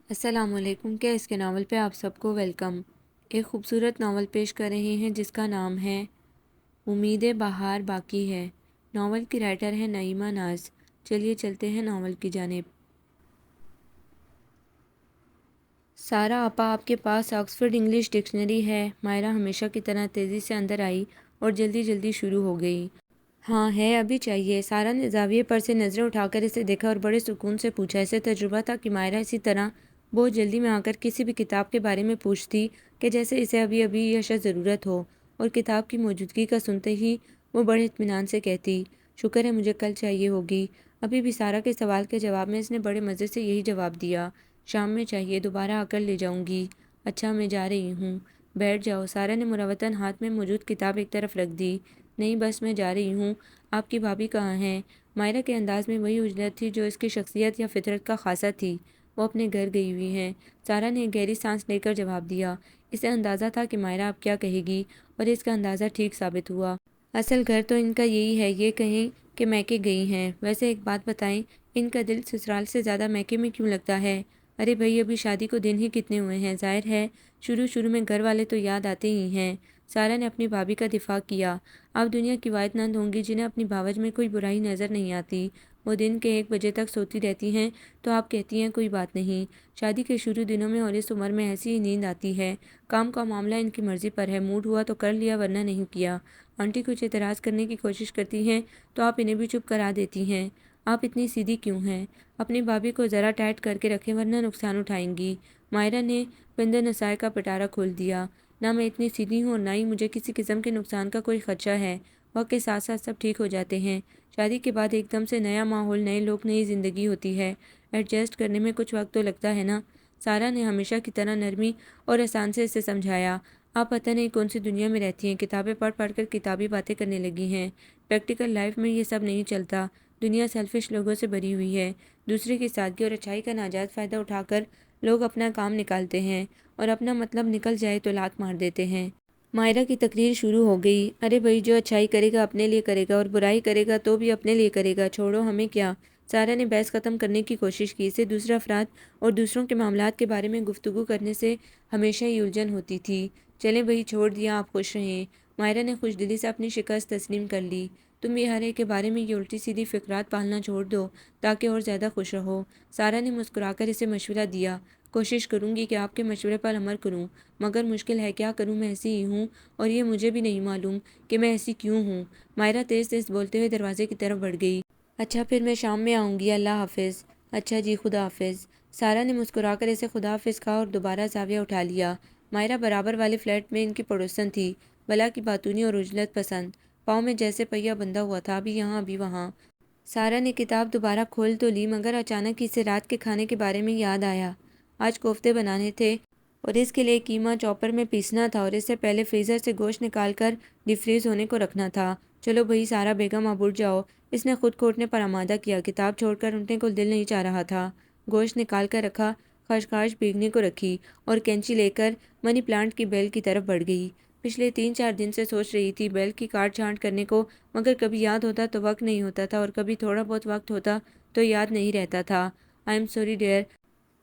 السلام علیکم۔ کیا اس کے ناول پہ آپ سب کو ویلکم۔ ایک خوبصورت ناول پیش کر رہے ہیں جس کا نام ہے امید بہار باقی ہے۔ ناول کی رائٹر ہے نعیمہ ناز۔ چلیے چلتے ہیں ناول کی جانب۔ سارا آپا، آپ کے پاس آکسفورڈ انگلش ڈکشنری ہے؟ مائرہ ہمیشہ کی طرح تیزی سے اندر آئی اور جلدی جلدی شروع ہو گئی۔ ہاں ہے، ابھی چاہیے۔ سارا نے زاویے پر سے نظریں اٹھا کر اسے دیکھا اور بڑے سکون سے پوچھا۔ اسے تجربہ تھا کہ مائرہ اسی طرح بہت جلدی میں آ کر کسی بھی کتاب کے بارے میں پوچھتی کہ جیسے اسے ابھی ابھی یہ اشد ضرورت ہو، اور کتاب کی موجودگی کا سنتے ہی وہ بڑے اطمینان سے کہتی، شکر ہے، مجھے کل چاہیے ہوگی۔ ابھی بھی سارا کے سوال کے جواب میں اس نے بڑے مزے سے یہی جواب دیا، شام میں چاہیے، دوبارہ آ کر لے جاؤں گی۔ اچھا، میں جا رہی ہوں، بیٹھ جاؤ۔ سارا نے مروتاً ہاتھ میں موجود کتاب ایک طرف رکھ دی۔ نہیں، بس میں جا رہی ہوں۔ آپ کی بھابھی کہاں ہیں؟ مائرہ کے انداز میں وہی عجلت تھی جو اس کی شخصیت یا فطرت کا خاصہ تھی۔ وہ اپنے گھر گئی ہوئی ہیں۔ سارا نے ایک گہری سانس لے کر جواب دیا۔ اسے اندازہ تھا کہ مائرہ اب کیا کہے گی، اور اس کا اندازہ ٹھیک ثابت ہوا۔ اصل گھر تو ان کا یہی ہے، یہ کہیں کہ میکے گئی ہیں۔ ویسے ایک بات بتائیں، ان کا دل سسرال سے زیادہ میکے میں کیوں لگتا ہے؟ ارے بھائی، ابھی شادی کو دن ہی کتنے ہوئے ہیں، ظاہر ہے شروع میں گھر والے تو یاد آتے ہی ہیں۔ سارا نے اپنی بھابھی کا دفاع کیا۔ آپ دنیا کی واحد نند ہوں گی جنہیں اپنی بھاوج میں کوئی برائی نظر نہیں آتی۔ وہ دن کے 1 بجے تک سوتی رہتی ہیں تو آپ کہتی ہیں کوئی بات نہیں۔ شادی کے شروع دنوں میں اور اس عمر میں ایسی ہی نیند آتی ہے۔ کام کا معاملہ ان کی مرضی پر ہے، موڈ ہوا تو کر لیا ورنہ نہیں کیا۔ آنٹی کچھ اعتراض کرنے کی کوشش کرتی ہیں تو آپ انہیں بھی چپ کرا دیتی ہیں۔ آپ اتنی سیدھی کیوں ہیں؟ اپنی بھابھی کو ذرا ٹائٹ کر کے رکھیں ورنہ نقصان اٹھائیں گی۔ مائرہ نے بند نسائی کا پٹارہ کھول دیا۔ نہ میں اتنی سیدھی ہوں اور نہ ہی مجھے کسی قسم کے نقصان کا کوئی خدشہ ہے۔ وقت کے ساتھ ساتھ سب ٹھیک ہو جاتے ہیں۔ شادی کے بعد ایک دم سے نیا ماحول، نئے لوگ، نئی زندگی ہوتی ہے۔ ایڈجسٹ کرنے میں کچھ وقت تو لگتا ہے نا۔ سارا نے ہمیشہ کی طرح نرمی اور احسان سے اسے سمجھایا۔ آپ پتہ نہیں کون سی دنیا میں رہتی ہیں، کتابیں پڑھ پڑھ کر کتابی باتیں کرنے لگی ہیں۔ پریکٹیکل لائف میں یہ سب نہیں چلتا۔ دنیا سیلفش لوگوں سے بھری ہوئی ہے۔ دوسرے کی سادگی اور اچھائی کا ناجائز فائدہ اٹھا کر لوگ اپنا کام نکالتے ہیں، اور اپنا مطلب نکل جائے تو لات مار دیتے ہیں۔ مائرہ کی تقریر شروع ہو گئی۔ ارے بھائی، جو اچھائی کرے گا اپنے لیے کرے گا، اور برائی کرے گا تو بھی اپنے لیے کرے گا، چھوڑو ہمیں کیا۔ سارا نے بحث ختم کرنے کی کوشش کی۔ اسے دوسرے افراد اور دوسروں کے معاملات کے بارے میں گفتگو کرنے سے ہمیشہ ہی الجھن ہوتی تھی۔ چلیں بھائی، چھوڑ دیا، آپ خوش رہیں۔ مائرہ نے خوش دلی سے اپنی شکست تسلیم کر لی۔ تم بھی ہر ایک کے بارے میں یہ الٹی سیدھی فکرات پالنا چھوڑ دو تاکہ اور زیادہ خوش رہو۔ سارا نے مسکرا کر اسے مشورہ دیا۔ کوشش کروں گی کہ آپ کے مشورے پر عمل کروں، مگر مشکل ہے، کیا کروں، میں ایسی ہی ہوں، اور یہ مجھے بھی نہیں معلوم کہ میں ایسی کیوں ہوں۔ مائرہ تیز تیز بولتے ہوئے دروازے کی طرف بڑھ گئی۔ اچھا، پھر میں شام میں آؤں گی، اللہ حافظ۔ اچھا جی، خدا حافظ۔ سارا نے مسکرا کر اسے خدا حافظ کہا اور دوبارہ زاویہ اٹھا لیا۔ مائرہ برابر والے فلیٹ میں ان کی پڑوسن تھی، بلا کی باتونی اور عجلت پسند، پاؤں میں جیسے پہیہ بندھا ہوا تھا، ابھی یہاں ابھی وہاں۔ سارا نے کتاب دوبارہ کھول تو لی، مگر اچانک ہی اسے رات کے کھانے کے بارے میں یاد آیا۔ آج کوفتے بنانے تھے اور اس کے لیے قیمہ چاپر میں پیسنا تھا، اور اس سے پہلے فریزر سے گوشت نکال کر ڈی فریز ہونے کو رکھنا تھا۔ چلو بھائی، سارا بیگم اب اٹھ جاؤ۔ اس نے خود کو اٹھنے پر آمادہ کیا۔ کتاب چھوڑ کر اٹھنے کو دل نہیں چاہ رہا تھا۔ گوشت نکال کر رکھا، خشخاش بھیگنے کو رکھی، اور کینچی لے کر منی پلانٹ کی بیل کی طرف بڑھ گئی۔ پچھلے 3 4 دن سے سوچ رہی تھی بیل کی کاٹ چھانٹ کرنے کو، مگر کبھی یاد ہوتا تو وقت نہیں ہوتا تھا، اور کبھی تھوڑا بہت وقت ہوتا تو یاد نہیں رہتا تھا۔ آئی ایم سوری ڈیئر،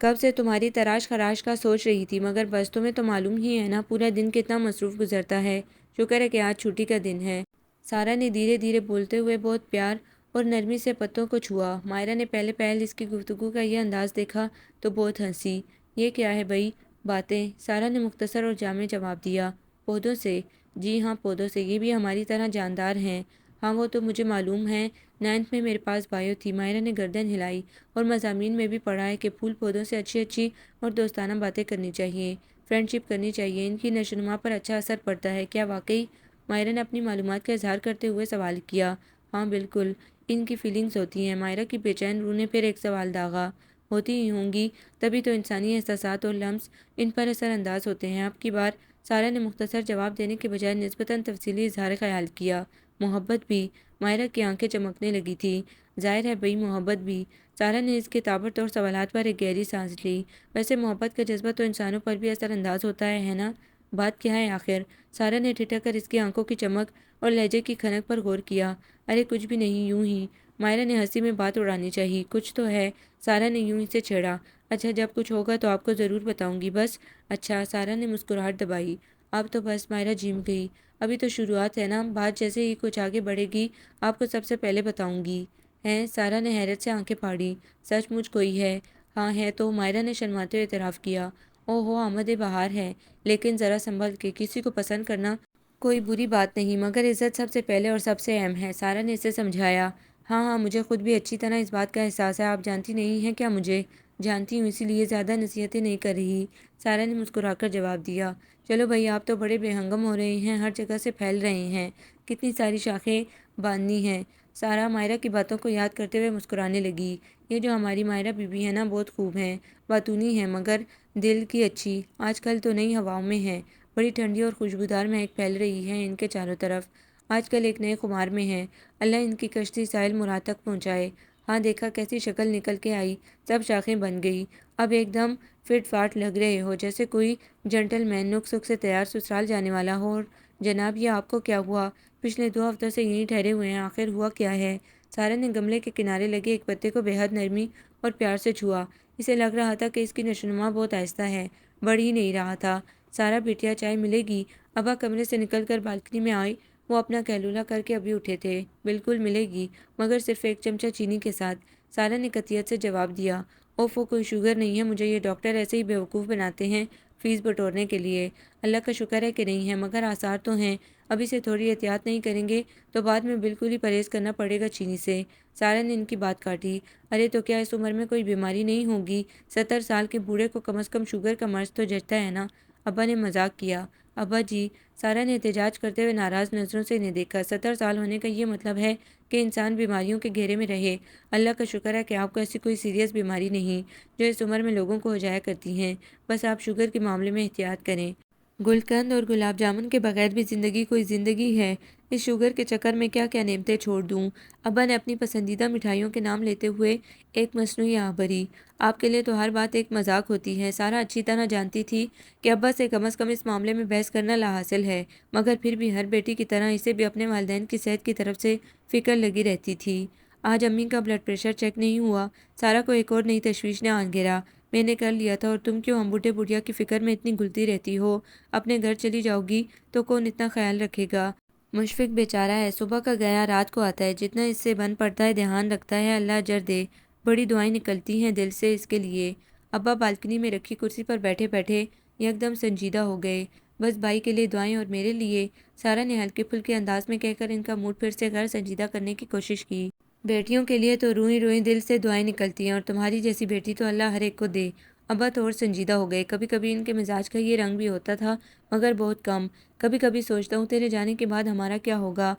کب سے تمہاری تراش خراش کا سوچ رہی تھی، مگر بس تمہیں تو معلوم ہی ہے نا پورا دن کتنا مصروف گزرتا ہے۔ شکر ہے کہ آج چھٹی کا دن ہے۔ سارا نے دھیرے دھیرے بولتے ہوئے بہت پیار اور نرمی سے پتوں کو چھوا۔ مائرہ نے پہلے پہل اس کی گفتگو کا یہ انداز دیکھا تو بہت ہنسی۔ یہ کیا ہے بھائی، باتیں؟ سارا نے مختصر اور جامع جواب دیا۔ پودوں سے؟ جی ہاں، پودوں سے، یہ بھی ہماری طرح جاندار ہیں۔ ہاں وہ تو مجھے معلوم ہے، 9th میں میرے پاس بایو تھی۔ مائرہ نے گردن ہلائی۔ اور مضامین میں بھی پڑھا ہے کہ پھول پودوں سے اچھی اچھی اور دوستانہ باتیں کرنی چاہیے، فرینڈ شپ کرنی چاہیے، ان کی نشو و نما پر اچھا اثر پڑتا ہے۔ کیا واقعی؟ مائرہ نے اپنی معلومات کا اظہار کرتے ہوئے سوال کیا۔ ہاں بالکل، ان کی فیلنگز ہوتی ہیں۔ مائرہ کی بے چین روح نے پھر ایک سوال داغا۔ ہوتی ہی ہوں گی، تبھی تو انسانی احساسات اور لمس ان پر اثر انداز ہوتے ہیں۔ اب کی بار سارا نے مختصر جواب دینے کے بجائے نسبتاً تفصیلی اظہار خیال کیا۔ محبت بھی؟ مائرہ کی آنکھیں چمکنے لگی تھیں۔ ظاہر ہے بھئی، محبت بھی۔ سارا نے اس کے تابڑتوڑ سوالات پر ایک گہری سانس لی۔ ویسے محبت کا جذبہ تو انسانوں پر بھی اثر انداز ہوتا ہے نا؟ بات کیا ہے آخر؟ سارا نے ٹھٹک کر اس کی آنکھوں کی چمک اور لہجے کی کھنک پر غور کیا۔ ارے کچھ بھی نہیں، یوں ہی۔ مائرہ نے ہنسی میں بات اڑانی چاہی۔ کچھ تو ہے، سارا نے یوں ہی سے چھیڑا۔ اچھا جب کچھ ہوگا تو آپ کو ضرور بتاؤں گی بس۔ اچھا، سارا نے مسکراہٹ دبائی۔ اب تو بس، مائرہ جھیم گئی۔ ابھی تو شروعات ہے نا، بات جیسے ہی کچھ آگے بڑھے گی آپ کو سب سے پہلے بتاؤں گی۔ ہیں؟ سارا نے حیرت سے آنکھیں پھاڑی۔ سچ مچ کوئی ہے؟ ہاں ہے تو، مائرہ نے شرماتے ہوئے اعتراف کیا۔ او ہو، آمد بہار ہے، لیکن ذرا سنبھل کے، کسی کو پسند کرنا کوئی بری بات نہیں، مگر عزت سب سے پہلے اور سب سے اہم ہے، سارا نے اسے سمجھایا۔ ہاں ہاں، مجھے خود بھی اچھی طرح اس بات کا احساس ہے، آپ جانتی نہیں ہیں کیا مجھے؟ جانتی ہوں، اسی لیے زیادہ نصیحتیں نہیں کر رہی، سارا نے مسکرا کر جواب دیا۔ چلو بھائی، آپ تو بڑے بے ہنگم ہو رہے ہیں، ہر جگہ سے پھیل رہے ہیں، کتنی ساری شاخیں باندھنی ہیں۔ سارا مائرہ کی باتوں کو یاد کرتے ہوئے مسکرانے لگی۔ یہ جو ہماری مائرہ بی بی ہے نا، بہت خوب ہیں، باتونی ہیں مگر دل کی اچھی، آج کل تو نئی ہواؤں میں ہیں، بڑی ٹھنڈی اور خوشبودار مہک پھیل رہی ہے ان کے چاروں طرف، آج کل ایک نئے خمار میں ہیں، اللہ ان کی کشتی ساحل مراد تک پہنچائے۔ ہاں دیکھا کیسی شکل نکل کے آئی، سب شاخیں بن گئی، اب ایک دم فٹ فاٹ لگ رہے ہو، جیسے کوئی جنٹل مین نک سک سے تیار سسرال جانے والا ہو۔ اور جناب یہ آپ کو کیا ہوا؟ پچھلے 2 ہفتوں سے یہیں ٹھہرے ہوئے ہیں، آخر ہوا کیا ہے؟ سارا نے گملے کے کنارے لگے ایک پتے کو بے حد نرمی اور پیار سے چھوا، اسے لگ رہا تھا کہ اس کی نشوونما بہت آہستہ ہے، بڑھ ہی نہیں رہا تھا۔ سارا بیٹیا چائے ملے گی؟ ابا کمرے سے نکل کر بالکنی میں آئی، وہ اپنا کہلولہ کر کے ابھی اٹھے تھے۔ بالکل ملے گی، مگر صرف 1 چمچہ چینی کے ساتھ، سارا نے قطعیت سے جواب دیا۔ اوفو، کوئی شوگر نہیں ہے مجھے، یہ ڈاکٹر ایسے ہی بیوقوف بناتے ہیں فیس بٹورنے کے لیے، اللہ کا شکر ہے کہ نہیں ہے، مگر آثار تو ہیں، ابھی سے تھوڑی احتیاط نہیں کریں گے تو بعد میں بالکل ہی پرہیز کرنا پڑے گا چینی سے۔ سارا نے ان کی بات کاٹی۔ ارے تو کیا اس عمر میں کوئی بیماری نہیں ہوگی؟ 70 سال کے بوڑھے کو کم از کم شوگر کا مرض تو جچتا ہے نا؟ ابا نے مذاق کیا۔ ابا جی، سارا نے احتجاج کرتے ہوئے ناراض نظروں سے انہیں دیکھا۔ 70 سال ہونے کا یہ مطلب ہے کہ انسان بیماریوں کے گھیرے میں رہے، اللہ کا شکر ہے کہ آپ کو ایسی کوئی سیریس بیماری نہیں جو اس عمر میں لوگوں کو ہو جایا کرتی ہیں، بس آپ شوگر کے معاملے میں احتیاط کریں۔ گلقند اور گلاب جامن کے بغیر بھی زندگی کوئی زندگی ہے، اس شوگر کے چکر میں کیا کیا نعمتیں چھوڑ دوں۔ ابا نے اپنی پسندیدہ مٹھائیوں کے نام لیتے ہوئے ایک مصنوعی آہ بھری۔ آپ کے لیے تو ہر بات ایک مذاق ہوتی ہے، سارا اچھی طرح جانتی تھی کہ ابا سے کم از کم اس معاملے میں بحث کرنا لاحاصل ہے، مگر پھر بھی ہر بیٹی کی طرح اسے بھی اپنے والدین کی صحت کی طرف سے فکر لگی رہتی تھی۔ آج امی کا بلڈ پریشر چیک نہیں ہوا؟ سارا کو ایک اور نئی تشویش نے آن گھیرا۔ میں نے کر لیا تھا، اور تم کیوں ہم بوڑھے بڑھیا کی فکر میں اتنی گلتی رہتی ہو؟ اپنے گھر چلی جاؤ گی تو کون اتنا خیال رکھے گا؟ مشفق بیچارہ ہے، صبح کا گیا رات کو آتا ہے، جتنا اس سے بن پڑتا ہے دھیان رکھتا ہے، اللہ اجر دے، بڑی دعائیں نکلتی ہیں دل سے اس کے لیے۔ ابا بالکنی میں رکھی کرسی پر بیٹھے بیٹھے یکدم سنجیدہ ہو گئے۔ بس بھائی کے لیے دعائیں اور میرے لیے؟ سارا نے ہلکے پھلکے انداز میں کہہ کر ان کا موڈ پھر سے غیر سنجیدہ کرنے کی کوشش کی۔ بیٹیوں کے لیے تو روئی روئی دل سے دعائیں نکلتی ہیں، اور تمہاری جیسی بیٹی تو اللہ ہر ایک کو دے۔ ابا تو اور سنجیدہ ہو گئے۔ کبھی کبھی ان کے مزاج کا یہ رنگ بھی ہوتا تھا، مگر بہت کم۔ کبھی کبھی سوچتا ہوں تیرے جانے کے بعد ہمارا کیا ہوگا،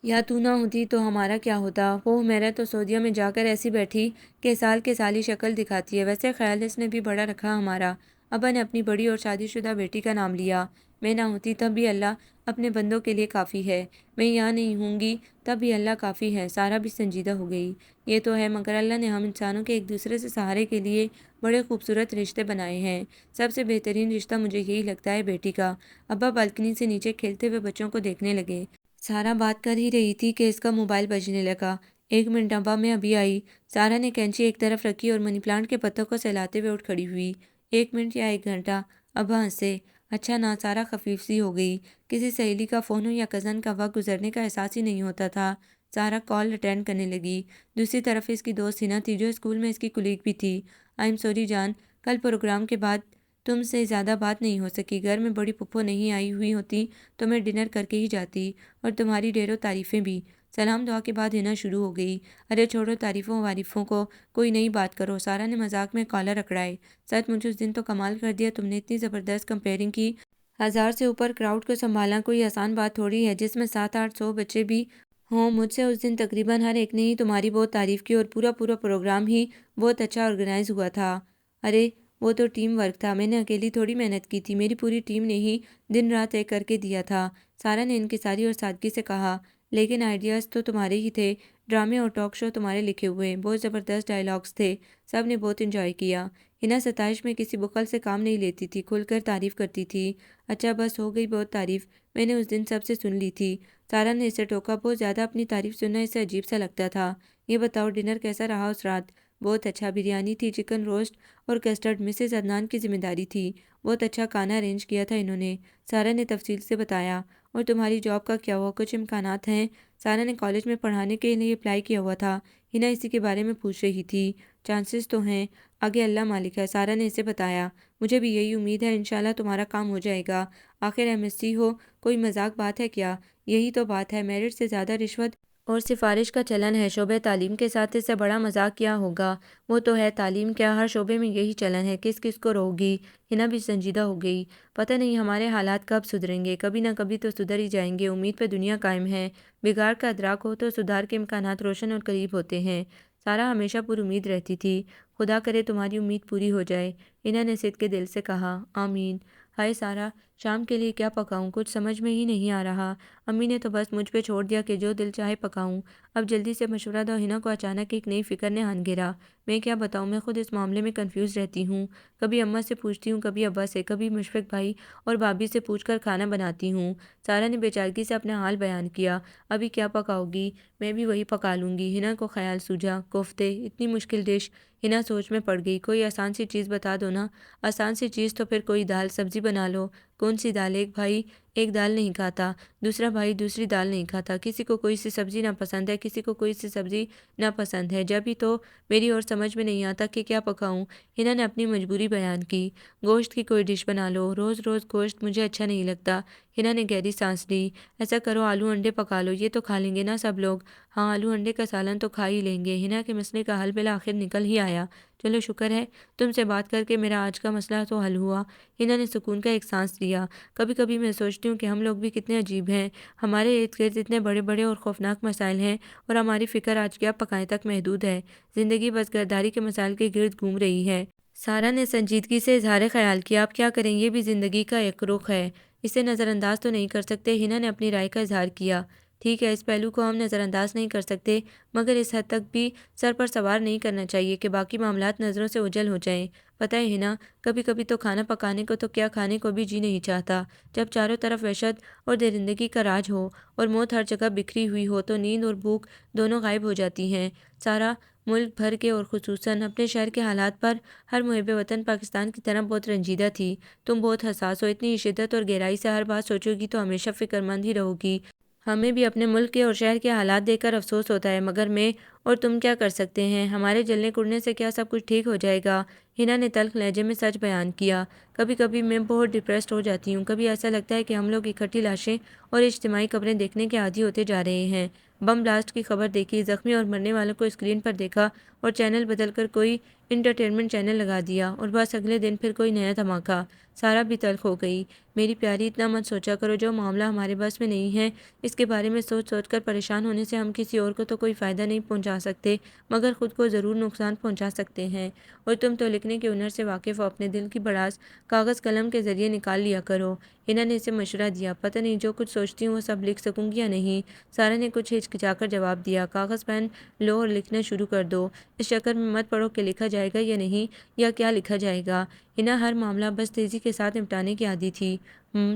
یا تو نہ ہوتی تو ہمارا کیا ہوتا۔ وہ میرا تو سعودیہ میں جا کر ایسی بیٹھی کہ سال کے سال ہی شکل دکھاتی ہے، ویسے خیال اس نے بھی بڑا رکھا ہمارا۔ ابا نے اپنی بڑی اور شادی شدہ بیٹی کا نام لیا۔ میں نہ ہوتی تب بھی اللہ اپنے بندوں کے لیے کافی ہے، میں یہاں نہیں ہوں گی تب بھی اللہ کافی ہے۔ سارا بھی سنجیدہ ہو گئی۔ یہ تو ہے، مگر اللہ نے ہم انسانوں کے ایک دوسرے سے سہارے کے لیے بڑے خوبصورت رشتے بنائے ہیں، سب سے بہترین رشتہ مجھے یہی لگتا ہے بیٹی کا۔ ابا بالکنی سے نیچے کھیلتے ہوئے بچوں کو دیکھنے لگے۔ سارا بات کر ہی رہی تھی کہ اس کا موبائل بجنے لگا۔ 1 منٹ ابا، میں ابھی آئی۔ سارا نے کینچی ایک طرف رکھی اور منی پلانٹ کے پتوں کو سہلاتے ہوئے اٹھ کھڑی ہوئی۔ 1 منٹ یا 1 گھنٹہ؟ ابا ہنسے۔ اچھا نا، سارا خفیف سی ہو گئی۔ کسی سہیلی کا فون ہو یا کزن کا وقت گزرنے کا احساس ہی نہیں ہوتا تھا۔ سارا کال اٹینڈ کرنے لگی۔ دوسری طرف اس کی دوست ہنا تھی جو اسکول میں اس کی کلیگ بھی تھی۔ آئی ایم سوری جان، کل پروگرام کے بعد تم سے زیادہ بات نہیں ہو سکی، گھر میں بڑی پھپھو نہیں آئی ہوئی ہوتی تو میں ڈنر کر کے ہی جاتی، اور تمہاری ڈھیروں تعریفیں بھی۔ سلام دعا کے بعد ہنا شروع ہو گئی۔ ارے چھوڑو تعریفوں وعریفوں کو، کوئی نئی بات کرو۔ سارا نے مذاق میں کالر اکڑائے۔ سچ مجھ اس دن تو کمال کر دیا تم نے، اتنی زبردست کمپیئرنگ کی۔ 1000 سے اوپر کراؤڈ کو سنبھالنا کوئی آسان بات تھوڑی ہے، جس میں 700-800 بچے بھی ہوں۔ مجھ سے اس دن تقریباً ہر ایک نے ہی تمہاری بہت تعریف کی، اور پورا پروگرام ہی بہت اچھا آرگنائز ہوا تھا۔ ارے وہ تو ٹیم ورک تھا، میں نے اکیلی تھوڑی محنت کی تھی، میری پوری ٹیم نے ہی دن رات ایک کر کے دیا تھا۔ سارا نے انکساری اور سادگی سے کہا۔ لیکن آئیڈیاز تو تمہارے ہی تھے، ڈرامے اور ٹاک شو تمہارے لکھے ہوئے، بہت زبردست ڈائیلاگز تھے، سب نے بہت انجوائے کیا۔ ہنا ستائش میں کسی بخل سے کام نہیں لیتی تھی، کھل کر تعریف کرتی تھی۔ اچھا بس ہو گئی بہت تعریف، میں نے اس دن سب سے سن لی تھی۔ سارا نے اسے ٹوکا۔ بہت زیادہ اپنی تعریف سننا اسے عجیب سا لگتا تھا۔ یہ بتاؤ ڈنر کیسا رہا اس رات؟ بہت اچھا، بریانی تھی، چکن روسٹ اور کسٹرڈ مسز عدنان کی ذمہ داری تھی۔ بہت اچھا کھانا ارینج کیا تھا انہوں نے، سارا نے تفصیل سے بتایا۔ اور تمہاری جاب کا کیا ہوا؟ کچھ امکانات ہیں؟ سارا نے کالج میں پڑھانے کے لیے اپلائی کیا ہوا تھا، ہنا اسی کے بارے میں پوچھ رہی تھی۔ چانسز تو ہیں، آگے اللہ مالک ہے، سارا نے اسے بتایا۔ مجھے بھی یہی امید ہے، انشاءاللہ تمہارا کام ہو جائے گا۔ آخر ایم ایس سی ہو، کوئی مذاق بات ہے کیا؟ یہی تو بات ہے، میرٹ سے زیادہ رشوت اور سفارش کا چلن ہے شعبہ تعلیم کے ساتھ، اس سے بڑا مذاق کیا ہوگا؟ وہ تو ہے، تعلیم کیا ہر شعبے میں یہی چلن ہے، کس کس کو روگی؟ ہنا بھی سنجیدہ ہو گئی۔ پتہ نہیں ہمارے حالات کب سدھریں گے، کبھی نہ کبھی تو سدھر ہی جائیں گے، امید پہ دنیا قائم ہے۔ بگاڑ کا ادراک ہو تو سدھار کے امکانات روشن اور قریب ہوتے ہیں۔ سارا ہمیشہ پر امید رہتی تھی۔ خدا کرے تمہاری امید پوری ہو جائے، ہنا نے صدقے دل سے کہا۔ آمین۔ ہائے سارا، شام کے لیے کیا پکاؤں؟ کچھ سمجھ میں ہی نہیں آ رہا۔ امی نے تو بس مجھ پہ چھوڑ دیا کہ جو دل چاہے پکاؤں۔ اب جلدی سے مشورہ دو۔ ہنا کو اچانک ایک نئی فکر نے ہان گھیرا۔ میں کیا بتاؤں، میں خود اس معاملے میں کنفیوز رہتی ہوں۔ کبھی اماں سے پوچھتی ہوں، کبھی ابا سے، کبھی مشفق بھائی اور بھابھی سے پوچھ کر کھانا بناتی ہوں۔ سارا نے بیچارگی سے اپنا حال بیان کیا۔ ابھی کیا پکاؤ گی؟ میں بھی وہی پکا لوں گی، ہنا کو خیال سوجا۔ کوفتے، اتنی مشکل ڈش؟ ہنا سوچ میں پڑ گئی۔ کوئی آسان سی چیز بتا دو نا۔ آسان سی چیز تو پھر کوئی دال سبزی بنا لو۔ کون سی دال؟ ایک بھائی ایک دال نہیں کھاتا، دوسرا بھائی دوسری دال نہیں کھاتا، کسی کو کوئی سی سبزی ناپسند ہے، کسی کو کوئی سی سبزی ناپسند ہے، جب ہی تو میری اور سمجھ میں نہیں آتا کہ کیا پکاؤں۔ ہنا نے اپنی مجبوری بیان کی۔ گوشت کی کوئی ڈش بنا لو، روز روز گوشت مجھے اچھا نہیں لگتا۔ ہنا نے گہری سانس لی۔ ایسا کرو آلو انڈے پکا لو، یہ تو کھا لیں گے نا سب لوگ؟ ہاں، آلو انڈے کا سالن تو کھا ہی لیں گے۔ ہنا کے مسئلے کا حل بالآخر نکل ہی آیا۔ چلو شکر ہے، تم سے بات کر کے میرا آج کا مسئلہ تو حل ہوا۔ ہنا نے سکون کا ایک سانس لیا۔ کبھی کبھی میں سوچتی ہوں کہ ہم لوگ بھی کتنے عجیب ہیں، ہمارے ارد گرد اتنے بڑے بڑے اور خوفناک مسائل ہیں اور ہماری فکر آج کیا پکائیں تک محدود ہے۔ زندگی بس گرداری کے مسائل کے گرد گھوم رہی ہے۔ سارا نے سنجیدگی سے اظہار خیال کیا۔ اب کیا کریں، یہ بھی زندگی کا ایک رخ ہے، اسے نظر انداز تو نہیں کر سکتے۔ ہنا نے اپنی رائے کا اظہار کیا۔ ٹھیک ہے، اس پہلو کو ہم نظر انداز نہیں کر سکتے، مگر اس حد تک بھی سر پر سوار نہیں کرنا چاہیے کہ باقی معاملات نظروں سے اوجھل ہو جائیں۔ پتہ ہے ہنا، کبھی کبھی تو کھانا پکانے کو تو کیا کھانے کو بھی جی نہیں چاہتا۔ جب چاروں طرف وحشت اور درندگی کا راج ہو اور موت ہر جگہ بکھری ہوئی ہو تو نیند اور بھوک دونوں غائب ہو جاتی ہیں۔ سارا ملک بھر کے اور خصوصاً اپنے شہر کے حالات پر ہر محب وطن پاکستان کی طرح بہت رنجیدہ تھی۔ تم بہت حساس ہو، اتنی شدت اور گہرائی سے ہر بات سوچو گی تو ہمیشہ فکر مند ہی رہو گی۔ ہمیں بھی اپنے ملک کے اور شہر کے حالات دیکھ کر افسوس ہوتا ہے، مگر میں اور تم کیا کر سکتے ہیں؟ ہمارے جلنے کڑنے سے کیا سب کچھ ٹھیک ہو جائے گا؟ ہنا نے تلخ لہجے میں سچ بیان کیا۔ کبھی کبھی میں بہت ڈپریسڈ ہو جاتی ہوں، کبھی ایسا لگتا ہے کہ ہم لوگ اکٹھی لاشیں اور اجتماعی قبریں دیکھنے کے عادی ہوتے جا رہے ہیں۔ بم بلاسٹ کی خبر دیکھی، زخمی اور مرنے والوں کو اسکرین پر دیکھا اور چینل بدل کر کوئی انٹرٹینمنٹ چینل لگا دیا اور بس اگلے دن پھر کوئی نیا دھماکہ۔ سارا بھی تلخ ہو گئی۔ میری پیاری، اتنا مت سوچا کرو، جو معاملہ ہمارے بس میں نہیں ہے اس کے بارے میں سوچ سوچ کر پریشان ہونے سے ہم کسی اور کو تو کوئی فائدہ نہیں پہنچا سکتے، مگر خود کو ضرور نقصان پہنچا سکتے ہیں۔ اور تم تو لکھنے کے ہنر سے واقف ہو، اپنے دل کی بڑاس کاغذ قلم کے ذریعے نکال لیا کرو۔ ہنا نے اسے مشورہ دیا۔ پتہ نہیں جو کچھ سوچتی ہوں وہ سب لکھ سکوں گی یا نہیں؟ سارا نے کچھ ہچکچا کر جواب دیا۔ کاغذ پین لو اور لکھنا شروع کر دو، اس چکر میں مت پڑو کہ لکھا جائے گا یا نہیں یا کیا لکھا جائے گا۔ ہنا ہر معاملہ بس تیزی کے ساتھ نپٹانے کی عادی تھی۔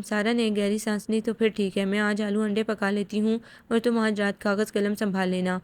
سارا نے گہری سانس لی۔ تو پھر ٹھیک ہے، میں آج آلو انڈے پکا لیتی ہوں اور تم آج رات کاغذ قلم سنبھال لینا۔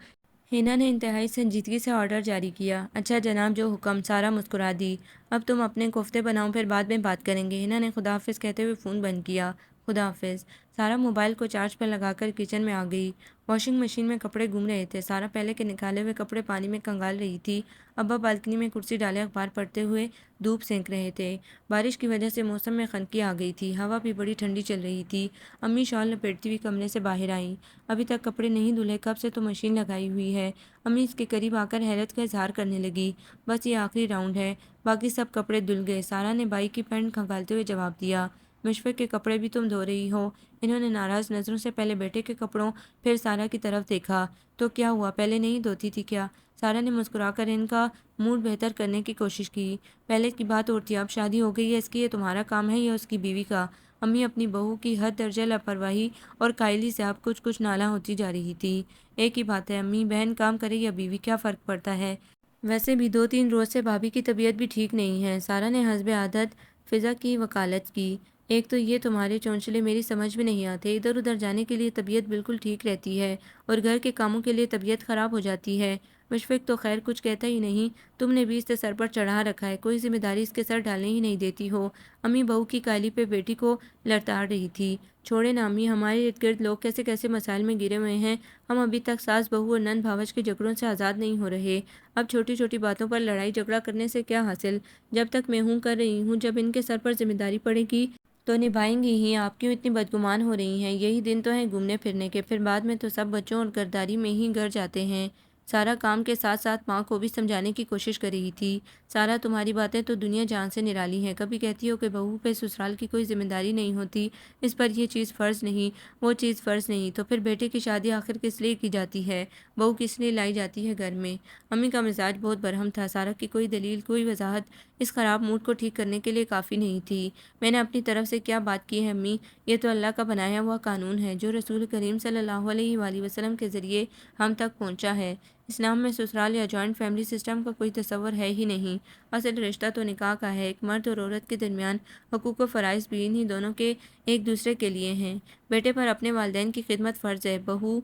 ہنا نے انتہائی سنجیدگی سے آرڈر جاری کیا۔ اچھا جناب، جو حکم۔ سارا مسکرا دی۔ اب تم اپنے کوفتے بناؤ، پھر بعد میں بات کریں گے۔ ہنا نے خدا حافظ کہتے ہوئے فون بند کیا۔ خدا حافظ۔ سارا موبائل کو چارج پر لگا کر کچن میں آ گئی۔ واشنگ مشین میں کپڑے گھوم رہے تھے۔ سارا پہلے کے نکالے ہوئے کپڑے پانی میں کنگال رہی تھی۔ ابا بالکنی میں کرسی ڈالے اخبار پڑھتے ہوئے دھوپ سینک رہے تھے۔ بارش کی وجہ سے موسم میں خنکی آ گئی تھی، ہوا بھی بڑی ٹھنڈی چل رہی تھی۔ امی شال لپیٹتی ہوئی کمرے سے باہر آئیں۔ ابھی تک کپڑے نہیں دھلے، کب سے تو مشین لگائی ہوئی ہے؟ امی اس کے قریب آ کر حیرت کا اظہار کرنے لگی۔ بس یہ آخری راؤنڈ ہے، باقی سب کپڑے دھل گئے۔ سارا نے بائی کی پینٹ کھنگالتے ہوئے جواب دیا۔ مشفق کے کپڑے بھی تم دھو رہی ہو؟ انہوں نے ناراض نظروں سے پہلے بیٹے کے کپڑوں پھر سارا کی طرف دیکھا۔ تو کیا ہوا، پہلے نہیں دھوتی تھی کیا؟ سارا نے مسکرا کر ان کا موڈ بہتر کرنے کی کوشش کی۔ پہلے کی بات اور تھی، اب شادی ہو گئی ہے اس کی، یہ تمہارا کام ہے یا اس کی بیوی کا؟ امی اپنی بہو کی حد درجہ لاپرواہی اور قائلی سے اب کچھ کچھ نالاں ہوتی جا رہی تھی۔ ایک ہی بات ہے امی، بہن کام کرے یا بیوی، کیا فرق پڑتا ہے؟ ویسے بھی 2-3 روز سے بھابھی کی طبیعت بھی ٹھیک نہیں ہے۔ سارا نے حسب عادت فضا کی وکالت کی۔ ایک تو یہ تمہارے چونچلے میری سمجھ میں نہیں آتے، ادھر ادھر جانے کے لیے طبیعت بالکل ٹھیک رہتی ہے اور گھر کے کاموں کے لیے طبیعت خراب ہو جاتی ہے۔ مشفق تو خیر کچھ کہتا ہی نہیں، تم نے بھی اسے سر پر چڑھا رکھا ہے، کوئی ذمہ داری اس کے سر ڈالنے ہی نہیں دیتی ہو۔ امی بہو کی کالی پہ بیٹی کو لڑتاڑ رہی تھی۔ چھوڑے نا امی، ہمارے ارد گرد لوگ کیسے کیسے مسائل میں گرے ہوئے ہیں، ہم ابھی تک ساس بہو اور نند بھاوج کے جھگڑوں سے آزاد نہیں ہو رہے۔ اب چھوٹی چھوٹی باتوں پر لڑائی جھگڑا کرنے سے کیا حاصل؟ جب تک میں ہوں کر رہی ہوں، جب ان کے سر پر ذمہ داری پڑے گی تو نبھائیں گی ہی۔ آپ کیوں اتنی بدگمان ہو رہی ہیں؟ یہی دن تو ہیں گھومنے پھرنے کے، پھر بعد میں تو سب بچوں اور گھرداری میں ہی گر جاتے ہیں۔ سارا کام کے ساتھ ساتھ ماں کو بھی سمجھانے کی کوشش کر رہی تھی۔ سارا، تمہاری باتیں تو دنیا جان سے نرالی ہیں، کبھی کہتی ہو کہ بہو پہ سسرال کی کوئی ذمہ داری نہیں ہوتی، اس پر یہ چیز فرض نہیں، وہ چیز فرض نہیں، تو پھر بیٹے کی شادی آخر کس لیے کی جاتی ہے؟ بہو کس لیے لائی جاتی ہے گھر میں؟ امی کا مزاج بہت برہم تھا، سارا کی کوئی دلیل، کوئی وضاحت اس خراب موڈ کو ٹھیک کرنے کے لیے کافی نہیں تھی۔ میں نے اپنی طرف سے کیا بات کی ہے امی؟ یہ تو اللہ کا بنایا ہوا قانون ہے جو رسول کریم صلی اللہ علیہ وآلہ وسلم کے ذریعے ہم تک پہنچا ہے۔ اسلام میں سسرال یا جوائنٹ فیملی سسٹم کا کوئی تصور ہے ہی نہیں۔ اصل رشتہ تو نکاح کا ہے، ایک مرد اور عورت کے درمیان حقوق و فرائض بھی انہی دونوں کے ایک دوسرے کے لیے ہیں۔ بیٹے پر اپنے والدین کی خدمت فرض ہے، بہو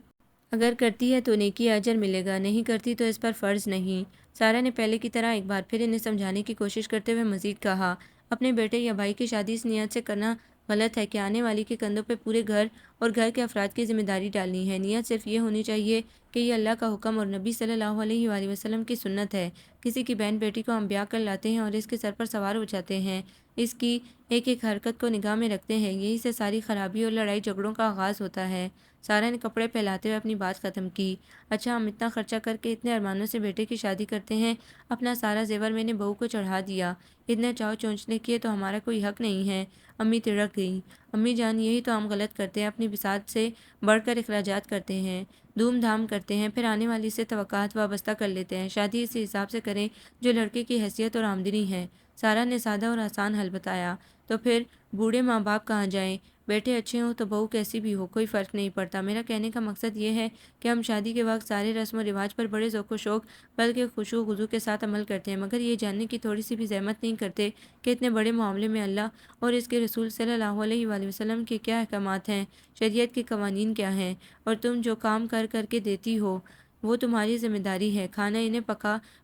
اگر کرتی ہے تو نیکی اجر ملے گا، نہیں کرتی تو اس پر فرض نہیں۔ سارا نے پہلے کی طرح ایک بار پھر انہیں سمجھانے کی کوشش کرتے ہوئے مزید کہا، اپنے بیٹے یا بھائی کی شادی اس نیت سے کرنا غلط ہے کہ آنے والی کے کندھوں پہ پورے گھر اور گھر کے افراد کی ذمہ داری ڈالنی ہے۔ نیت صرف یہ ہونی چاہیے کہ یہ اللہ کا حکم اور نبی صلی اللہ علیہ وآلہ وسلم کی سنت ہے۔ کسی کی بہن بیٹی کو ہم بیاہ کر لاتے ہیں اور اس کے سر پر سوار ہو جاتے ہیں، اس کی ایک ایک حرکت کو نگاہ میں رکھتے ہیں، یہی سے ساری خرابی اور لڑائی جھگڑوں کا آغاز ہوتا ہے۔ سارا نے کپڑے پھیلاتے ہوئے اپنی بات ختم کی۔ اچھا، ہم اتنا خرچہ کر کے اتنے ارمانوں سے بیٹے کی شادی کرتے ہیں، اپنا سارا زیور میں نے بہو کو چڑھا دیا، اتنے چاؤ چونچنے کیے تو ہمارا کوئی حق نہیں ہے؟ امی تڑک گئی۔ امی جان، یہی تو ہم غلط کرتے ہیں، اپنی بساط سے بڑھ کر اخراجات کرتے ہیں، دھوم دھام کرتے ہیں، پھر آنے والی سے توقعات وابستہ کر لیتے ہیں۔ شادی اسی حساب سے کریں جو لڑکے کی حیثیت اور آمدنی ہے۔ سارا نے سادہ اور آسان حل بتایا۔ تو پھر بوڑھے ماں باپ کہاں جائیں؟ بیٹے اچھے ہوں تو بہو کیسی بھی ہو، کوئی فرق نہیں پڑتا۔ میرا کہنے کا مقصد یہ ہے کہ ہم شادی کے وقت سارے رسم و رواج پر بڑے ذوق و شوق بلکہ خشوع و خضوع کے ساتھ عمل کرتے ہیں، مگر یہ جاننے کی تھوڑی سی بھی زحمت نہیں کرتے کہ اتنے بڑے معاملے میں اللہ اور اس کے رسول صلی اللہ علیہ وآلہ وسلم کے کیا احکامات ہیں، شریعت کے قوانین کیا ہیں، اور تم جو کام کر کر کے دیتی ہو وہ تمہاری ذمہ داری ہے۔ کھانا انہیں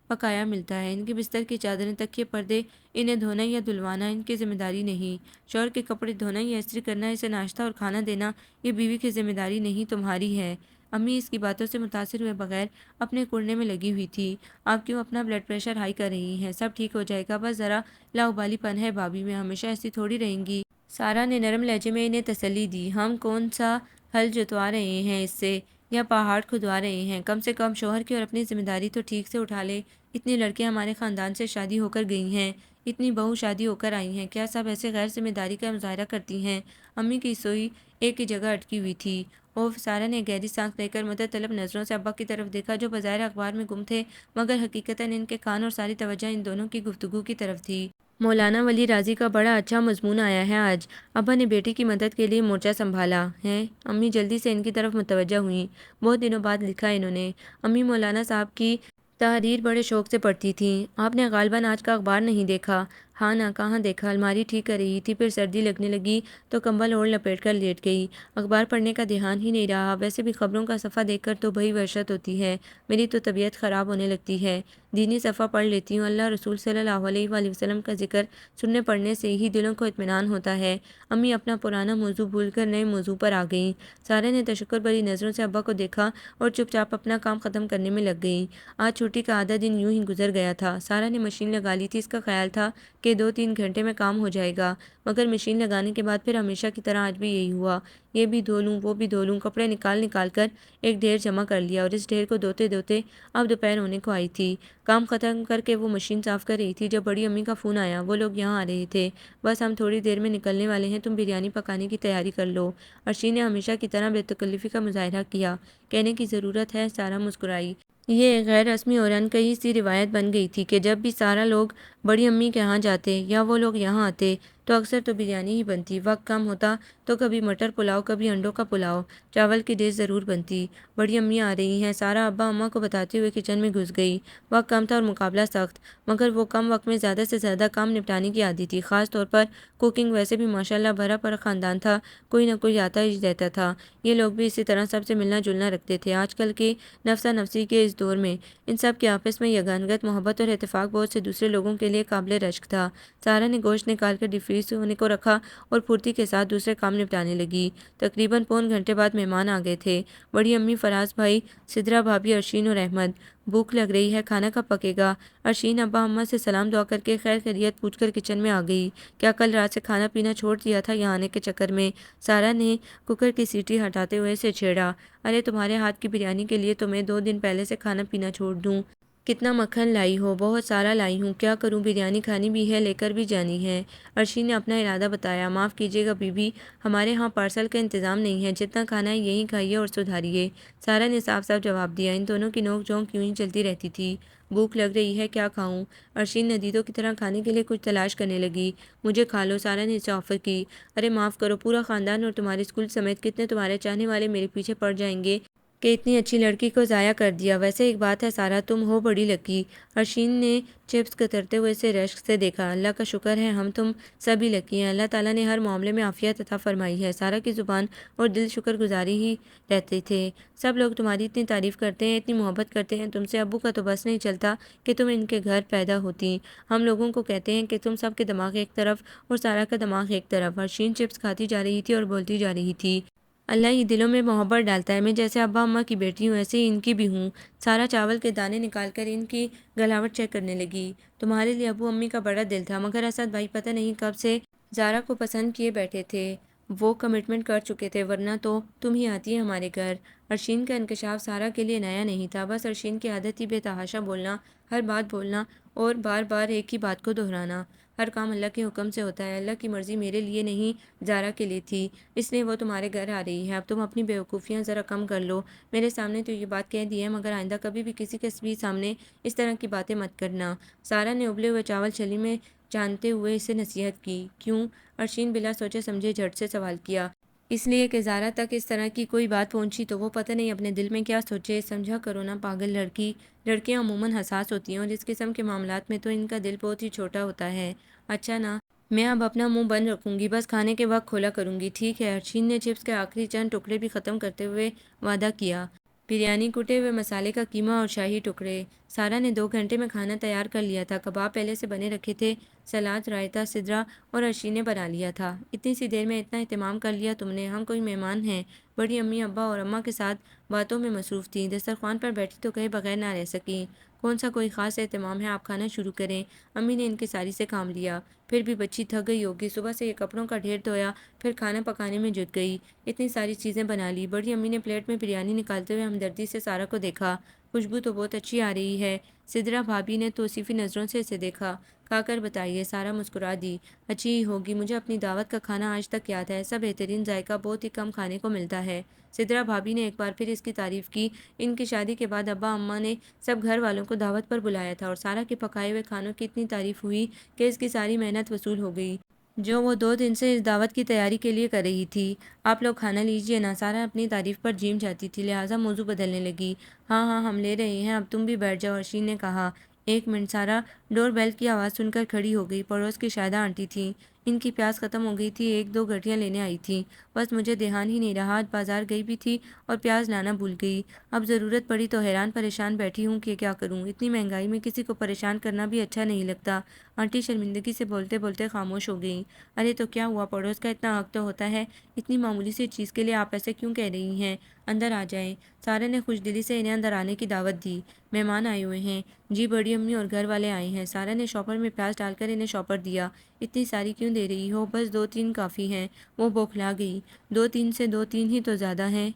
پکایا ملتا ہے، ان کے بستر کی چادریں، تکیے، پردے انہیں دھونا یا دھلوانا ان کی ذمہ داری نہیں۔ شوہر کے کپڑے دھونا یا استری کرنا، اسے ناشتہ اور کھانا دینا یہ بیوی کی ذمہ داری نہیں، تمہاری ہے۔ امی اس کی باتوں سے متاثر ہوئے بغیر اپنے کڑنے میں لگی ہوئی تھی۔ آپ کیوں اپنا بلڈ پریشر ہائی کر رہی ہیں؟ سب ٹھیک ہو جائے گا، بس ذرا لاؤبالی پن ہے بھابھی میں، ہمیشہ ایسی تھوڑی رہیں گی۔ سارا نے نرم لہجے میں انہیں تسلی دی۔ ہم کون سا ہل جتوا رہے ہیں اس سے، یا پہاڑ کھدوا رہے ہیں؟ کم سے کم شوہر کی اور اپنی ذمہ داری تو ٹھیک سے اٹھا لے۔ اتنی لڑکیاں ہمارے خاندان سے شادی ہو کر گئی ہیں، اتنی بہو شادی ہو کر آئی ہیں، کیا سب ایسے غیر ذمہ داری کا مظاہرہ کرتی ہیں؟ امی کی سوئی ایک ہی جگہ اٹکی ہوئی تھی۔ اوف! سارا نے گہری سانس لے کر مدد طلب نظروں سے ابا کی طرف دیکھا جو بظاہر اخبار میں گم تھے، مگر حقیقتاً ان کے کان اور ساری توجہ ان دونوں کی گفتگو کی طرف تھی۔ مولانا ولی راضی کا بڑا اچھا مضمون آیا ہے آج، ابا نے بیٹی کی مدد کے لیے مورچہ سنبھالا ہے۔ امی جلدی سے ان کی طرف متوجہ ہوئیں۔ بہت دنوں بعد لکھا انہوں نے۔ امی مولانا صاحب کی تحریر بڑے شوق سے پڑھتی تھیں۔ آپ نے غالباً آج کا اخبار نہیں دیکھا؟ ہاں نا، کہاں دیکھا، الماری ٹھیک کر رہی تھی، پھر سردی لگنے لگی تو کمبل اوڑھ لپیٹ کر لیٹ گئی، اخبار پڑھنے کا دھیان ہی نہیں رہا۔ ویسے بھی خبروں کا صفحہ دیکھ کر تو بڑی وحشت ہوتی ہے، میری تو طبیعت خراب ہونے لگتی ہے۔ دینی صفحہ پڑھ لیتی ہوں، اللہ رسول صلی اللہ علیہ وآلہ وسلم کا ذکر سننے پڑھنے سے ہی دلوں کو اطمینان ہوتا ہے۔ امی اپنا پرانا موضوع بھول کر نئے موضوع پر آ گئیں۔ سارا نے تشکر بھری نظروں سے ابا کو دیکھا اور چپ چاپ اپنا کام ختم کرنے میں لگ گئیں۔ آج چھٹی کا آدھا دن یوں ہی گزر گیا تھا۔ سارا نے مشین لگا لی تھی، اس کا خیال تھا کہ 2-3 گھنٹے میں کام ہو جائے گا، مگر مشین لگانے کے بعد پھر ہمیشہ کی طرح آج بھی یہی ہوا، یہ بھی دھو لوں وہ بھی دھو لوں، کپڑے نکال کر ایک ڈھیر جمع کر لیا، اور اس ڈھیر کو دھوتے دھوتے اب دوپہر ہونے کو آئی تھی۔ کام ختم کر کے وہ مشین صاف کر رہی تھی جب بڑی امی کا فون آیا، وہ لوگ یہاں آ رہے تھے، بس ہم تھوڑی دیر میں نکلنے والے ہیں، تم بریانی پکانے کی تیاری کر لو۔ ارشی نے ہمیشہ کی طرح بے تکلفی کا مظاہرہ کیا۔ کہنے کی ضرورت ہے، سارا مسکرائی۔ یہ ایک غیر رسمی اور انکہی سی روایت بن گئی تھی کہ جب بھی سارا لوگ بڑی امی کے ہاں جاتے یا وہ لوگ یہاں آتے، تو اکثر تو بریانی ہی بنتی، وقت کم ہوتا تو کبھی مٹر پلاؤ، کبھی انڈوں کا پلاؤ، چاول کی ڈش ضرور بنتی۔ بڑی امی آ رہی ہیں، سارا ابا اماں کو بتاتے ہوئے کچن میں گھس گئی۔ وقت کم تھا اور مقابلہ سخت، مگر وہ کم وقت میں زیادہ سے زیادہ کام نپٹانے کی عادی تھی، خاص طور پر کوکنگ۔ ویسے بھی ماشاءاللہ بھرا پڑا خاندان تھا، کوئی نہ کوئی آتا ہی رہتا تھا۔ یہ لوگ بھی اسی طرح سب سے ملنا جلنا رکھتے تھے۔ آج کل کے نفسا نفسی کے اس دور میں ان سب کے آپس میں یگانگت محبت اور اتفاق بہت سے دوسرے لوگوں کے لیے قابل رشک تھا۔ سارا نے گوشت نکال کر ڈیپ فریز ہونے کو رکھا اور پھرتی کے ساتھ دوسرے کام نپٹانے لگی۔ تقریباً پون گھنٹے بعد مہمان آ گئے تھے، بڑی امی، فراز بھائی، سدرا بھابی، ارشین اور احمد۔ بھوک لگ رہی ہے، کھانا کب پکے گا؟ ارشین ابا اماں سے سلام دعا کر کے خیر خیریت پوچھ کر کچن میں آ گئی۔ کیا کل رات سے کھانا پینا چھوڑ دیا تھا یہاں آنے کے چکر میں؟ سارا نے کوکر کی سیٹی ہٹاتے ہوئے اسے چھیڑا۔ ارے تمہارے ہاتھ کی بریانی کے لیے تو میں 2 دن پہلے سے کھانا پینا چھوڑ دوں۔ کتنا مکھن لائی ہو؟ بہت سارا لائی ہوں، کیا کروں، بریانی کھانی بھی ہے، لے کر بھی جانی ہے۔ ارشین نے اپنا ارادہ بتایا۔ معاف کیجیے گا بی بی، ہمارے ہاں پارسل کا انتظام نہیں ہے، جتنا کھانا ہے یہیں کھائیے اور سدھاریے۔ سارا نے صاف صاف جواب دیا۔ ان دونوں کی نوک جھونک یوں ہی چلتی رہتی تھی۔ بھوک لگ رہی ہے، کیا کھاؤں؟ ارشین ندیدوں کی طرح کھانے کے لیے کچھ تلاش کرنے لگی۔ مجھے کھا لو، سارا نے اسے آفر کی۔ ارے معاف کرو، پورا خاندان اور تمہاری اسکول سمیت کتنے تمہارے چاہنے والے میرے پیچھے پڑ جائیں گے کہ اتنی اچھی لڑکی کو ضائع کر دیا۔ ویسے ایک بات ہے سارا، تم ہو بڑی لکی۔ ارشین نے چپس کترتے ہوئے اسے رشک سے دیکھا۔ اللہ کا شکر ہے، ہم تم سبھی لکی ہیں، اللہ تعالیٰ نے ہر معاملے میں عافیت عطا فرمائی ہے۔ سارا کی زبان اور دل شکر گزاری ہی رہتے تھے۔ سب لوگ تمہاری اتنی تعریف کرتے ہیں، اتنی محبت کرتے ہیں تم سے، ابو کا تو بس نہیں چلتا کہ تم ان کے گھر پیدا ہوتی۔ ہم لوگوں کو کہتے ہیں کہ تم سب کے دماغ ایک طرف اور سارا کا دماغ ایک طرف۔ ارشین چپس کھاتی جا رہی تھی اور بولتی جا رہی تھی۔ اللہ ہی دلوں میں محبت ڈالتا ہے، میں جیسے ابا اماں کی بیٹی ہوں ایسے ہی ان کی بھی ہوں۔ سارا چاول کے دانے نکال کر ان کی گلاوٹ چیک کرنے لگی۔ تمہارے لیے ابو امی کا بڑا دل تھا، مگر اسد بھائی پتہ نہیں کب سے زارا کو پسند کیے بیٹھے تھے، وہ کمٹمنٹ کر چکے تھے، ورنہ تو تم ہی آتی ہے ہمارے گھر۔ ارشین کا انکشاف سارا کے لیے نیا نہیں تھا، بس ارشین کی عادت تھی بے تحاشا بولنا، ہر بات بولنا اور بار بار ایک ہی بات کو دہرانا۔ ہر کام اللہ کے حکم سے ہوتا ہے، اللہ کی مرضی میرے لیے نہیں زارا کے لیے تھی، اس لیے وہ تمہارے گھر آ رہی ہے۔ اب تم اپنی بیوقوفیاں ذرا کم کر لو، میرے سامنے تو یہ بات کہہ دی ہے، مگر آئندہ کبھی بھی کسی کے بھی سامنے اس طرح کی باتیں مت کرنا۔ سارا نے ابلے ہوئے چاول چھلی میں جانتے ہوئے اسے نصیحت کی۔ کیوں؟ ارشین بلا سوچے سمجھے جھٹ سے سوال کیا۔ اس لیے کہ زارا تک اس طرح کی کوئی بات پہنچی تو وہ پتہ نہیں اپنے دل میں کیا سوچے۔ سمجھا کرو نا پاگل لڑکی، لڑکیاں عموماً حساس ہوتی ہیں اور اس قسم کے معاملات میں تو ان کا دل بہت ہی چھوٹا ہوتا ہے۔ اچھا نا، میں اب اپنا منہ بند رکھوں گی، بس کھانے کے وقت کھولا کروں گی، ٹھیک ہے؟ ارشین نے چپس کے آخری چند ٹکڑے بھی ختم کرتے ہوئے وعدہ کیا۔ بریانی، کوٹے ہوئے مسالے کا قیمہ اور شاہی ٹکڑے۔ سارا نے 2 گھنٹے میں کھانا تیار کر لیا تھا، کباب پہلے سے بنے رکھے تھے، سلاد، رائتا سدرا اور ارشین نے بنا لیا تھا۔ اتنی سی دیر میں اتنا اہتمام کر لیا تم نے، ہم کوئی مہمان ہیں؟ بڑی امی ابا اور اماں کے ساتھ باتوں میں مصروف تھیں، دسترخوان پر بیٹھی تو کہے بغیر نہ رہ سکیں۔ کون سا کوئی خاص اہتمام ہے، آپ کھانا شروع کریں۔ امی نے ان کی ساری سے کام لیا۔ پھر بھی بچی تھک گئی ہوگی، صبح سے یہ کپڑوں کا ڈھیر دھویا، پھر کھانا پکانے میں جٹ گئی، اتنی ساری چیزیں بنا لی۔ بڑی امی نے پلیٹ میں بریانی نکالتے ہوئے ہمدردی سے سارا کو دیکھا۔ خوشبو تو بہت اچھی آ رہی ہے۔ سدرا بھابی نے توصیفی نظروں سے اسے دیکھا۔ کھا کر بتائیے، سارا مسکرا دی۔ اچھی ہی ہوگی، مجھے اپنی دعوت کا کھانا آج تک یاد ہے، ایسا بہترین ذائقہ بہت ہی کم کھانے کو ملتا ہے۔ سدرا بھابی نے ایک بار پھر اس کی تعریف کی۔ ان کی شادی کے بعد ابا اماں نے سب گھر والوں کو دعوت پر بلایا تھا اور سارا کے پکائے ہوئے کھانوں کی اتنی تعریف ہوئی کہ اس کی ساری محنت وصول ہو گئی جو وہ 2 دن سے اس دعوت کی تیاری کے لیے کر رہی تھی۔ آپ لوگ کھانا لیجیے نا، سارا اپنی تعریف پر جیم جاتی تھی، لہٰذا موضوع بدلنے لگی۔ ہاں ہاں ہم لے رہے ہیں، اب تم بھی بیٹھ جاؤ، ارشین نے کہا۔ 1 منٹ، سارا ڈور بیل کی آواز سن کر کھڑی ہو گئی۔ پڑوس کی شاہدہ آنٹی تھیں، ان کی پیاس ختم ہو گئی تھی، 1-2 گٹھیاں لینے آئی تھیں۔ بس مجھے دھیان ہی نہیں رہا، آج بازار گئی بھی تھی اور پیاز لانا بھول گئی، اب ضرورت پڑی تو حیران پریشان بیٹھی ہوں کہ کیا کروں، اتنی مہنگائی میں کسی کو پریشان کرنا بھی اچھا نہیں لگتا۔ آنٹی شرمندگی سے بولتے بولتے خاموش ہو گئیں۔ ارے تو کیا ہوا، پڑوس کا اتنا حق تو ہوتا ہے، اتنی معمولی سی چیز کے لیے آپ ایسے کیوں کہہ رہی ہیں؟ اندر آ جائیں۔ سارے نے خوش دلی سے انہیں اندر آنے کی دعوت دی۔ مہمان آئے ہوئے ہیں؟ جی بڑی امی اور گھر والے آئے ہیں۔ سارا نے شاپر میں پیاز ڈال کر انہیں شاپر دیا۔ اتنی ساری کیوں دے رہی ہو، بس 2-3 کافی ہیں، وہ بوکھلا گئی۔ 2-3 سے 2-3 ہی تو زیادہ ہیں۔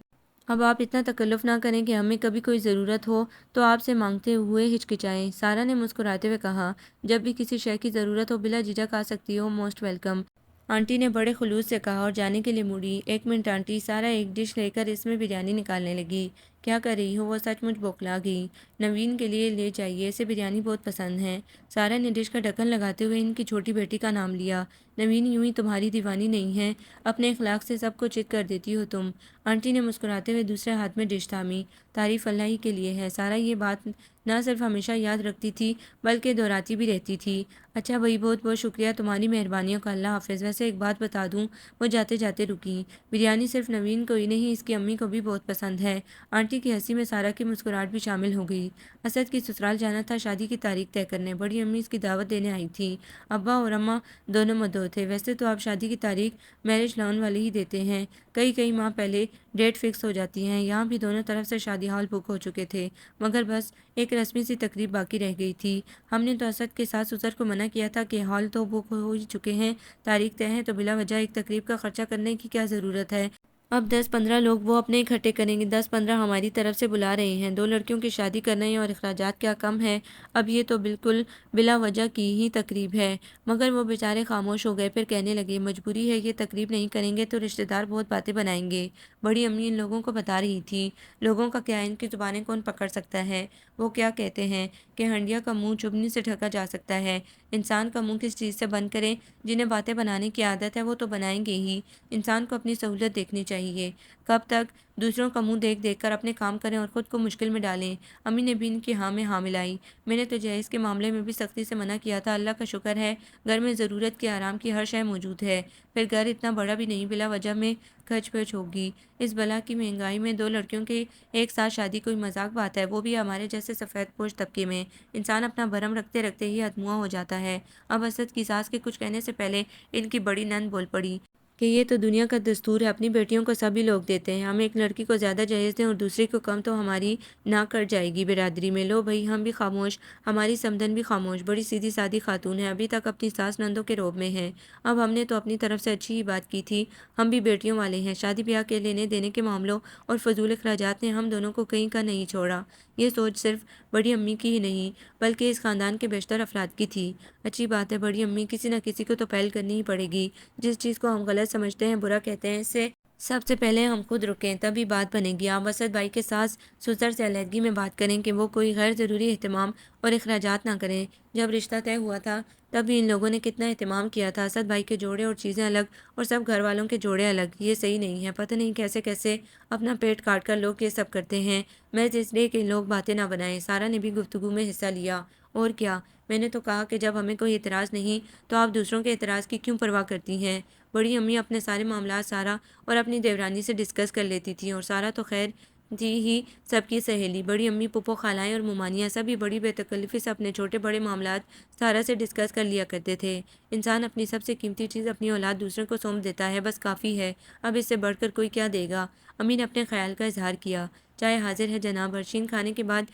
اب آپ اتنا تکلف نہ کریں کہ ہمیں کبھی کوئی ضرورت ہو تو آپ سے مانگتے ہوئے ہچکچائیں۔ سارا نے مسکراتے ہوئے کہا، جب بھی کسی شے کی ضرورت ہو بلا جھجک آ سکتی ہو، موسٹ ویلکم۔ آنٹی نے بڑے خلوص سے کہا اور جانے کے لیے مڑی۔ 1 منٹ آنٹی، سارا ایک ڈش لے کر اس میں بریانی نکالنے لگی۔ کیا کر رہی ہو؟ وہ سچ مچ بوکھلا گئی۔ نوین کے لیے لے جائیے، اسے بریانی بہت پسند ہے۔ سارا نے ڈش کا ڈھکن لگاتے ہوئے ان کی چھوٹی بیٹی کا نام لیا۔ نوین یوں ہی تمہاری دیوانی نہیں ہے، اپنے اخلاق سے سب کو چت کر دیتی ہو تم۔ آنٹی نے مسکراتے ہوئے دوسرے ہاتھ میں ڈش تھامی۔ تعریف اللہ ہی کے لیے ہے۔ سارا یہ بات نہ صرف ہمیشہ یاد رکھتی تھی بلکہ دہراتی بھی رہتی تھی۔ اچھا بھائی، بہت بہت شکریہ تمہاری مہربانیوں کا، اللہ حافظ۔ ویسے ایک بات بتا دوں، وہ جاتے جاتے رکی، بریانی صرف نوین کو ہی نہیں، اس کی امی کو بھی بہت پسند ہے۔ آنٹی کی ہنسی میں سارا کی مسکراہٹ بھی شامل ہو گئی۔ اسد کی سسرال جانا تھا شادی کی تاریخ طے کرنے، بڑی امی اس کی دعوت دینے آئی تھی۔ ابا اور اماں دونوں مدعو تھے۔ ویسے تو آپ شادی کی تاریخ میرج لان والے ہی دیتے ہیں، کئی ماہ پہلے ڈیٹ فکس ہو جاتی ہیں۔ یہاں بھی دونوں طرف سے شادی ہال بک ہو چکے تھے، مگر بس ایک رسمی سی تقریب باقی رہ گئی تھی۔ ہم نے تو اسد کے ساتھ سسر کو منع کیا تھا کہ ہال تو بک ہو ہی چکے ہیں، تاریخ طے ہے تو بلا وجہ ایک تقریب کا خرچہ کرنے کی کیا ضرورت ہے۔ اب 10-15 لوگ وہ اپنے اکٹھے کریں گے، 10-15 ہماری طرف سے بلا رہے ہیں۔ 2 لڑکیوں کی شادی کرنا ہے اور اخراجات کیا کم ہے۔ اب یہ تو بالکل بلا وجہ کی ہی تقریب ہے۔ مگر وہ بیچارے خاموش ہو گئے، پھر کہنے لگے مجبوری ہے، یہ تقریب نہیں کریں گے تو رشتہ دار بہت باتیں بنائیں گے۔ بڑی امی ان لوگوں کو بتا رہی تھی، لوگوں کا کیا، ان کی زبانیں کون پکڑ سکتا ہے۔ وہ کیا کہتے ہیں کہ ہنڈیا کا منہ چبنی سے ڈھکا جا سکتا ہے، انسان کا منہ کس چیز سے بند کریں۔ جنہیں باتیں بنانے کی عادت ہے وہ تو بنائیں گے ہی۔ انسان کو اپنی سہولت دیکھنی چاہیے۔ کب تک دوسروں کا منہ دیکھ دیکھ کر اپنے کام کریں اور خود کو مشکل میں ڈالیں۔ امی نے بھی ان کی ہاں میں ہاں ملائی۔ میں نے تو جہیز کے معاملے میں بھی سختی سے منع کیا تھا، اللہ کا شکر ہے گھر میں ضرورت کی آرام کی ہر شے موجود ہے۔ پھر گھر اتنا بڑا بھی نہیں بلا وجہ میں کھچ پچ ہوگی۔ اس بلا کی مہنگائی میں 2 لڑکیوں کی ایک ساتھ شادی کوئی مذاق بات ہے، وہ بھی ہمارے جیسے سفید پوش طبقے میں۔ انسان اپنا بھرم رکھتے رکھتے ہی ہتھموا ہو جاتا ہے۔ اب اسد کی ساس کے کچھ کہنے سے پہلے ان کی بڑی نند بول پڑی کہ یہ تو دنیا کا دستور ہے، اپنی بیٹیوں کو سبھی لوگ دیتے ہیں، ہم ایک لڑکی کو زیادہ جہیز دیں اور دوسری کو کم تو ہماری ناک کٹ جائے گی برادری میں۔ لو بھائی، ہم بھی خاموش، ہماری سمدن بھی خاموش، بڑی سیدھی سادی خاتون ہے، ابھی تک اپنی ساس نندوں کے روب میں ہے۔ اب ہم نے تو اپنی طرف سے اچھی ہی بات کی تھی، ہم بھی بیٹیوں والے ہیں، شادی بیاہ کے لینے دینے کے معاملوں اور فضول اخراجات نے ہم دونوں کو کہیں کا نہیں چھوڑا۔ یہ سوچ صرف بڑی امی کی ہی نہیں بلکہ اس خاندان کے بیشتر افراد کی تھی۔ اچھی بات ہے بڑی امی، کسی نہ کسی کو تو پہل کرنی ہی پڑے گی۔ جس چیز کو ہم غلط سمجھتے ہیں، برا کہتے ہیں، اس سے سب سے پہلے ہم خود رکیں، تبھی بات بنے گی۔ آپ اسد بھائی کے ساس سسر سے علیحدگی میں بات کریں کہ وہ کوئی غیر ضروری اہتمام اور اخراجات نہ کریں۔ جب رشتہ طے ہوا تھا تب بھی ان لوگوں نے کتنا اہتمام کیا تھا۔ اسد بھائی کے جوڑے اور چیزیں الگ اور سب گھر والوں کے جوڑے الگ، یہ صحیح نہیں ہے۔ پتہ نہیں کیسے کیسے اپنا پیٹ کاٹ کر لوگ یہ سب کرتے ہیں، محض اس لیے کہ لوگ باتیں نہ بنائیں۔ سارا نے بھی گفتگو میں حصہ لیا۔ اور کیا، میں نے تو کہا کہ جب ہمیں کوئی اعتراض نہیں تو آپ دوسروں کے اعتراض کی کیوں پرواہ کرتی ہیں۔ بڑی امی اپنے سارے معاملات سارا اور اپنی دیورانی سے ڈسکس کر لیتی تھیں، اور سارا تو خیر تھی ہی سب کی سہیلی۔ بڑی امی، پھپھو، خالائیں اور ممانیاں سبھی بڑی بے تکلفی سے اپنے چھوٹے بڑے معاملات سارا سے ڈسکس کر لیا کرتے تھے۔ انسان اپنی سب سے قیمتی چیز اپنی اولاد دوسروں کو سونپ دیتا ہے، بس کافی ہے، اب اس سے بڑھ کر کوئی کیا دے گا۔ امی نے اپنے خیال کا اظہار کیا۔ چائے حاضر ہے جناب۔ ارشین کھانے کے بعد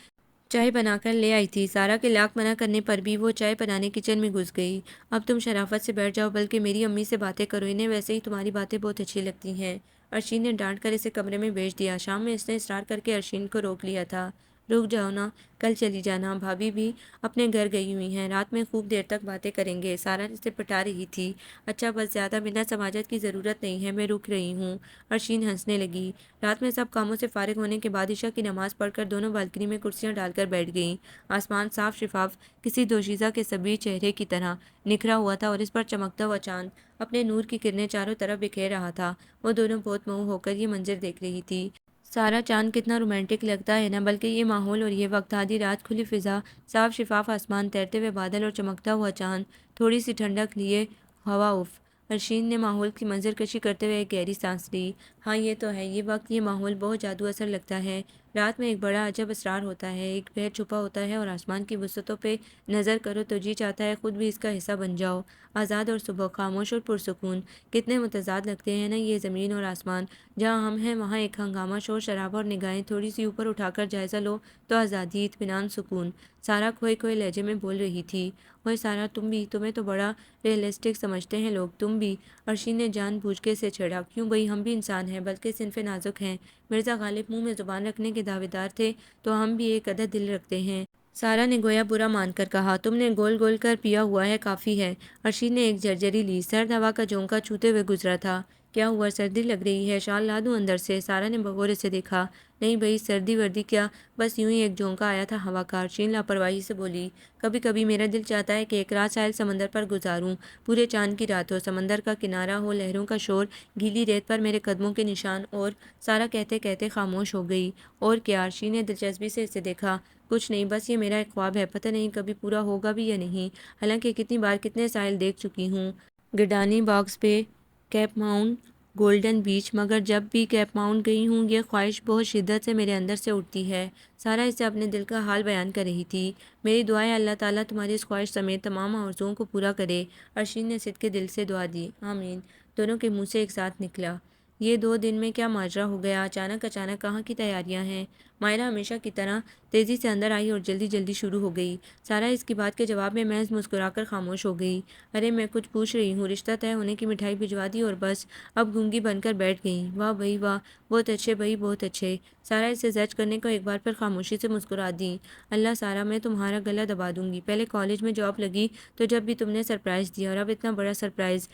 چائے بنا کر لے آئی تھی۔ سارا کے لاکھ منع کرنے پر بھی وہ چائے بنانے کچن میں گھس گئی۔ اب تم شرافت سے بیٹھ جاؤ، بلکہ میری امی سے باتیں کرو، انہیں ویسے ہی تمہاری باتیں بہت اچھی لگتی ہیں۔ ارشین نے ڈانٹ کر اسے کمرے میں بھیج دیا۔ شام میں اس نے اصرار کر کے ارشین کو روک لیا تھا۔ رک جاؤ نا، کل چلی جانا، بھابھی بھی اپنے گھر گئی ہوئی ہیں، رات میں خوب دیر تک باتیں کریں گے۔ سارا اسے پٹا رہی تھی۔ اچھا بس، زیادہ بنا سماجت کی ضرورت نہیں ہے، میں رک رہی ہوں۔ ارشین ہنسنے لگی۔ رات میں سب کاموں سے فارغ ہونے کے بعد عشاء کی نماز پڑھ کر دونوں بالکنی میں کرسیاں ڈال کر بیٹھ گئیں۔ آسمان صاف شفاف کسی دوشیزہ کے صبی چہرے کی طرح نکھرا ہوا تھا اور اس پر چمکتا ہوا چاند اپنے نور کی کرنیں چاروں طرف بکھیر رہا تھا۔ وہ دونوں بہت مئو ہو کر یہ منظر دیکھ رہی تھی۔ سارا، چاند کتنا رومانٹک لگتا ہے نا، بلکہ یہ ماحول اور یہ وقت، آدھی رات، کھلی فضا، صاف شفاف آسمان، تیرتے ہوئے بادل اور چمکتا ہوا چاند، تھوڑی سی ٹھنڈک لیے ہوا، اف۔ ارشین نے ماحول کی منظر کشی کرتے ہوئے ایک گہری سانس لی۔ ہاں یہ تو ہے، یہ وقت، یہ ماحول بہت جادو اثر لگتا ہے۔ رات میں ایک بڑا عجب اسرار ہوتا ہے، ایک بھید چھپا ہوتا ہے، اور آسمان کی وسعتوں پہ نظر کرو تو جی چاہتا ہے خود بھی اس کا حصہ بن جاؤ۔ آزاد اور صبح، خاموش اور پرسکون، کتنے متضاد لگتے ہیں نا یہ زمین اور آسمان۔ جہاں ہم ہیں وہاں ایک ہنگامہ، شور شرابہ، اور نگاہیں تھوڑی سی اوپر اٹھا کر جائزہ لو تو آزادی، اطمینان، سکون۔ سارا کھوئے کھوئے لہجے میں بول رہی تھی۔ اوئے سارا، تم بھی، تمہیں تو بڑا ریئلسٹک سمجھتے ہیں لوگ، تم بھی۔ ارشین نے جان بوجھ کے اسے چھیڑا۔ کیوں بھئی، ہم بھی انسان ہیں، بلکہ صنف نازک ہیں۔ مرزا غالب منہ میں زبان رکھنے کے دعوے دار تھے تو ہم بھی ایک عدد دل رکھتے ہیں۔ سارا نے گویا برا مان کر کہا۔ تم نے گول گول کر پیا ہوا ہے، کافی ہے۔ ارشین نے ایک جرجری لی، سرد ہوا کا جھونکا چھوتے ہوئے گزرا تھا۔ کیا ہوا، سردی لگ رہی ہے؟ شال لا دوں اندر سے؟ سارا نے بغور سے دیکھا۔ نہیں بھائی، سردی وردی کیا، بس یوں ہی ایک جھونکا آیا تھا ہوا کا۔ عرشین لاپرواہی سے بولی، کبھی کبھی میرا دل چاہتا ہے کہ ایک رات ساحل سمندر پر گزاروں، پورے چاند کی رات ہو، سمندر کا کنارہ ہو، لہروں کا شور، گیلی ریت پر میرے قدموں کے نشان۔ اور سارا کہتے کہتے خاموش ہو گئی۔ اور کیا؟ عرشین نے دلچسپی سے اسے دیکھا۔ کچھ نہیں، بس یہ میرا ایک خواب ہے، پتہ نہیں کبھی پورا ہوگا بھی یا نہیں، حالانکہ کتنی بار کتنے ساحل دیکھ چکی ہوں، گڈانی باکس پہ، کیپ ماؤنٹ، گولڈن بیچ، مگر جب بھی کیپ ماؤنٹ گئی ہوں یہ خواہش بہت شدت سے میرے اندر سے اٹھتی ہے۔ سارا اسے اپنے دل کا حال بیان کر رہی تھی۔ میری دعا ہے اللہ تعالیٰ تمہاری اس خواہش سمیت تمام آرزوؤں کو پورا کرے۔ عرشین نے صدقے دل سے دعا دی۔ آمین، دونوں کے منہ سے ایک ساتھ نکلا۔ یہ 2 دن میں کیا ماجرا ہو گیا، اچانک کہاں کی تیاریاں ہیں؟ مائرہ ہمیشہ کی طرح تیزی سے اندر آئی اور جلدی جلدی شروع ہو گئی۔ سارا اس کی بات کے جواب میں محض مسکرا کر خاموش ہو گئی۔ ارے میں کچھ پوچھ رہی ہوں، رشتہ طے ہونے کی مٹھائی بھجوا دی اور بس اب گونگی بن کر بیٹھ گئی۔ واہ بھائی واہ، بہت اچھے بھائی، بہت اچھے۔ سارا اسے زج کرنے کو ایک بار پھر خاموشی سے مسکرا دی۔ اللہ سارا، میں تمہارا گلا دبا دوں گی، پہلے کالج میں جاب لگی تو جب بھی تم نے سرپرائز دیا، اور اب اتنا بڑا سرپرائز۔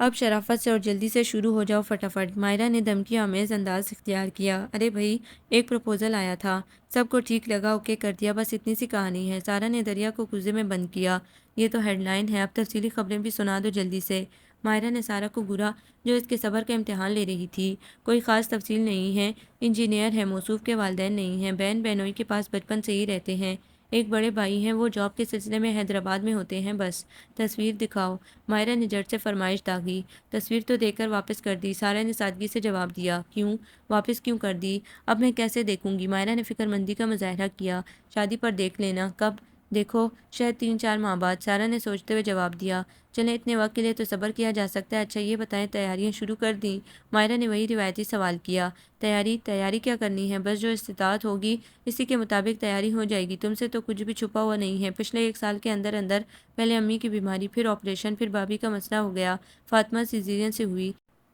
اب شرافت سے اور جلدی سے شروع ہو جاؤ فٹافٹ۔ مائرہ نے دھمکی آمیز انداز اختیار کیا۔ ارے بھائی، ایک پروپوزل آیا تھا، سب کو ٹھیک لگا، اوکے کر دیا، بس اتنی سی کہانی ہے۔ سارا نے دریا کو کوزے میں بند کیا۔ یہ تو ہیڈ لائن ہے، اب تفصیلی خبریں بھی سنا دو جلدی سے۔ مائرہ نے سارا کو گھورا جو اس کے صبر کا امتحان لے رہی تھی۔ کوئی خاص تفصیل نہیں ہے، انجینئر ہے، موصوف کے والدین نہیں ہیں، بہن بہنوئی کے پاس بچپن سے ہی رہتے ہیں، ایک بڑے بھائی ہیں، وہ جاب کے سلسلے میں حیدرآباد میں ہوتے ہیں، بس۔ تصویر دکھاؤ، مائرہ نے جھٹ سے فرمائش داغی۔ تصویر تو دیکھ کر واپس کر دی، سارا نے سادگی سے جواب دیا۔ کیوں واپس کیوں کر دی؟ اب میں کیسے دیکھوں گی؟ مائرہ نے فکر مندی کا مظاہرہ کیا۔ شادی پر دیکھ لینا۔ کب دیکھو؟ شاید 3-4 ماہ بعد، سارا نے سوچتے ہوئے جواب دیا۔ چلیں، اتنے وقت کے لیے تو صبر کیا جا سکتا ہے۔ اچھا یہ بتائیں، تیاریاں شروع کر دیں؟ مائرہ نے وہی روایتی سوال کیا۔ تیاری کیا کرنی ہے؟ بس جو استطاعت ہوگی اسی کے مطابق تیاری ہو جائے گی، تم سے تو کچھ بھی چھپا ہوا نہیں ہے۔ پچھلے 1 سال کے اندر اندر پہلے امی کی بیماری، پھر آپریشن، پھر بھابھی کا مسئلہ ہو گیا، فاطمہ سیزیرین سے ہوئی،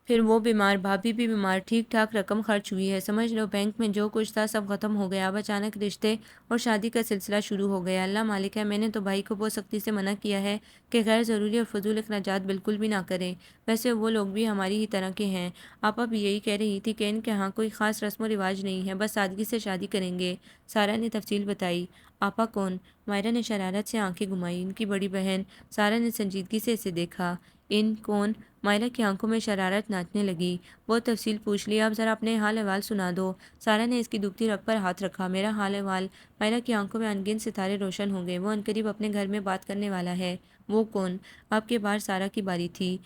پھر وہ بیمار، بھابھی بھی بیمار، ٹھیک ٹھاک رقم خرچ ہوئی ہے، سمجھ لو بینک میں جو کچھ تھا سب ختم ہو گیا، اب اچانک رشتے اور شادی کا سلسلہ شروع ہو گیا۔ اللہ مالک ہے، میں نے تو بھائی کو بہت سختی سے منع کیا ہے کہ غیر ضروری اور فضول اخراجات بالکل بھی نہ کریں، ویسے وہ لوگ بھی ہماری ہی طرح کے ہیں۔ آپا بھی یہی کہہ رہی تھی کہ ان کے ہاں کوئی خاص رسم و رواج نہیں ہے، بس سادگی سے شادی کریں گے۔ سارا نے تفصیل بتائی۔ آپا کون؟ مائرہ نے شرارت سے آنکھیں گھمائی۔ ان کی بڑی بہن۔ سارا نے سنجیدگی سے اسے دیکھا۔ ان کون؟ مائرہ کی آنکھوں میں شرارت ناچنے لگی۔ بہت تفصیل پوچھ لی، اب ذرا اپنے حال احوال سنا دو۔ سارا نے اس کی دکھتی رگ پر ہاتھ رکھا۔ میرا حال احوال؟ مائرہ کی آنکھوں میں انگن ستارے روشن ہو گئے۔ وہ عنقریب اپنے گھر میں بات کرنے والا ہے۔ وہ کون؟ اب کے بار سارا کی باری تھی۔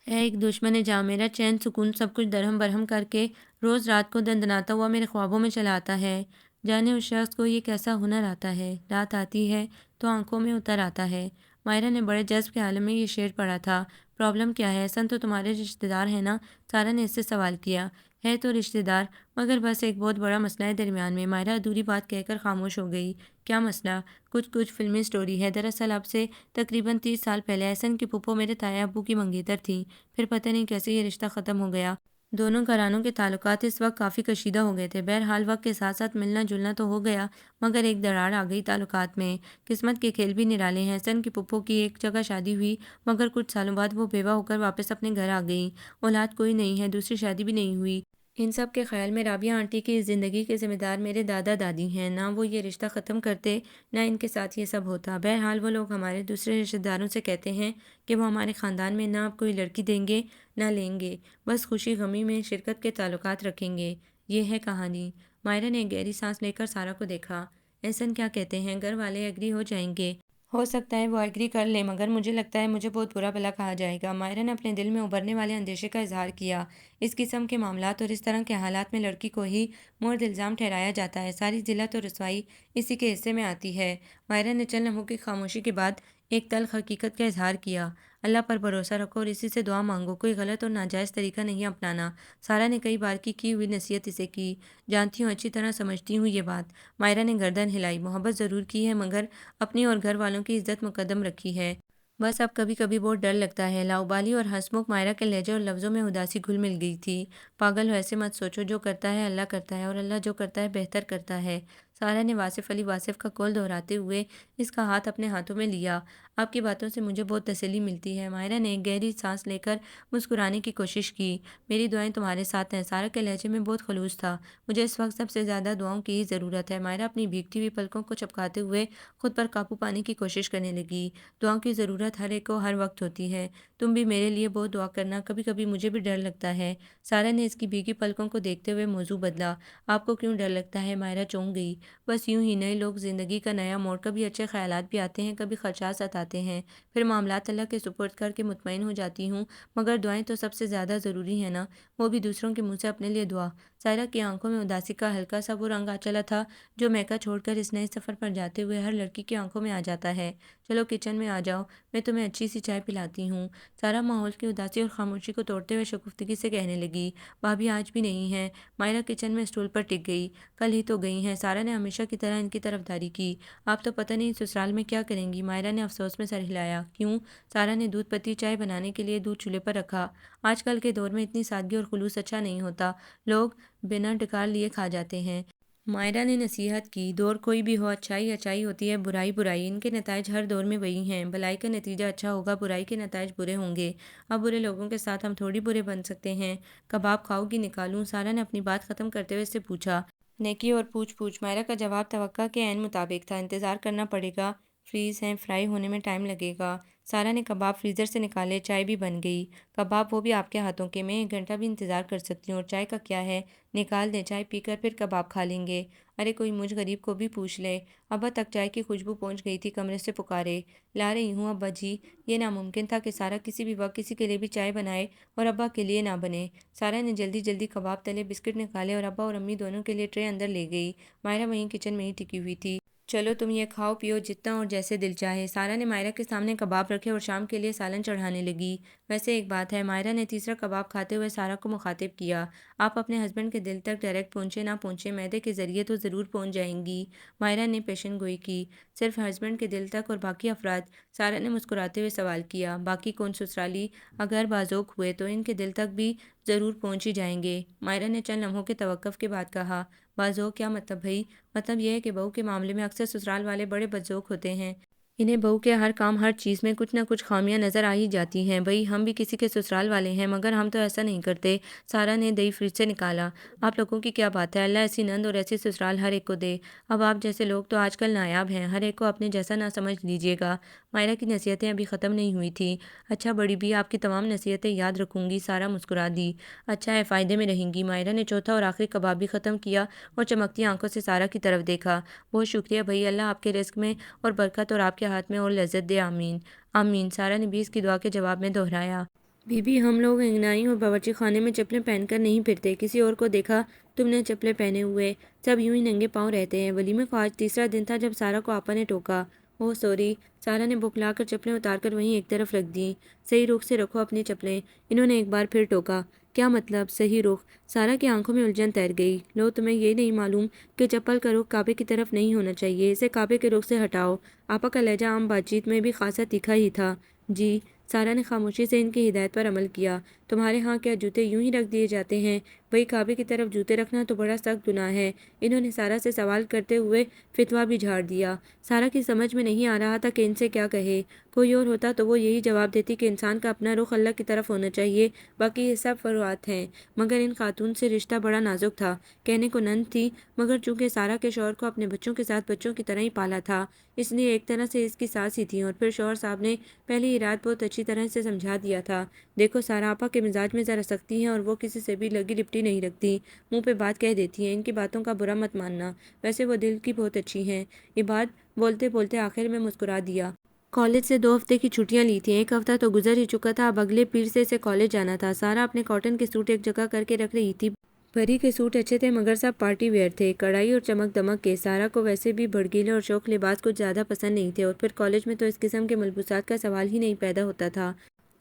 ہے ایک دشمن جاں، میرا چین سکون سب کچھ درہم برہم کر کے روز رات کو دندناتا ہوا میرے خوابوں میں چلا آتا ہے۔ جانے اس شخص کو یہ کیسا ہنر آتا ہے، رات آتی ہے تو آنکھوں میں اتر آتا ہے۔ مائرہ نے بڑے جذب کے عالم میں یہ شعر پڑھا تھا۔ پرابلم کیا ہے؟ حسن تو تمہارے رشتہ دار ہے نا؟ سارا نے اس سے سوال کیا۔ ہے تو رشتہ دار، مگر بس ایک بہت بڑا مسئلہ ہے درمیان میں۔ مائرہ ادھوری بات کہہ کر خاموش ہو گئی۔ کیا مسئلہ؟ کچھ فلمی سٹوری ہے۔ دراصل اب سے تقریباً 30 سال پہلے احسن کی پھوپھو میرے تایا ابو کی منگیتر تھیں، پھر پتہ نہیں کیسے یہ رشتہ ختم ہو گیا۔ دونوں گھرانوں کے تعلقات اس وقت کافی کشیدہ ہو گئے تھے۔ بہرحال وقت کے ساتھ ساتھ ملنا جلنا تو ہو گیا، مگر ایک دراڑ آ گئی تعلقات میں۔ قسمت کے کھیل بھی نرالے ہیں۔ احسن کی پھوپھو کی ایک جگہ شادی ہوئی، مگر کچھ سالوں بعد وہ بیوہ ہو کر واپس اپنے گھر آ گئیں۔ اولاد کوئی نہیں ہے، دوسری شادی بھی نہیں ہوئی۔ ان سب کے خیال میں رابعہ آنٹی کی اس زندگی کے ذمہ دار میرے دادا دادی ہیں، نہ وہ یہ رشتہ ختم کرتے نہ ان کے ساتھ یہ سب ہوتا۔ بہرحال وہ لوگ ہمارے دوسرے رشتہ داروں سے کہتے ہیں کہ وہ ہمارے خاندان میں نہ اب کوئی لڑکی دیں گے نہ لیں گے، بس خوشی غمی میں شرکت کے تعلقات رکھیں گے۔ یہ ہے کہانی۔ مائرہ نے ایک گہری سانس لے کر سارا کو دیکھا۔ احسن کیا کہتے ہیں؟ گھر والے ایگری ہو جائیں گے؟ ہو سکتا ہے وہ ایگری کر لیں، مگر مجھے لگتا ہے مجھے بہت برا بھلا کہا جائے گا۔ مائرہ نے اپنے دل میں ابھرنے والے اندیشے کا اظہار کیا۔ اس قسم کے معاملات اور اس طرح کے حالات میں لڑکی کو ہی مرد الزام ٹھہرایا جاتا ہے، ساری ذلت اور رسوائی اسی کے حصے میں آتی ہے۔ مائرہ نے چند لمحوں کی خاموشی کے بعد ایک تلخ حقیقت کا اظہار کیا۔ اللہ پر بھروسہ رکھو اور اسی سے دعا مانگو، کوئی غلط اور ناجائز طریقہ نہیں اپنانا۔ سارا نے کئی بار کی ہوئی نصیحت اسے کی۔ جانتی ہوں، اچھی طرح سمجھتی ہوں یہ بات۔ مائرہ نے گردن ہلائی۔ محبت ضرور کی ہے، مگر اپنی اور گھر والوں کی عزت مقدم رکھی ہے۔ بس اب کبھی کبھی بہت ڈر لگتا ہے۔ لاؤبالی اور ہنسمکھ مائرہ کے لہجے اور لفظوں میں اداسی گھل مل گئی تھی۔ پاگل ہو، ایسے مت سوچو، جو کرتا ہے اللہ کرتا ہے، اور اللہ جو کرتا ہے بہتر کرتا ہے۔ سارا نے واصف کا قول دہراتے ہوئے اس کا ہاتھ اپنے ہاتھوں میں لیا۔ آپ کی باتوں سے مجھے بہت تسلی ملتی ہے۔ مائرہ نے ایک گہری سانس لے کر مسکرانے کی کوشش کی۔ میری دعائیں تمہارے ساتھ ہیں۔ سارا کے لہجے میں بہت خلوص تھا۔ مجھے اس وقت سب سے زیادہ دعاؤں کی ہی ضرورت ہے۔ مائرہ اپنی بھیگتی ہوئی پلکوں کو چپکاتے ہوئے خود پر قابو پانے کی کوشش کرنے لگی۔ دعاؤں کی ضرورت ہر ایک کو ہر وقت ہوتی ہے۔ تم بھی میرے لیے بہت دعا کرنا، کبھی کبھی مجھے بھی ڈر لگتا ہے۔ سارا نے اس کی بھیگی پلکوں کو دیکھتے ہوئے موضوع بدلا۔ آپ کو کیوں ڈر لگتا ہے؟ مائرہ چونک گئی۔ بس یوں ہی، نئے لوگ، زندگی کا نیا موڑ، کبھی اچھے خیالات بھی آتے ہیں، کبھی خدشات ستاتے ہیں، پھر معاملات اللہ کے سپرد کر کے مطمئن ہو جاتی ہوں۔ مگر دعائیں تو سب سے زیادہ ضروری ہیں نا، وہ بھی دوسروں کے منہ سے اپنے لیے دعا۔ سائرہ کی آنکھوں میں اداسی کا ہلکا سا وہ رنگ آ چلا تھا جو میکا چھوڑ کر اس نئے سفر پر جاتے ہوئے ہر لڑکی کی آنکھوں میں آ جاتا ہے۔ چلو کچن میں آ جاؤ، میں تمہیں اچھی سی چائے پلاتی ہوں۔ سارا ماحول کی اداسی اور خاموشی کو توڑتے ہوئے شگفتگی سے کہنے لگی۔ بھابھی آج بھی نہیں ہے؟ مائرہ کچن میں اسٹول پر ٹک گئی۔ کل ہی تو گئی ہیں۔ سارا نے ہمیشہ کی طرح ان کی طرفداری کی۔ آپ تو پتہ نہیں سسرال میں کیا کریں گی؟ مائرہ نے افسوس میں سر ہلایا۔ کیوں؟ سارا نے دودھ پتی چائے بنانے کے لیے دودھ چولہے پر رکھا۔ آج کل کے دور میں اتنی سادگی اور خلوص اچھا نہیں ہوتا، لوگ بنا ڈکار لیے کھا جاتے ہیں۔ مائرہ نے نصیحت کی۔ دور کوئی بھی ہو، اچھائی اچھائی ہوتی ہے، برائی برائی، ان کے نتائج ہر دور میں وہی ہیں۔ بھلائی کا نتیجہ اچھا ہوگا، برائی کے نتائج برے ہوں گے۔ اب برے لوگوں کے ساتھ ہم تھوڑی برے بن سکتے ہیں۔ کباب کھاؤ گی؟ نکالوں؟ سارا نے اپنی بات ختم کرتے ہوئے اس سے پوچھا۔ نیکی اور پوچھ پوچھ۔ مائرہ کا جواب توقع کے عین مطابق تھا۔ انتظار کرنا پڑے گا، فریز ہیں، فرائی ہونے میں ٹائم لگے گا۔ سارا نے کباب فریزر سے نکالے۔ چائے بھی بن گئی۔ کباب وہ بھی آپ کے ہاتھوں کے؟ میں 1 گھنٹہ بھی انتظار کر سکتی ہوں، اور چائے کا کیا ہے؟ نکال دیں، چائے پی کر پھر کباب کھا لیں گے۔ ارے کوئی مجھ غریب کو بھی پوچھ لے۔ ابا تک چائے کی خوشبو پہنچ گئی تھی، کمرے سے پکارے۔ لا رہی ہوں ابا جی۔ یہ ناممکن تھا کہ سارا کسی بھی وقت کسی کے لیے بھی چائے بنائے اور ابا کے لیے نہ بنے۔ سارا نے جلدی جلدی کباب تلے، بسکٹ نکالے اور ابا اور امی دونوں کے لیے ٹرے اندر لے گئی۔ مائرہ وہیں کچن میں ہی ٹکی ہوئی تھی۔ چلو تم یہ کھاؤ پیو جتنا اور جیسے دل چاہے۔ سارا نے مائرہ کے سامنے کباب رکھے اور شام کے لیے سالن چڑھانے لگی۔ ویسے ایک بات ہے، مائرہ نے تیسرا کباب کھاتے ہوئے سارا کو مخاطب کیا، آپ اپنے ہسبینڈ کے دل تک ڈائریکٹ پہنچے نہ پہنچے، معدے کے ذریعے تو ضرور پہنچ جائیں گی۔ مائرہ نے پیشن گوئی کی۔ صرف ہسبینڈ کے دل تک اور باقی افراد؟ سارا نے مسکراتے ہوئے سوال کیا۔ باقی کون؟ سسرالی اگر بازوق ہوئے تو ان کے دل تک بھی ضرور پہنچ ہی جائیں گے۔ مائرہ نے چند لمحوں کے توقف کے بعد کہا۔ بازوق کیا مطلب بھئی؟ مطلب یہ ہے کہ بہو کے معاملے میں اکثر سسرال والے بڑے بدذوق ہوتے ہیں۔ انہیں بہو کے ہر کام ہر چیز میں کچھ نہ کچھ خامیاں نظر آ ہی جاتی ہیں۔ بھئی ہم بھی کسی کے سسرال والے ہیں، مگر ہم تو ایسا نہیں کرتے۔ سارا نے دہی فریج سے نکالا۔ آپ لوگوں کی کیا بات ہے، اللہ ایسی نند اور ایسی سسرال ہر ایک کو دے۔ اب آپ جیسے لوگ تو آج کل نایاب ہیں، ہر ایک کو اپنے جیسا نہ سمجھ لیجیے گا۔ مائرہ کی نصیحتیں ابھی ختم نہیں ہوئی تھیں۔ اچھا بڑی بھی، آپ کی تمام نصیحتیں یاد رکھوں گی۔ سارا مسکرا دی۔ اچھا ہے، فائدے میں رہیں گی۔ مائرہ نے چوتھا اور آخری کباب بھی ختم کیا اور چمکتی آنکھوں سے سارا کی طرف دیکھا۔ بہت شکریہ بھئی، اللہ آپ کے رزق میں اور برکت اور آپ کے ہاتھ میں اور لذت دے، آمین آمین۔ سارا نے بھی اس کی دعا کے جواب میں دہرایا۔ بی بی ہم لوگ انگنائی اور باورچی خانے میں چپلیں پہن کر نہیں پھرتے، کسی اور کو دیکھا تم نے چپلیں پہنے ہوئے، سب یوں ہی ننگے پاؤں رہتے ہیں۔ ولیمے کا آج تیسرا دن تھا جب سارا کو آپا نے ٹوکا۔ اوہ سوری۔ سارا نے بکھلا کر چپلیں اتار کر وہیں ایک طرف رکھ دیں۔ صحیح رخ سے رکھو اپنی چپلیں، انہوں نے ایک بار پھر ٹوکا۔ کیا مطلب صحیح رخ؟ سارا کی آنکھوں میں الجھن تیر گئی۔ لو تمہیں یہ نہیں معلوم کہ چپل کا رخ کعبے کی طرف نہیں ہونا چاہیے، اسے کعبے کے رخ سے ہٹاؤ۔ آپا کا لہجہ عام بات چیت میں بھی خاصا تیکھا ہی تھا۔ جی۔ سارا نے خاموشی سے ان کی ہدایت پر عمل کیا۔ تمہارے ہاں کیا جوتے یوں ہی رکھ دیے جاتے ہیں؟ بھئی کعبے کی طرف جوتے رکھنا تو بڑا سخت گناہ ہے۔ انہوں نے سارا سے سوال کرتے ہوئے فتویٰ بھی جھاڑ دیا۔ سارا کی سمجھ میں نہیں آ رہا تھا کہ ان سے کیا کہے۔ کوئی اور ہوتا تو وہ یہی جواب دیتی کہ انسان کا اپنا رخ اللہ کی طرف ہونا چاہیے، باقی یہ سب فروعات ہیں۔ مگر ان خاتون سے رشتہ بڑا نازک تھا۔ کہنے کو نند تھی، مگر چونکہ سارا کے شوہر کو اپنے بچوں کے ساتھ بچوں کی طرح ہی پالا تھا، اس لیے ایک طرح سے اس کی ساس ہی تھی۔ اور پھر شوہر صاحب نے پہلی ہی رات بہت اچھی طرح سے سمجھا دیا تھا۔ دیکھو سارا آپا کے مزاج میں ذرا سختی ہے اور وہ کسی سے بھی لگی لپٹی نہیں رکھتی، منہ پہ بات کہہ دیتی ہیں، ان کی باتوں کا برا مت ماننا، ویسے وہ دل کی بہت اچھی ہیں۔ یہ بات بولتے بولتے آخر میں مسکرا دیا۔ کالج سے 2 ہفتے کی چھٹیاں لی تھیں، 1 ہفتہ تو گزر ہی چکا تھا، اب اگلے پیر سے اسے کالج جانا تھا۔ سارا اپنے کاٹن کے سوٹ ایک جگہ کر کے رکھ رہی تھی۔ پری کے سوٹ اچھے تھے مگر سب پارٹی ویئر تھے، کڑھائی اور چمک دمک کے۔ سارا کو ویسے بھی بھڑکیلے اور شوق لباس کچھ زیادہ پسند نہیں تھے، اور پھر کالج میں تو اس قسم کے ملبوسات کا سوال ہی نہیں پیدا ہوتا تھا۔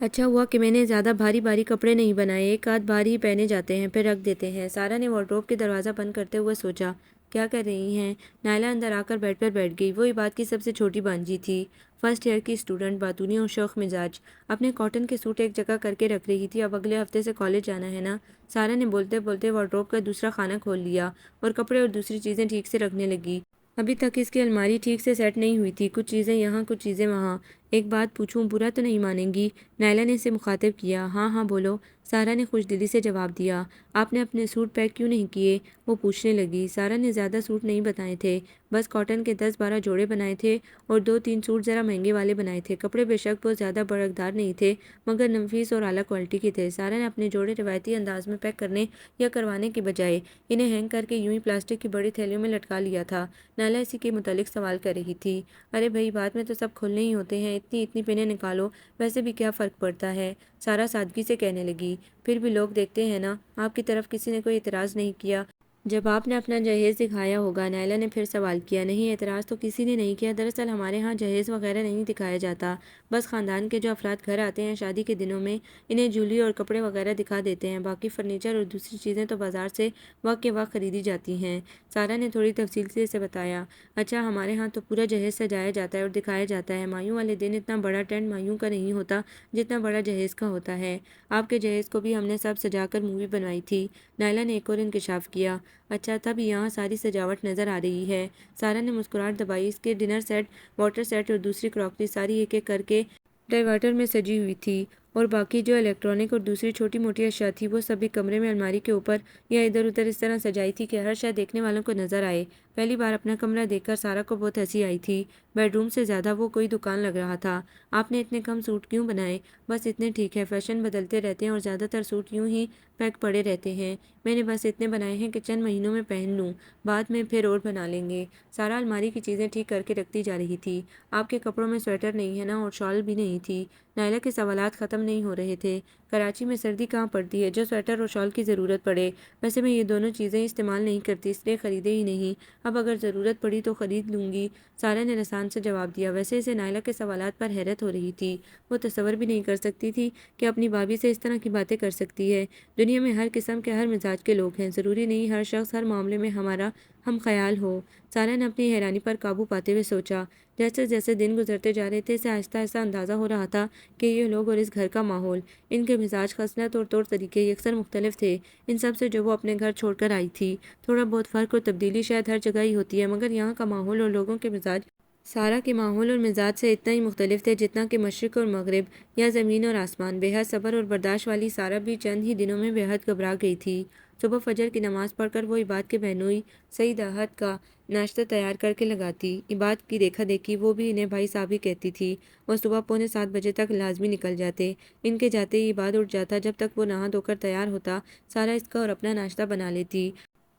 اچھا ہوا کہ میں نے زیادہ بھاری بھاری کپڑے نہیں بنائے، ایک آدھ بار ہی پہنے جاتے ہیں پھر رکھ دیتے ہیں۔ سارا نے وارڈروب کے دروازہ بند کرتے ہوئے سوچا، کیا کر رہی ہیں؟ نائلہ اندر آ کر بیڈ پر بیٹھ گئی۔ وہ عباد کی سب سے چھوٹی بھانجی تھی، فرسٹ ایئر کی اسٹوڈنٹ، باتونی اور شوخ مزاج، اپنے کاٹن کے سوٹ ایک جگہ کر کے رکھ رہی تھی۔ اب اگلے ہفتے سے کالج جانا ہے نا؟ سارا نے بولتے بولتے وارڈروب کا دوسرا خانہ کھول لیا اور کپڑے اور دوسری چیزیں ٹھیک سے رکھنے لگی۔ ابھی تک اس کی الماری ٹھیک سے سیٹ نہیں ہوئی تھی، کچھ چیزیں یہاں کچھ چیزیں وہاں۔ ایک بات پوچھوں، برا تو نہیں مانیں گی؟ نائلہ نے اسے مخاطب کیا۔ ہاں ہاں بولو، سارہ نے خوش دلی سے جواب دیا۔ آپ نے اپنے سوٹ پیک کیوں نہیں کیے؟ وہ پوچھنے لگی۔ سارہ نے زیادہ سوٹ نہیں بتائے تھے، بس کاٹن کے 10-12 جوڑے بنائے تھے اور 2-3 سوٹ ذرا مہنگے والے بنائے تھے۔ کپڑے بے شک بہت زیادہ بڑکدار نہیں تھے، مگر نفیس اور اعلیٰ کوالٹی کے تھے۔ سارہ نے اپنے جوڑے روایتی انداز میں پیک کرنے یا کروانے کے بجائے انہیں ہینگ کر کے یوں ہی پلاسٹک کی بڑی تھیلیوں میں لٹکا لیا تھا۔ نائلہ اسی کے متعلق سوال کر رہی تھی۔ ارے بھائی، بعد میں تو سب کھلنے ہی ہوتے ہیں، اتنی اتنی پنیں نکالو، ویسے بھی کیا فرق پڑتا ہے؟ سارہ سادگی سے کہنے لگی۔ پھر بھی لوگ دیکھتے ہیں نا، آپ کی طرف کسی نے کوئی اعتراض نہیں کیا جب آپ نے اپنا جہیز دکھایا ہوگا؟ نائلہ نے پھر سوال کیا۔ نہیں، اعتراض تو کسی نے نہیں کیا، دراصل ہمارے ہاں جہیز وغیرہ نہیں دکھایا جاتا، بس خاندان کے جو افراد گھر آتے ہیں شادی کے دنوں میں انہیں جولی اور کپڑے وغیرہ دکھا دیتے ہیں، باقی فرنیچر اور دوسری چیزیں تو بازار سے وقت کے وقت خریدی جاتی ہیں۔ سارہ نے تھوڑی تفصیل سے اسے بتایا۔ اچھا، ہمارے ہاں تو پورا جہیز سجایا جاتا ہے اور دکھایا جاتا ہے۔ مایوں والے دن اتنا بڑا ٹینٹ مایوں کا نہیں ہوتا جتنا بڑا جہیز کا ہوتا ہے۔ آپ کے جہیز کو بھی ہم نے سب سجا کر مووی بنوائی تھی، نائلہ نے ایک اور انکشاف کیا۔ اچھا، تب یہاں ساری سجاوٹ نظر آ رہی ہے؟ سارہ نے مسکراہٹ دبائی۔ اس کے ڈنر سیٹ، واٹر سیٹ اور دوسری کراکری ساری ایک ایک کر کے ڈائیورٹر میں سجی ہوئی تھی، اور باقی جو الیکٹرانک اور دوسری چھوٹی موٹی اشیاء تھی وہ سبھی کمرے میں الماری کے اوپر یا ادھر ادھر اس طرح سجائی تھی کہ ہر شے دیکھنے والوں کو نظر آئے۔ پہلی بار اپنا کمرہ دیکھ کر سارہ کو بہت ہنسی آئی تھی۔ بیڈ روم سے زیادہ وہ کوئی دکان لگ رہا تھا۔ آپ نے اتنے کم سوٹ کیوں بنائے؟ بس اتنے ٹھیک ہے، فیشن بدلتے رہتے ہیں اور زیادہ تر سوٹ یوں ہی پیک پڑے رہتے ہیں۔ میں نے بس اتنے بنائے ہیں کہ چند مہینوں میں پہن لوں، بعد میں پھر اور بنا لیں گے۔ سارہ الماری کی چیزیں ٹھیک کر کے رکھتی جا رہی تھی۔ آپ کے کپڑوں میں سویٹر نہیں ہے نا، اور شال بھی نہیں تھی؟ نائلہ کے سوالات ختم نہیں ہو رہے تھے۔ کراچی میں سردی کہاں پڑتی ہے جو سویٹر اور شال کی ضرورت پڑے؟ ویسے میں یہ دونوں چیزیں استعمال نہیں کرتی، اس لیے خریدے ہی نہیں۔ اب اگر ضرورت پڑی تو خرید لوں گی، سارہ نے رسان سے جواب دیا۔ ویسے اسے نائلہ کے سوالات پر حیرت ہو رہی تھی۔ وہ تصور بھی نہیں کر سکتی تھی کہ اپنی بھابھی سے اس طرح کی باتیں کر سکتی ہے۔ دنیا میں ہر قسم کے، ہر مزاج کے لوگ ہیں، ضروری نہیں ہر شخص ہر معاملے میں ہمارا ہم خیال ہو۔ سارہ نے اپنی حیرانی پر قابو پاتے ہوئے سوچا۔ جیسے جیسے دن گزرتے جا رہے تھے اسے آہستہ آہستہ اندازہ ہو رہا تھا کہ یہ لوگ اور اس گھر کا ماحول، ان کے مزاج، خصلت اور طور طریقے یکسر مختلف تھے ان سب سے جو وہ اپنے گھر چھوڑ کر آئی تھی۔ تھوڑا بہت فرق اور تبدیلی شاید ہر جگہ ہی ہوتی ہے، مگر یہاں کا ماحول اور لوگوں کے مزاج سارہ کے ماحول اور مزاج سے اتنا ہی مختلف تھے جتنا کہ مشرق اور مغرب یا زمین اور آسمان۔ بے حد صبر اور برداشت والی سارہ بھی چند ہی دنوں میں بے حد گھبرا گئی تھی۔ صبح فجر کی نماز پڑھ کر وہ عباد کے بہنوئی سعید احد کا ناشتہ تیار کر کے لگاتی۔ عباد کی دیکھا دیکھی وہ بھی انہیں بھائی صاحب ہی کہتی تھی۔ وہ صبح 6:45 تک لازمی نکل جاتے۔ ان کے جاتے ہی عباد اٹھ جاتا۔ جب تک وہ نہا دھو کر تیار ہوتا سارہ اس کا اور اپنا ناشتہ بنا لیتی۔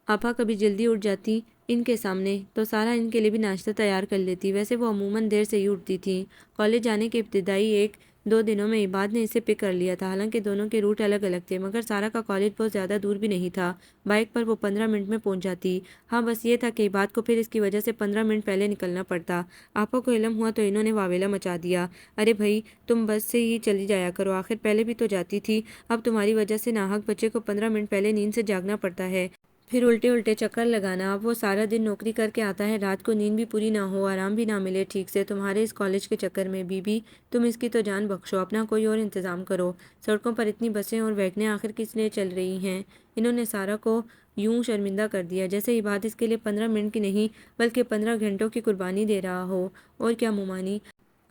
آپا کبھی جلدی اٹھ جاتی ان کے سامنے تو سارہ ان کے لیے بھی ناشتہ تیار کر لیتی۔ ویسے وہ عموماً دیر سے ہی اٹھتی تھیں۔ کالج جانے کے ابتدائی 1-2 دنوں میں عباد نے اسے پک کر لیا تھا، حالانکہ دونوں کے روٹ الگ الگ تھے، مگر سارہ کا کالج بہت زیادہ دور بھی نہیں تھا۔ بائک پر وہ 15 منٹ میں پہنچ جاتی۔ ہاں، بس یہ تھا کہ عباد کو پھر اس کی وجہ سے 15 منٹ پہلے نکلنا پڑتا۔ آپا کو علم ہوا تو انہوں نے واویلا مچا دیا۔ ارے بھائی، تم بس سے ہی چلی جایا کرو، آخر پہلے بھی تو جاتی تھی، اب تمہاری وجہ سے ناحق بچے کو 15 منٹ پہلے نیند سے جاگنا پڑتا ہے، پھر الٹے الٹے چکر لگانا۔ اب وہ سارا دن نوکری کر کے آتا ہے، رات کو نیند بھی پوری نہ ہو، آرام بھی نہ ملے ٹھیک سے، تمہارے اس کالج کے چکر میں۔ بی بی، تم اس کی تو جان بخشو، اپنا کوئی اور انتظام کرو۔ سڑکوں پر اتنی بسیں اور ویگنیں آخر کس لیے چل رہی ہیں؟ انہوں نے سارہ کو یوں شرمندہ کر دیا جیسے عباد اس کے لیے 15 منٹ کی نہیں بلکہ 15 گھنٹوں کی قربانی دے رہا ہو۔ اور کیا مومانی،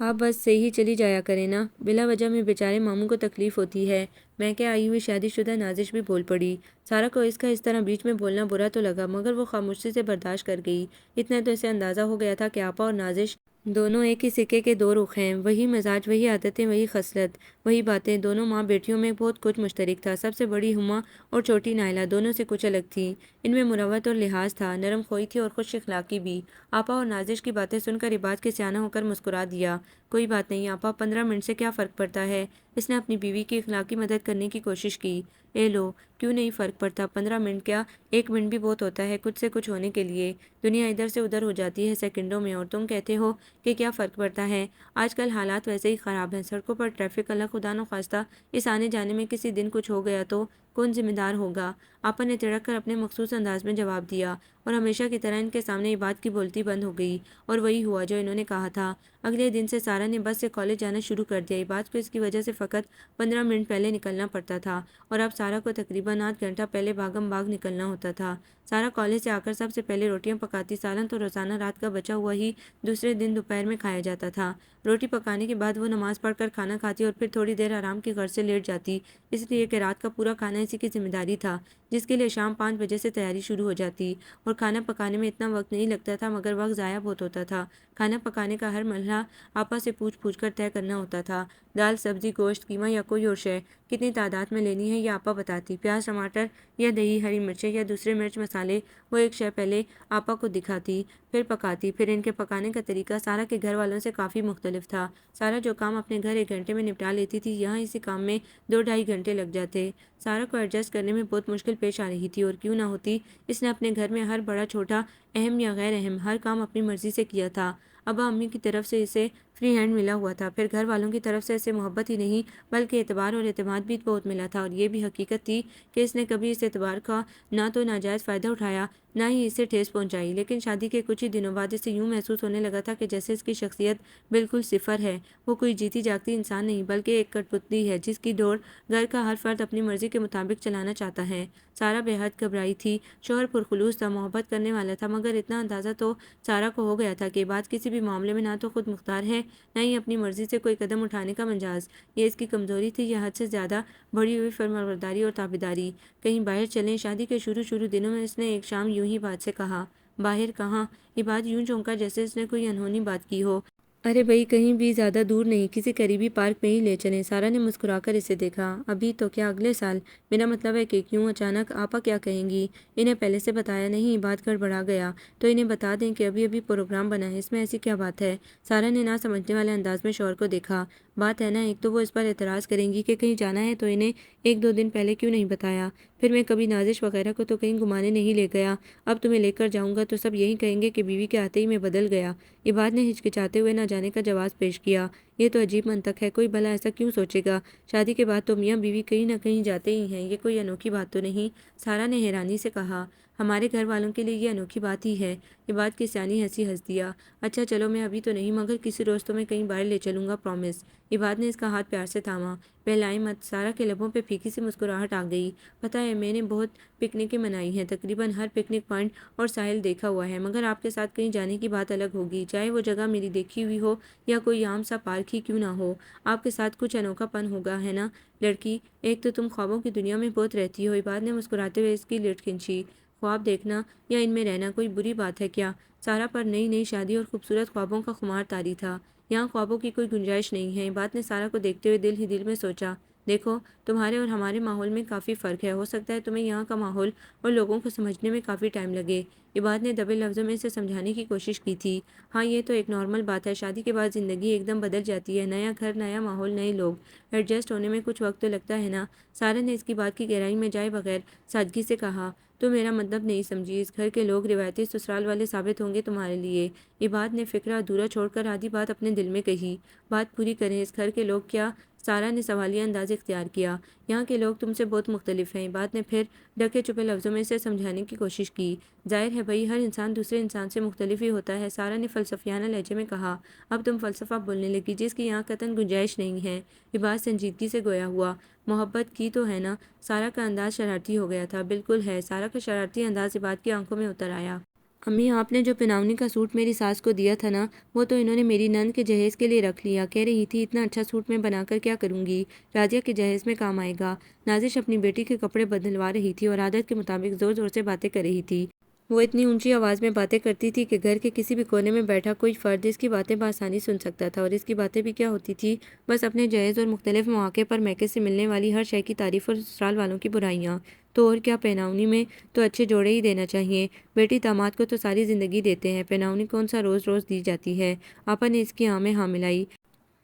آپ بس سے ہی چلی جایا کریں نا، بلا وجہ میں بیچارے ماموں کو تکلیف ہوتی ہے۔ میں کیا، آئی ہوئی شادی شدہ نازش بھی بول پڑی۔ سارہ کو اس کا اس طرح بیچ میں بولنا برا تو لگا، مگر وہ خاموشی سے برداشت کر گئی۔ اتنا تو اسے اندازہ ہو گیا تھا کہ آپا اور نازش دونوں ایک ہی سکے کے دو رخ ہیں، وہی مزاج، وہی عادتیں، وہی خصلت، وہی باتیں۔ دونوں ماں بیٹیوں میں بہت کچھ مشترک تھا۔ سب سے بڑی ہما اور چھوٹی نائلہ دونوں سے کچھ الگ تھیں۔ ان میں مروت اور لحاظ تھا، نرم خوئی تھی اور خوش اخلاقی بھی۔ آپا اور نازش کی باتیں سن کر عباد کے سیانہ ہو کر مسکرا دیا۔ کوئی بات نہیں آپا، 15 منٹ سے کیا فرق پڑتا ہے؟ اس نے اپنی بیوی کی اخلاقی مدد کرنے کی کوشش کی۔ اے لو، کیوں نہیں فرق پڑتا؟ 15 منٹ کیا، 1 منٹ بھی بہت ہوتا ہے کچھ سے کچھ ہونے کے لیے۔ دنیا ادھر سے ادھر ہو جاتی ہے سیکنڈوں میں، اور تم کہتے ہو کہ کیا فرق پڑتا ہے؟ آج کل حالات ویسے ہی خراب ہیں، سڑکوں پر ٹریفک، اللہ خدا نخواستہ اس آنے جانے میں کسی دن کچھ ہو گیا تو کون ذمہ دار ہوگا؟ آپا نے تڑک کر اپنے مخصوص انداز میں جواب دیا اور ہمیشہ کی طرح ان کے سامنے یہ بات کی بولتی بند ہو گئی اور وہی ہوا جو انہوں نے کہا تھا۔ اگلے دن سے سارا نے بس سے کالج جانا شروع کر دیا۔ یہ بات کو اس کی وجہ سے فقط 15 منٹ پہلے نکلنا پڑتا تھا اور اب سارا کو تقریباً آدھ گھنٹہ پہلے بھاگم بھاگ نکلنا ہوتا تھا۔ سارا کالج سے آ کر سب سے پہلے روٹیاں پکاتی، سالن تو روزانہ رات کا بچا ہوا ہی دوسرے دن دوپہر میں کھایا جاتا تھا۔ روٹی پکانے کے بعد وہ نماز پڑھ کر کھانا کھاتی اور پھر تھوڑی دیر آرام کی غرض سے لیٹ جاتی، اس لیے کہ رات کا پورا کھانا اسی کی ذمہ داری تھا، جس کے لیے شام 5 بجے سے تیاری شروع ہو جاتی اور کھانا پکانے میں اتنا وقت نہیں لگتا تھا مگر وقت ضائع بہت ہوتا تھا۔ کھانا پکانے کا ہر مرحلہ آپا سے پوچھ پوچھ کر طے کرنا ہوتا تھا۔ دال، سبزی، گوشت، قیمہ یا کوئی اور شے کتنی تعداد میں لینی ہے یہ آپا بتاتی، پیاز، ٹماٹر یا دہی، ہری مرچیں یا دوسرے مرچ مسالے وہ ایک شے پہلے آپا کو دکھاتی پھر پکاتی۔ پھر ان کے پکانے کا طریقہ سارا کے گھر والوں سے کافی مختلف تھا۔ سارا جو کام اپنے گھر 1 گھنٹے میں نپٹا لیتی تھی، یہاں اسی کام میں 2-2.5 گھنٹے لگ جاتے۔ سارا کو ایڈجسٹ کرنے میں بہت مشکل پیش آ رہی تھی اور کیوں نہ ہوتی، اس نے اپنے گھر میں ہر بڑا چھوٹا، اہم یا غیر اہم، ہر کام اپنی مرضی سے کیا تھا۔ ابا امی کی طرف سے اسے فری ہینڈ ملا ہوا تھا، پھر گھر والوں کی طرف سے اسے محبت ہی نہیں بلکہ اعتبار اور اعتماد بھی بہت ملا تھا، اور یہ بھی حقیقت تھی کہ اس نے کبھی اس اعتبار کا نہ تو ناجائز فائدہ اٹھایا نہ ہی اسے ٹھیس پہنچائی۔ لیکن شادی کے کچھ ہی دنوں بعد اسے یوں محسوس ہونے لگا تھا کہ جیسے اس کی شخصیت بالکل صفر ہے، وہ کوئی جیتی جاگتی انسان نہیں بلکہ ایک کٹھ پتلی ہے جس کی ڈور گھر کا ہر فرد اپنی مرضی کے مطابق چلانا چاہتا ہے۔ سارا بے حد گھبرائی تھی، شوہر پرخلوص تھا، محبت کرنے والا تھا، مگر اتنا اندازہ تو سارا کو ہو گیا تھا کہ یہ بات کسی بھی معاملے میں نہ تو خود مختار ہے نہ ہی اپنی مرضی سے کوئی قدم اٹھانے کا مجاز۔ یہ اس کی کمزوری تھی یا حد سے زیادہ بڑھی ہوئی فرمانبرداری اور تابعداری؟ کہیں باہر چلیں؟ شادی کے شروع دنوں میں اس نے ایک شام یوں ہی بات سے کہا۔ باہر کہاں؟ یہ بات یوں چونکا جیسے اس نے کوئی انہونی بات کی ہو۔ ارے بھائی کہیں بھی زیادہ دور نہیں، کسی قریبی پارک میں ہی لے چلیں۔ سارا نے مسکرا کر اسے دیکھا۔ ابھی تو کیا اگلے سال؟ میرا مطلب ہے کہ کیوں اچانک؟ آپا کیا کہیں گی؟ انہیں پہلے سے بتایا نہیں؟ بات گڑبڑا گیا تو انہیں بتا دیں کہ ابھی پروگرام بنا ہے، اس میں ایسی کیا بات ہے؟ سارا نے نہ سمجھنے والے انداز میں شوہر کو دیکھا۔ بات ہے نا، ایک تو وہ اس پر اعتراض کریں گی کہ کہیں جانا ہے تو انہیں 1-2 دن پہلے کیوں نہیں بتایا؟ پھر میں کبھی نازش وغیرہ کو تو کہیں گھمانے نہیں لے گیا، اب تمہیں لے کر جاؤں گا تو سب یہی کہیں گے کہ بیوی کے آتے ہی میں بدل گیا۔ عباد نے ہچکچاتے ہوئے نہ جانے کا جواز پیش کیا۔ یہ تو عجیب منطق ہے، کوئی بھلا ایسا کیوں سوچے گا؟ شادی کے بعد تو میاں بیوی کہیں نہ کہیں جاتے ہی ہیں، یہ کوئی انوکھی بات تو نہیں؟ سارا نے حیرانی سے کہا۔ ہمارے گھر والوں کے لیے یہ انوکھی بات ہی ہے۔ عباد کی سیانی ہنس دیا۔ اچھا چلو، میں ابھی تو نہیں مگر کسی روز تمہیں کہیں باہر لے چلوں گا، پرومس۔ عباد نے اس کا ہاتھ پیار سے تھاما۔ بہلائیں مت۔ سارا کے لبوں پہ پھیکی سی مسکراہٹ آ گئی۔ پتہ ہے میں نے بہت پکنکیں منائی ہیں، تقریباً ہر پکنک پوائنٹ اور ساحل دیکھا ہوا ہے، مگر آپ کے ساتھ کہیں جانے کی بات الگ ہوگی، چاہے وہ جگہ میری دیکھی ہوئی ہو یا کوئی عام سا پارک ہی کیوں نہ ہو۔ آپ کے ساتھ کچھ انوکھا پن ہوگا، ہے نا لڑکی؟ ایک تو تم خوابوں کی دنیا میں بہت رہتی ہو۔ عباد نے مسکراتے ہوئے اس کی لٹ کھینچی۔ خواب دیکھنا یا ان میں رہنا کوئی بری بات ہے کیا؟ سارا پر نئی نئی شادی اور خوبصورت خوابوں کا خمار طاری تھا۔ یہاں خوابوں کی کوئی گنجائش نہیں ہے۔ عباد نے سارا کو دیکھتے ہوئے دل ہی دل میں سوچا، دیکھو تمہارے اور ہمارے ماحول میں کافی فرق ہے، ہو سکتا ہے تمہیں یہاں کا ماحول اور لوگوں کو سمجھنے میں کافی ٹائم لگے۔ عباد نے دبے لفظوں میں اسے سمجھانے کی کوشش کی تھی۔ ہاں یہ تو ایک نارمل بات ہے، شادی کے بعد زندگی ایک دم بدل جاتی ہے، نیا گھر، نیا ماحول، نئے لوگ، ایڈجسٹ ہونے میں کچھ وقت تو لگتا ہے نا۔ سارا نے اس کی بات کی گہرائی میں جائے بغیر سادگی سے کہا۔ تو میرا مطلب نہیں سمجھی، اس گھر کے لوگ روایتی سسرال والے ثابت ہوں گے تمہارے لیے؟ عباد نے فکرہ ادھورا چھوڑ کر آدھی بات اپنے دل میں کہی۔ بات پوری کریں، اس گھر کے لوگ کیا؟ سارا نے سوالیہ انداز اختیار کیا۔ یہاں کے لوگ تم سے بہت مختلف ہیں۔ عباد نے پھر ڈھکے چھپے لفظوں میں اسے سمجھانے کی کوشش کی۔ ظاہر ہے بھائی، ہر انسان دوسرے انسان سے مختلف ہی ہوتا ہے، سارا نے فلسفیانہ لہجے میں کہا۔ اب تم فلسفہ بولنے لگی جس کی یہاں قطعاً گنجائش نہیں ہے۔ عباد سنجیدگی سے گویا ہوا۔ محبت کی تو ہے نا؟ سارا کا انداز شرارتی ہو گیا تھا۔ بالکل ہے۔ سارا کا شرارتی انداز عباد کی آنکھوں میں اتر آیا۔ امی آپ نے جو پناونی کا سوٹ میری ساس کو دیا تھا نا، وہ تو انہوں نے میری نند کے جہیز کے لیے رکھ لیا، کہہ رہی تھی اتنا اچھا سوٹ میں بنا کر کیا کروں گی، راجیہ کے جہیز میں کام آئے گا۔ نازش اپنی بیٹی کے کپڑے بدلوا رہی تھی اور عادت کے مطابق زور زور سے باتیں کر رہی تھی۔ وہ اتنی اونچی آواز میں باتیں کرتی تھی کہ گھر کے کسی بھی کونے میں بیٹھا کوئی فرد اس کی باتیں بآسانی سن سکتا تھا، اور اس کی باتیں بھی کیا ہوتی تھی، بس اپنے جہیز اور مختلف مواقع پر میکے سے ملنے والی ہر شے کی تعریف اور سسرال والوں کی برائیاں۔ تو اور کیا، پہناونی میں تو اچھے جوڑے ہی دینا چاہیے، بیٹی داماد کو تو ساری زندگی دیتے ہیں، پہناونی کون سا روز روز دی جاتی ہے؟ آپا نے اس کی ہاں میں ہاں ملائی۔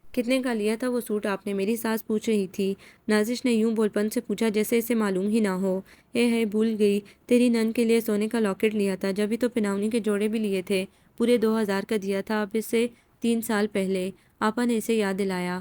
کتنے کا لیا تھا وہ سوٹ آپ نے؟ میری ساس پوچھ رہی تھی۔ نازش نے یوں بول پن سے پوچھا جیسے اسے معلوم ہی نہ ہو۔ ہے بھول گئی، تیری نند کے لیے سونے کا لاکٹ لیا تھا، جبھی تو پناونی کے جوڑے بھی لیے تھے، پورے 2000 کا دیا تھا، اب اس سے 3 سال پہلے۔ آپا نے اسے یاد دلایا۔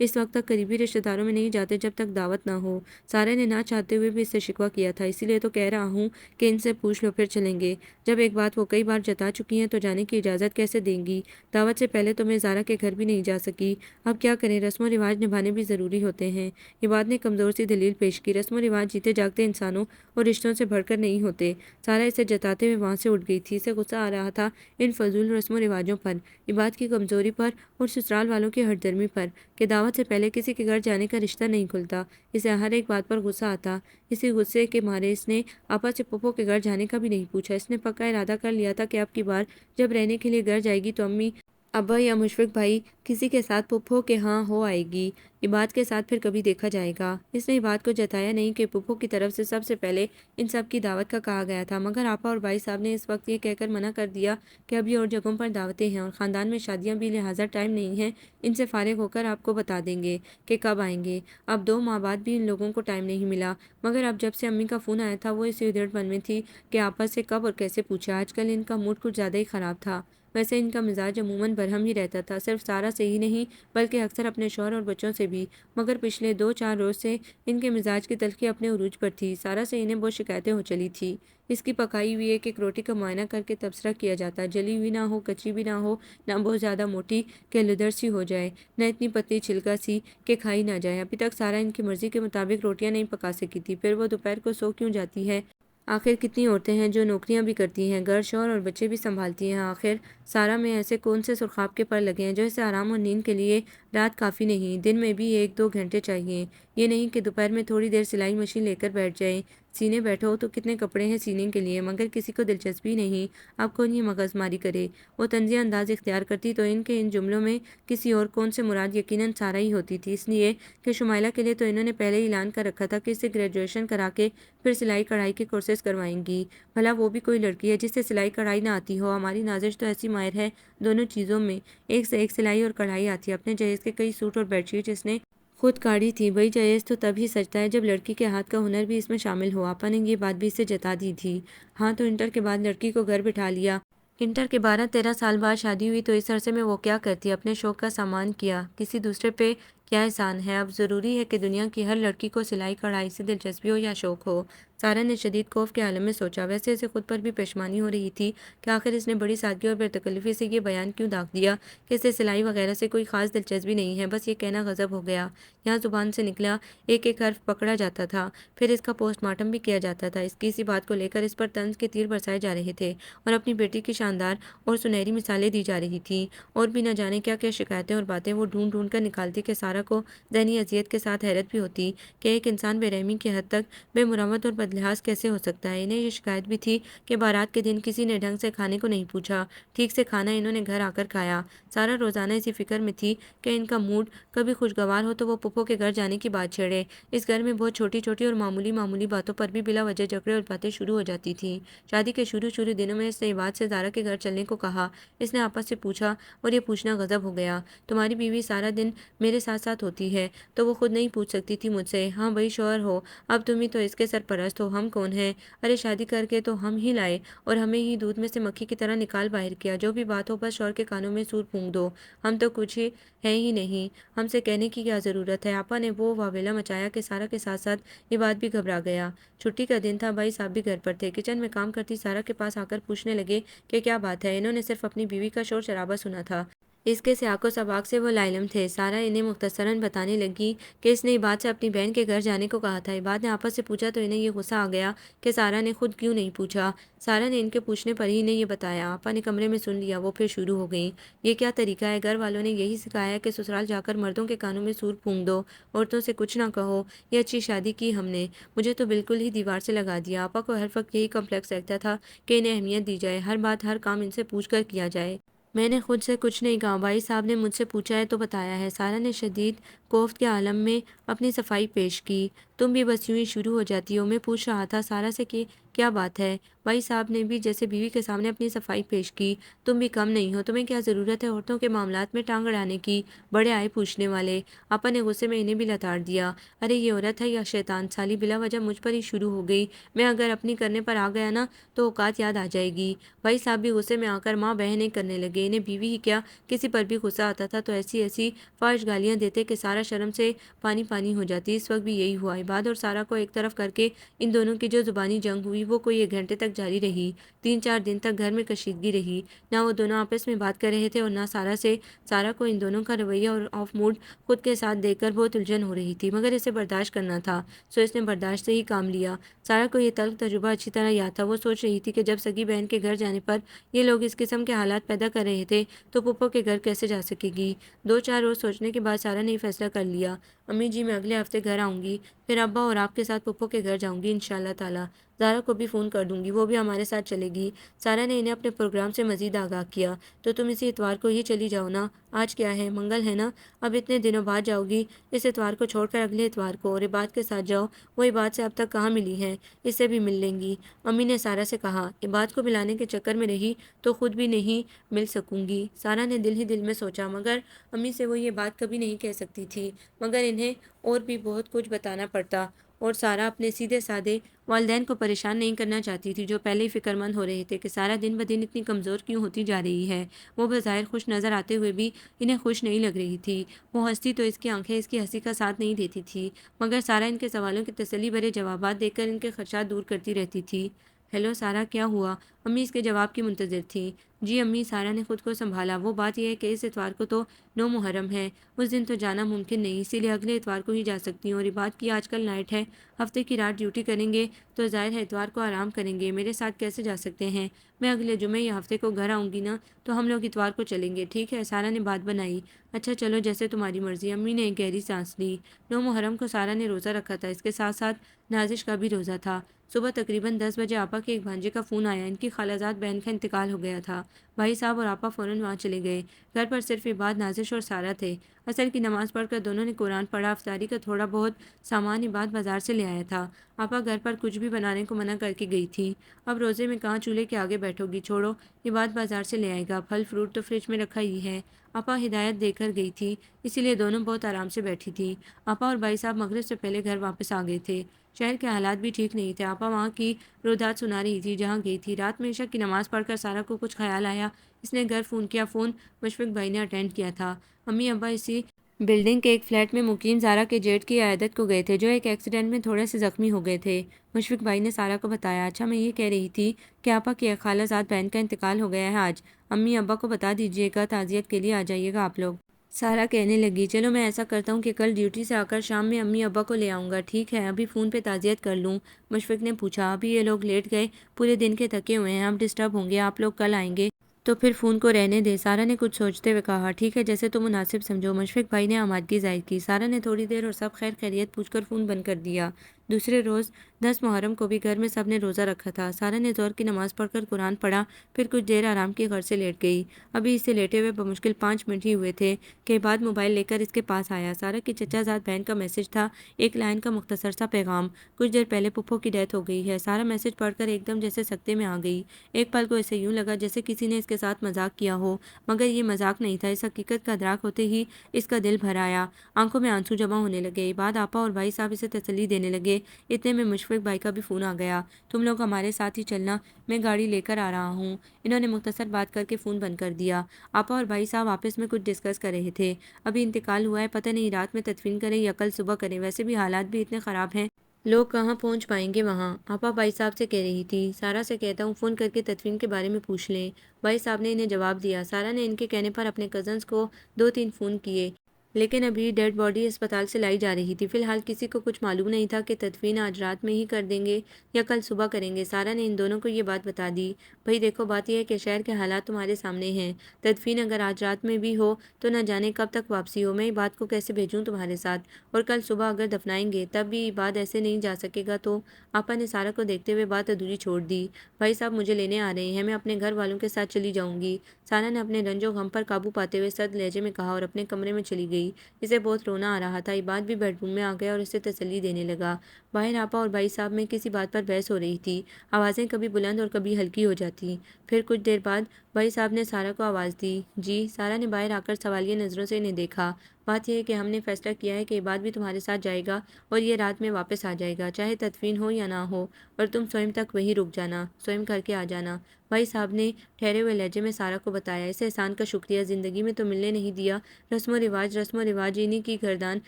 اس وقت تک قریبی رشتہ داروں میں نہیں جاتے جب تک دعوت نہ ہو۔ سارا نے نہ چاہتے ہوئے بھی اس سے شکوہ کیا تھا، اسی لیے تو کہہ رہا ہوں کہ ان سے پوچھ لو پھر چلیں گے۔ جب ایک بات وہ کئی بار جتا چکی ہیں تو جانے کی اجازت کیسے دیں گی؟ دعوت سے پہلے تو میں زارا کے گھر بھی نہیں جا سکی۔ اب کیا کریں، رسم و رواج نبھانے بھی ضروری ہوتے ہیں۔ عباد نے کمزور سی دلیل پیش کی۔ رسم و رواج جیتے جاگتے انسانوں اور رشتوں سے بڑھ کر نہیں ہوتے۔ سارا اسے جتاتے ہوئے وہاں سے اٹھ گئی تھی۔ اسے غصہ آ رہا تھا ان فضول رسم و رواجوں پر، عباد کی کمزوری پر اور سسرال والوں کی ہٹ درمی پر کہ دعوت سے پہلے کسی کے گھر جانے کا رشتہ نہیں کھلتا۔ اسے ہر ایک بات پر غصہ آتا۔ اسی غصے کے مارے اس نے آپا سے پھپھو کے گھر جانے کا بھی نہیں پوچھا۔ اس نے پکا ارادہ کر لیا تھا کہ اب کی بار جب رہنے کے لیے گھر جائے گی تو امی، ابا یا مشفق بھائی کسی کے ساتھ پھپھو کے ہاں ہو آئے گی، عباد کے ساتھ پھر کبھی دیکھا جائے گا۔ اس نے عباد کو جتایا نہیں کہ پھپھو کی طرف سے سب سے پہلے ان سب کی دعوت کا کہا گیا تھا، مگر آپا اور بھائی صاحب نے اس وقت یہ کہہ کر منع کر دیا کہ ابھی اور جگہوں پر دعوتیں ہیں اور خاندان میں شادیاں بھی، لہٰذا ٹائم نہیں ہے، ان سے فارغ ہو کر آپ کو بتا دیں گے کہ کب آئیں گے۔ اب 2 ماہ بعد بھی ان لوگوں کو ٹائم نہیں ملا، مگر اب جب سے امی کا فون آیا تھا وہ اسی ادھیڑ پن میں تھی کہ آپا سے کب اور کیسے پوچھا۔ آج کل ان کا موڈ کچھ زیادہ ہی خراب تھا۔ ویسے ان کا مزاج عموماً برہم ہی رہتا تھا، صرف سارا سے ہی نہیں بلکہ اکثر اپنے شوہر اور بچوں سے بھی، مگر پچھلے 2-4 روز سے ان کے مزاج کی تلخی اپنے عروج پر تھی۔ سارا سے انہیں بہت شکایتیں ہو چلی تھی۔ اس کی پکائی ہوئی ایک ایک روٹی کا معائنہ کر کے تبصرہ کیا جاتا، جلی ہوئی نہ ہو، کچی بھی نہ ہو، نہ بہت زیادہ موٹی کہ لدر سی ہو جائے، نہ اتنی پتلی چھلکا سی کہ کھائی نہ جائے۔ ابھی تک سارا ان کی مرضی کے مطابق روٹیاں نہیں پکا سکی تھی، پھر وہ دوپہر کو سو کیوں جاتی ہے؟ آخر کتنی عورتیں ہیں جو نوکریاں بھی کرتی ہیں، گھر شوہر اور بچے بھی سنبھالتی ہیں۔ آخر سارا میں ایسے کون سے سرخاب کے پر لگے ہیں جو اسے آرام اور نیند کے لیے رات کافی نہیں، دن میں بھی 1-2 گھنٹے چاہیے۔ یہ نہیں کہ دوپہر میں تھوڑی دیر سلائی مشین لے کر بیٹھ جائیں، سینے بیٹھو تو کتنے کپڑے ہیں سینے کے لیے، مگر کسی کو دلچسپی نہیں۔ اب کون یہ مغز ماری کرے؟ وہ طنزیہ انداز اختیار کرتی تو ان کے ان جملوں میں کسی اور کون سے مراد یقیناً سارا ہی ہوتی تھی، اس لیے کہ شمائلہ کے لیے تو انہوں نے پہلے ہی اعلان کر رکھا تھا کہ اسے گریجویشن کرا کے پھر سلائی کڑھائی کے کورسز کروائیں گی۔ بھلا وہ بھی کوئی لڑکی ہے جس سے سلائی کڑھائی نہ آتی ہو؟ ہماری نازش تو ایسی ماہر ہے دونوں چیزوں میں، ایک سے ایک سلائی اور کڑھائی آتی ہے۔ اپنے جہیز کے کئی سوٹ اور بیڈ شیٹ اس نے خود کاڑھی تھی۔ بھئی جہیز تو تب ہی سجتا ہے جب لڑکی کے ہاتھ کا ہنر بھی اس میں شامل ہو۔ آپا نے یہ بات بھی اسے جتا دی تھی۔ ہاں تو انٹر کے بعد لڑکی کو گھر بٹھا لیا۔ انٹر کے 12-13 سال بعد شادی ہوئی تو اس عرصے میں وہ کیا کرتی؟ اپنے شوق کا سامان کیا، کسی دوسرے پہ کیا احسان ہے؟ اب ضروری ہے کہ دنیا کی ہر لڑکی کو سلائی کڑھائی سے دلچسپی ہو یا شوق ہو؟ سارا نے شدید خوف کے عالم میں سوچا۔ ویسے اسے خود پر بھی پشیمانی ہو رہی تھی کہ آخر اس نے بڑی سادگی اور بے تکلفی سے یہ بیان کیوں داغ دیا کہ اسے سلائی وغیرہ سے کوئی خاص دلچسپی نہیں ہے، بس یہ کہنا غضب ہو گیا۔ یہاں زبان سے نکلا ایک ایک حرف پکڑا جاتا تھا، پھر اس کا پوسٹ مارٹم بھی کیا جاتا تھا۔ اس کی اسی بات کو لے کر اس پر طنز کے تیر برسائے جا رہے تھے اور اپنی بیٹی کی شاندار اور سنہری مثالیں دی جا رہی تھیں، اور بھی نہ جانے کیا کیا شکایتیں اور باتیں وہ ڈھونڈ ڈھونڈ کر نکالتی کہ سارا کو ذہنی اذیت کے ساتھ حیرت بھی ہوتی کہ ایک انسان بے رحمی کی حد تک بے مروت اور بدلحاظ کیسے ہو سکتا ہے۔ انہیں یہ شکایت بھی تھی کہ بارات کے دن کسی نے ڈھنگ سے کھانے کو نہیں پوچھا، ٹھیک سے کھانا انہوں نے گھر آ کر کھایا۔ سارا روزانہ اسی فکر میں تھی کہ ان کا موڈ کبھی خوشگوار ہو تو وہ پھپھو کے گھر جانے کی بات چھیڑے۔ اس گھر میں بہت چھوٹی چھوٹی اور معمولی معمولی باتوں پر بھی بلا وجہ جھگڑے اور باتیں شروع ہو جاتی تھیں۔ شادی کے شروع دنوں میں اس نے عباد سے زارا کے گھر چلنے کو کہا۔ اس نے آپس سے پوچھا اور یہ پوچھنا غضب ہو گیا، تمہاری بیوی سارا دن میرے ساتھ ساتھ ہوتی ہے تو وہ خود نہیں پوچھ سکتی تھی مجھ سے؟ ہاں بھائی شوہر ہو، اب تم ہی تو اس کے سرپرست ہو، ہم کون ہیں؟ ارے شادی کر کے تو ہم ہی لائے اور ہمیں ہی دودھ میں سے مکھی کی طرح نکال باہر کیا، جو بھی بات ہو بس شوہر کے کانوں میں سور پھونک دو، ہم تو کچھ ہے ہی نہیں، ہم سے کہنے کی کیا ضرورت ہے؟ آپا نے وہ واویلا مچایا کہ سارا کے ساتھ ساتھ یہ بات بھی گھبرا گیا۔ چھٹی کا دن تھا، بھائی صاحب بھی گھر پر تھے، کچن میں کام کرتی سارا کے پاس آ کر پوچھنے لگے کہ کیا بات ہے۔ انہوں نے صرف اپنی بیوی کا شور شرابہ سنا تھا، اس کے سیاق و سباق سے وہ لا علم تھے۔ سارا انہیں مختصراً بتانے لگی کہ اس نے عباد سے اپنی بہن کے گھر جانے کو کہا تھا۔ عباد نے آپس سے پوچھا تو انہیں یہ غصہ آ گیا کہ سارا نے خود کیوں نہیں پوچھا۔ سارا نے ان کے پوچھنے پر ہی انہیں یہ بتایا۔ آپا نے کمرے میں سن لیا، وہ پھر شروع ہو گئیں۔ یہ کیا طریقہ ہے؟ گھر والوں نے یہی سکھایا ہے کہ سسرال جا کر مردوں کے کانوں میں سور پھونک دو، عورتوں سے کچھ نہ کہو، یہ اچھی شادی کی ہم نے، مجھے تو بالکل ہی دیوار سے لگا دیا۔ آپا کو ہر وقت یہی کمپلیکس رہتا تھا کہ انہیں اہمیت دی جائے، ہر بات ہر کام ان سے پوچھ کر کیا جائے۔ میں نے خود سے کچھ نہیں کہا، بھائی صاحب نے مجھ سے پوچھا ہے تو بتایا ہے۔ سارا نے شدید کوفت کے عالم میں اپنی صفائی پیش کی۔ تم بھی بس یوں ہی شروع ہو جاتی ہو۔ میں پوچھ رہا تھا سارا سے کہ کیا بات ہے؟ بھائی صاحب نے بھی جیسے بیوی کے سامنے اپنی صفائی پیش کی۔ تم بھی کم نہیں ہو، تمہیں کیا ضرورت ہے عورتوں کے معاملات میں ٹانگ اڑانے کی؟ بڑے آئے پوچھنے والے۔ آپا نے غصے میں انہیں بھی لتاڑ دیا۔ ارے یہ عورت ہے یا شیطان؟ سالی بلا وجہ مجھ پر ہی شروع ہو گئی۔ میں اگر اپنی کرنے پر آ گیا نا تو اوقات یاد آ جائے گی۔ بھائی صاحب بھی غصے میں آ کر ماں بہنیں کرنے لگے۔ انہیں بیوی ہی کیا کسی پر بھی غصہ آتا تھا تو ایسی ایسی فاحش گالیاں دیتے کہ سارا شرم سے پانی پانی ہو جاتی۔ اس وقت بھی یہی ہوا۔ عباد اور سارا کو ایک طرف کر کے ان دونوں کی جو زبانی جنگ ہوئی وہ کوئی 1 گھنٹے تک جاری رہی۔ 3-4 دن تک گھر میں کشیدگی رہی۔ نہ وہ دونوں آپس میں بات کر رہے تھے اور نہ سارا سے۔ سارا کو ان دونوں کا رویہ اور آف موڈ خود کے ساتھ دیکھ کر بہت الجھن ہو رہی تھی، مگر اسے برداشت کرنا تھا سو اس نے برداشت سے ہی کام لیا۔ سارا کو یہ تلخ تجربہ اچھی طرح یاد تھا۔ وہ سوچ رہی تھی کہ جب سگی بہن کے گھر جانے پر یہ لوگ اس قسم کے حالات پیدا کر رہے تھے تو پھپھو کے گھر کیسے جا سکے گی۔ 2-4 روز سوچنے کے بعد سارا نے فیصلہ کر لیا، امی جی میں اگلے ہفتے گھر آؤں گی، پھر ابا اور آپ کے ساتھ پھپھو کے گھر جاؤں گی انشاءاللہ تعالی۔ زارا کو بھی فون کر دوں گی، وہ بھی ہمارے ساتھ چلے گی۔ سارا نے انہیں اپنے پروگرام سے مزید آگاہ کیا۔ تو تم اسی اتوار کو ہی چلی جاؤ نا؟ آج کیا ہے؟ منگل ہے نا؟ اب اتنے دنوں بعد جاؤ گی؟ اس اتوار کو چھوڑ کر اگلے اتوار کو، اور عباد کے ساتھ جاؤ، وہ عباد سے اب تک کہاں ملی ہے، اس سے بھی مل لیں گی، امی نے سارا سے کہا۔ عباد کو ملانے کے چکر میں رہی تو خود بھی نہیں مل سکوں گی، سارا نے دل ہی دل میں سوچا، مگر امی سے وہ یہ بات کبھی نہیں کہہ سکتی تھی، مگر انہیں اور بھی بہت کچھ بتانا پڑتا، اور سارا اپنے سیدھے سادے والدین کو پریشان نہیں کرنا چاہتی تھی جو پہلے ہی فکر مند ہو رہے تھے کہ سارا دن بدن اتنی کمزور کیوں ہوتی جا رہی ہے۔ وہ بظاہر خوش نظر آتے ہوئے بھی انہیں خوش نہیں لگ رہی تھی۔ وہ ہنستی تو اس کی آنکھیں اس کی ہنسی کا ساتھ نہیں دیتی تھی، مگر سارا ان کے سوالوں کے تسلی بھرے جوابات دے کر ان کے خدشات دور کرتی رہتی تھی۔ ہیلو سارا، کیا ہوا؟ امی اس کے جواب کی منتظر تھی۔ جی امی، سارا نے خود کو سنبھالا، وہ بات یہ ہے کہ اس اتوار کو تو 9 محرم ہے، اس دن تو جانا ممکن نہیں، اسی لیے اگلے اتوار کو ہی جا سکتی ہوں، اور یہ بات کی آج کل نائٹ ہے، ہفتے کی رات ڈیوٹی کریں گے تو ظاہر ہے اتوار کو آرام کریں گے، میرے ساتھ کیسے جا سکتے ہیں؟ میں اگلے جمعے یا ہفتے کو گھر آؤں گی نا تو ہم لوگ اتوار کو چلیں گے، ٹھیک ہے؟ سارا نے بات بنائی۔ اچھا چلو، جیسے تمہاری مرضی، امی نے ایک گہری سانس لی۔ 9 محرم کو سارا نے روزہ رکھا تھا، اس کے ساتھ ساتھ نازش کا بھی روزہ تھا۔ صبح تقریباً 10 بجے آپا کے ایک بھانجے کا فون آیا، ان کی خالہ زاد بہن کا انتقال ہو گیا تھا۔ بھائی صاحب اور آپا فوراً وہاں چلے گئے۔ گھر پر صرف عباد، نازش اور سارا تھے۔ عصر کی نماز پڑھ کر دونوں نے قرآن پڑھا۔ افطاری کا تھوڑا بہت سامان عباد بازار سے لے آیا تھا۔ آپا گھر پر کچھ بھی بنانے کو منع کر کے گئی تھی۔ اب روزے میں کہاں چولہے کے آگے بیٹھو گی، چھوڑو، عباد بازار سے لے آئے گا، پھل فروٹ تو فریج میں رکھا ہی ہے۔ آپا ہدایت دے کر گئی تھی، اسی لیے دونوں بہت آرام سے بیٹھی تھی۔ آپا اور بھائی صاحب مغرب سے پہلے گھر واپس آ گئے تھے۔ شہر کے حالات بھی ٹھیک نہیں تھے۔ آپا وہاں کی رودات سنا رہی تھی جہاں گئی تھی۔ رات میں عشاء کی نماز پڑھ کر سارا کو کچھ خیال آیا، اس نے گھر فون کیا۔ فون مشفق بھائی نے اٹینڈ کیا تھا۔ امی ابا اسی بلڈنگ کے ایک فلیٹ میں مقیم زارا کے جیٹ کی عیادت کو گئے تھے جو ایک ایکسیڈنٹ میں تھوڑے سے زخمی ہو گئے تھے، مشفق بھائی نے سارا کو بتایا۔ اچھا، میں یہ کہہ رہی تھی کہ آپا کی ایک خالہ زاد بہن کا انتقال ہو گیا ہے آج، امی ابا کو بتا دیجیے گا، تعزیت کے لیے آ جائیے گا آپ لوگ۔ سارا کہنے لگی، چلو میں ایسا کرتا ہوں کہ کل ڈیوٹی سے آ کر شام میں امی ابا کو لے آؤں گا، ٹھیک ہے؟ ابھی فون پہ تعزیت کر لوں؟ مشفق نے پوچھا۔ ابھی یہ لوگ لیٹ گئے، پورے دن کے تھکے ہوئے ہیں، اب ڈسٹرب ہوں گے، آپ لوگ کل آئیں گے تو پھر فون کو رہنے دے، سارا نے کچھ سوچتے ہوئے کہا۔ ٹھیک ہے، جیسے تم مناسب سمجھو، مشفق بھائی نے آمادگی ظاہر کی۔ سارا نے تھوڑی دیر اور سب خیر خیریت پوچھ کر فون بند کر دیا۔ دوسرے روز 10 محرم کو بھی گھر میں سب نے روزہ رکھا تھا۔ سارا نے ظہر کی نماز پڑھ کر قرآن پڑھا، پھر کچھ دیر آرام کی غرض سے لیٹ گئی۔ ابھی اسے لیٹے ہوئے بمشکل 5 منٹ ہی ہوئے تھے کہ بعد موبائل لے کر اس کے پاس آیا۔ سارا کی چچا زاد بہن کا میسج تھا، ایک لائن کا مختصر سا پیغام، کچھ دیر پہلے پھپھو کی ڈیتھ ہو گئی ہے۔ سارا میسج پڑھ کر ایک دم جیسے سکتے میں آ گئی۔ ایک پل کو اسے یوں لگا جیسے کسی نے اس کے ساتھ مذاق کیا ہو، مگر یہ مذاق نہیں تھا، اس حقیقت کا ادراک ہوتے ہی اس کا دل بھر آیا، آنکھوں میں آنسو جمع ہونے لگے۔ بعد آپا اور بھائی صاحب اسے تسلی دینے لگے۔ اتنے میں مشفق بھائی کا بھی فون آ گیا، تم لوگ ہمارے ساتھ ہی چلنا، میں گاڑی لے کر آ رہا ہوں۔ انہوں نے مختصر بات کر کے فون بند کر دیا۔ آپا اور بھائی صاحب آپس میں کچھ ڈسکس کر رہے تھے۔ ابھی انتقال ہوا ہے، پتہ نہیں رات میں تدفین کریں یا کل صبح کریں، ویسے بھی حالات بھی اتنے خراب ہیں، لوگ کہاں پہنچ پائیں گے وہاں؟ آپا بھائی صاحب سے کہہ رہی تھی، سارا سے کہتا ہوں فون کر کے تدفین کے بارے میں پوچھ لیں۔ بھائی صاحب نے انہیں جواب دیا۔ سارا نے ان کے کہنے پر اپنے کزنز کو 2-3 فون کیے، لیکن ابھی ڈیڈ باڈی اسپتال سے لائی جا رہی تھی، فی الحال کسی کو کچھ معلوم نہیں تھا کہ تدفین آج رات میں ہی کر دیں گے یا کل صبح کریں گے۔ سارا نے ان دونوں کو یہ بات بتا دی۔ بھائی دیکھو، بات یہ ہے کہ شہر کے حالات تمہارے سامنے ہیں، تدفین اگر آج رات میں بھی ہو تو نہ جانے کب تک واپسی ہو، میں بات کو کیسے بھیجوں تمہارے ساتھ، اور کل صبح اگر دفنائیں گے تب بھی بات ایسے نہیں جا سکے گا تو؟ آپا نے سارا کو دیکھتے ہوئے بات ادھوری چھوڑ دی۔ بھائی صاحب مجھے لینے آ رہے ہیں، میں اپنے گھر والوں کے ساتھ چلی جاؤں گی، سارا نے اپنے رنج و غم پر قابو پاتے ہوئے سرد لہجے میں کہا اور اپنے کمرے میں چلی گئی۔ گئی۔ اسے بہت رونا آ رہا تھا۔ عباد بھی بیڈ روم میں آ گیا اور اسے تسلی دینے لگا۔ باہر آپا اور بھائی صاحب میں کسی بات پر بحث ہو رہی تھی۔ آوازیں کبھی بلند اور کبھی ہلکی ہو جاتی۔ پھر کچھ دیر بعد بھائی صاحب نے سارا کو آواز دی۔ جی؟ سارا نے باہر آ کر سوالیہ نظروں سے انہیں دیکھا۔ بات یہ ہے کہ ہم نے فیصلہ کیا ہے کہ عباد بھی تمہارے ساتھ جائے گا اور یہ رات میں واپس آ جائے گا، چاہے تدفین ہو یا نہ ہو، اور تم سوئم تک وہیں رک جانا، سوئم کر کے آ جانا۔ بھائی صاحب نے ٹھہرے ہوئے لہجے میں سارا کو بتایا۔ اس احسان کا شکریہ، زندگی میں تو ملنے نہیں دیا۔ رسم و رواج انہی کی گردان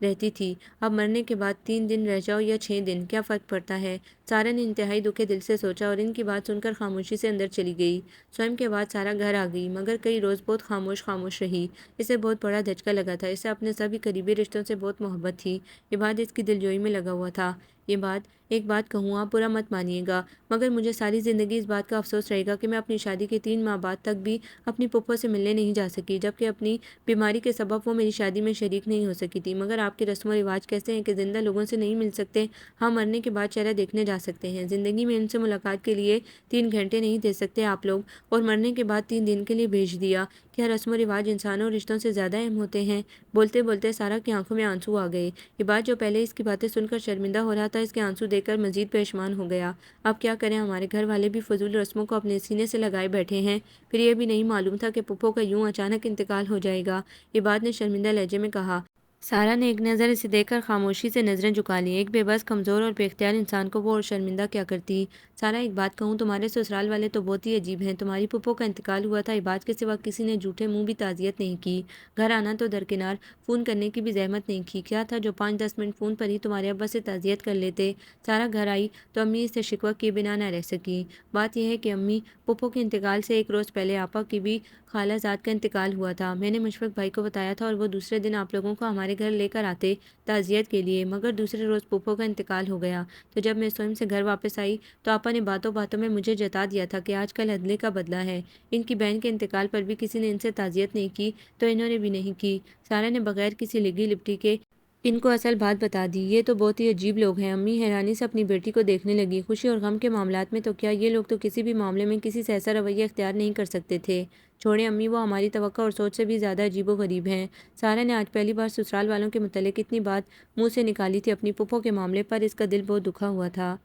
رہتی تھی۔ اب مرنے کے بعد 3 دن رہ جاؤ یا 6 دن، کیا فرق پڑتا ہے؟ سارا نے انتہائی دکھے دل سے سوچا اور ان کی بات سن کر خاموشی سے اندر چلی گئی۔ سوئم کے بعد سارا گھر آ گئی، مگر کئی روز بہت خاموش رہی۔ اسے بہت بڑا دھچکا لگا تھا۔ اسے اپنے سبھی قریبی رشتوں سے بہت محبت تھی۔ عباد اس کی دلجوئی میں لگا ہوا تھا۔ عباد، ایک بات کہوں، آپ برا مت مانیے گا، مگر مجھے ساری زندگی اس بات کا افسوس رہے گا کہ میں اپنی شادی کے 3 ماہ بعد تک بھی اپنی پھپھو سے ملنے نہیں جا سکی، جبکہ اپنی بیماری کے سبب وہ میری شادی میں شریک نہیں ہو سکی تھی۔ مگر آپ کے رسم و رواج کیسے ہیں کہ زندہ لوگوں سے نہیں مل سکتے؟ ہاں، مرنے کے بعد چہرہ دیکھنے جا سکتے ہیں، زندگی میں ان سے ملاقات کے لیے 3 گھنٹے نہیں دے سکتے آپ لوگ، اور مرنے کے بعد 3 دن کے لیے بھیج دیا۔ کیا رسم و رواج انسانوں اور رشتوں سے زیادہ اہم ہوتے ہیں؟ بولتے بولتے سارا کی آنکھوں میں آنسو آ گئے۔ عباد، جو پہلے اس کی باتیں سن کر شرمندہ ہو رہا تھا، اس کے آنسو دیکھ کر مزید پریشان ہو گیا۔ اب کیا کریں، ہمارے گھر والے بھی فضول رسموں کو اپنے سینے سے لگائے بیٹھے ہیں۔ پھر یہ بھی نہیں معلوم تھا کہ پھپھو کا یوں اچانک انتقال ہو جائے گا، عباد نے شرمندہ لہجے میں کہا۔ سارا نے ایک نظر اسے دیکھ کر خاموشی سے نظریں جھکا لیں۔ ایک بے بس، کمزور اور بے اختیار انسان کو وہ اور شرمندہ کیا کرتی؟ سارا، ایک بات کہوں، تمہارے سسرال والے تو بہت ہی عجیب ہیں۔ تمہاری پھپھو کا انتقال ہوا تھا، عباد کے سوا کسی نے جھوٹے منہ بھی تعزیت نہیں کی، گھر آنا تو درکنار، فون کرنے کی بھی زحمت نہیں کی۔ کیا تھا جو 5-10 منٹ فون پر ہی تمہارے ابا سے تعزیت کر لیتے؟ سارا گھر آئی تو امی اس سے شکوہ کیے بنا نہ رہ سکی۔ بات یہ ہے کہ امی، پھپھو کے انتقال سے 1 روز پہلے آپا کی بھی خالہ زاد کا انتقال ہوا تھا۔ میں نے مشفق بھائی کو بتایا تھا اور وہ دوسرے دن آپ لوگوں کو ہمارے گھر لے کر آتے تعزیت کے لیے، مگر دوسرے روز پھپھو کا انتقال ہو گیا۔ تو جب میں سوئم سے گھر واپس آئی تو آپا نے باتوں باتوں میں مجھے جتا دیا تھا کہ آج کل عدلے کا بدلہ ہے، ان کی بہن کے انتقال پر بھی کسی نے ان سے تعزیت نہیں کی تو انہوں نے بھی نہیں کی۔ سارا نے بغیر کسی لگی لپٹی کے ان کو اصل بات بتا دی۔ یہ تو بہت ہی عجیب لوگ ہیں۔ امی حیرانی سے اپنی بیٹی کو دیکھنے لگی۔ خوشی اور غم کے معاملات میں تو کیا، یہ لوگ تو کسی بھی معاملے میں کسی سے ایسا رویہ اختیار نہیں کر سکتے تھے۔ چھوڑیں امی، وہ ہماری توقع اور سوچ سے بھی زیادہ عجیب و غریب ہیں۔ سارا نے آج پہلی بار سسرال والوں کے متعلق اتنی بات منہ سے نکالی تھی۔ اپنی پھپھو کے معاملے پر اس کا دل بہت دکھا ہوا تھا۔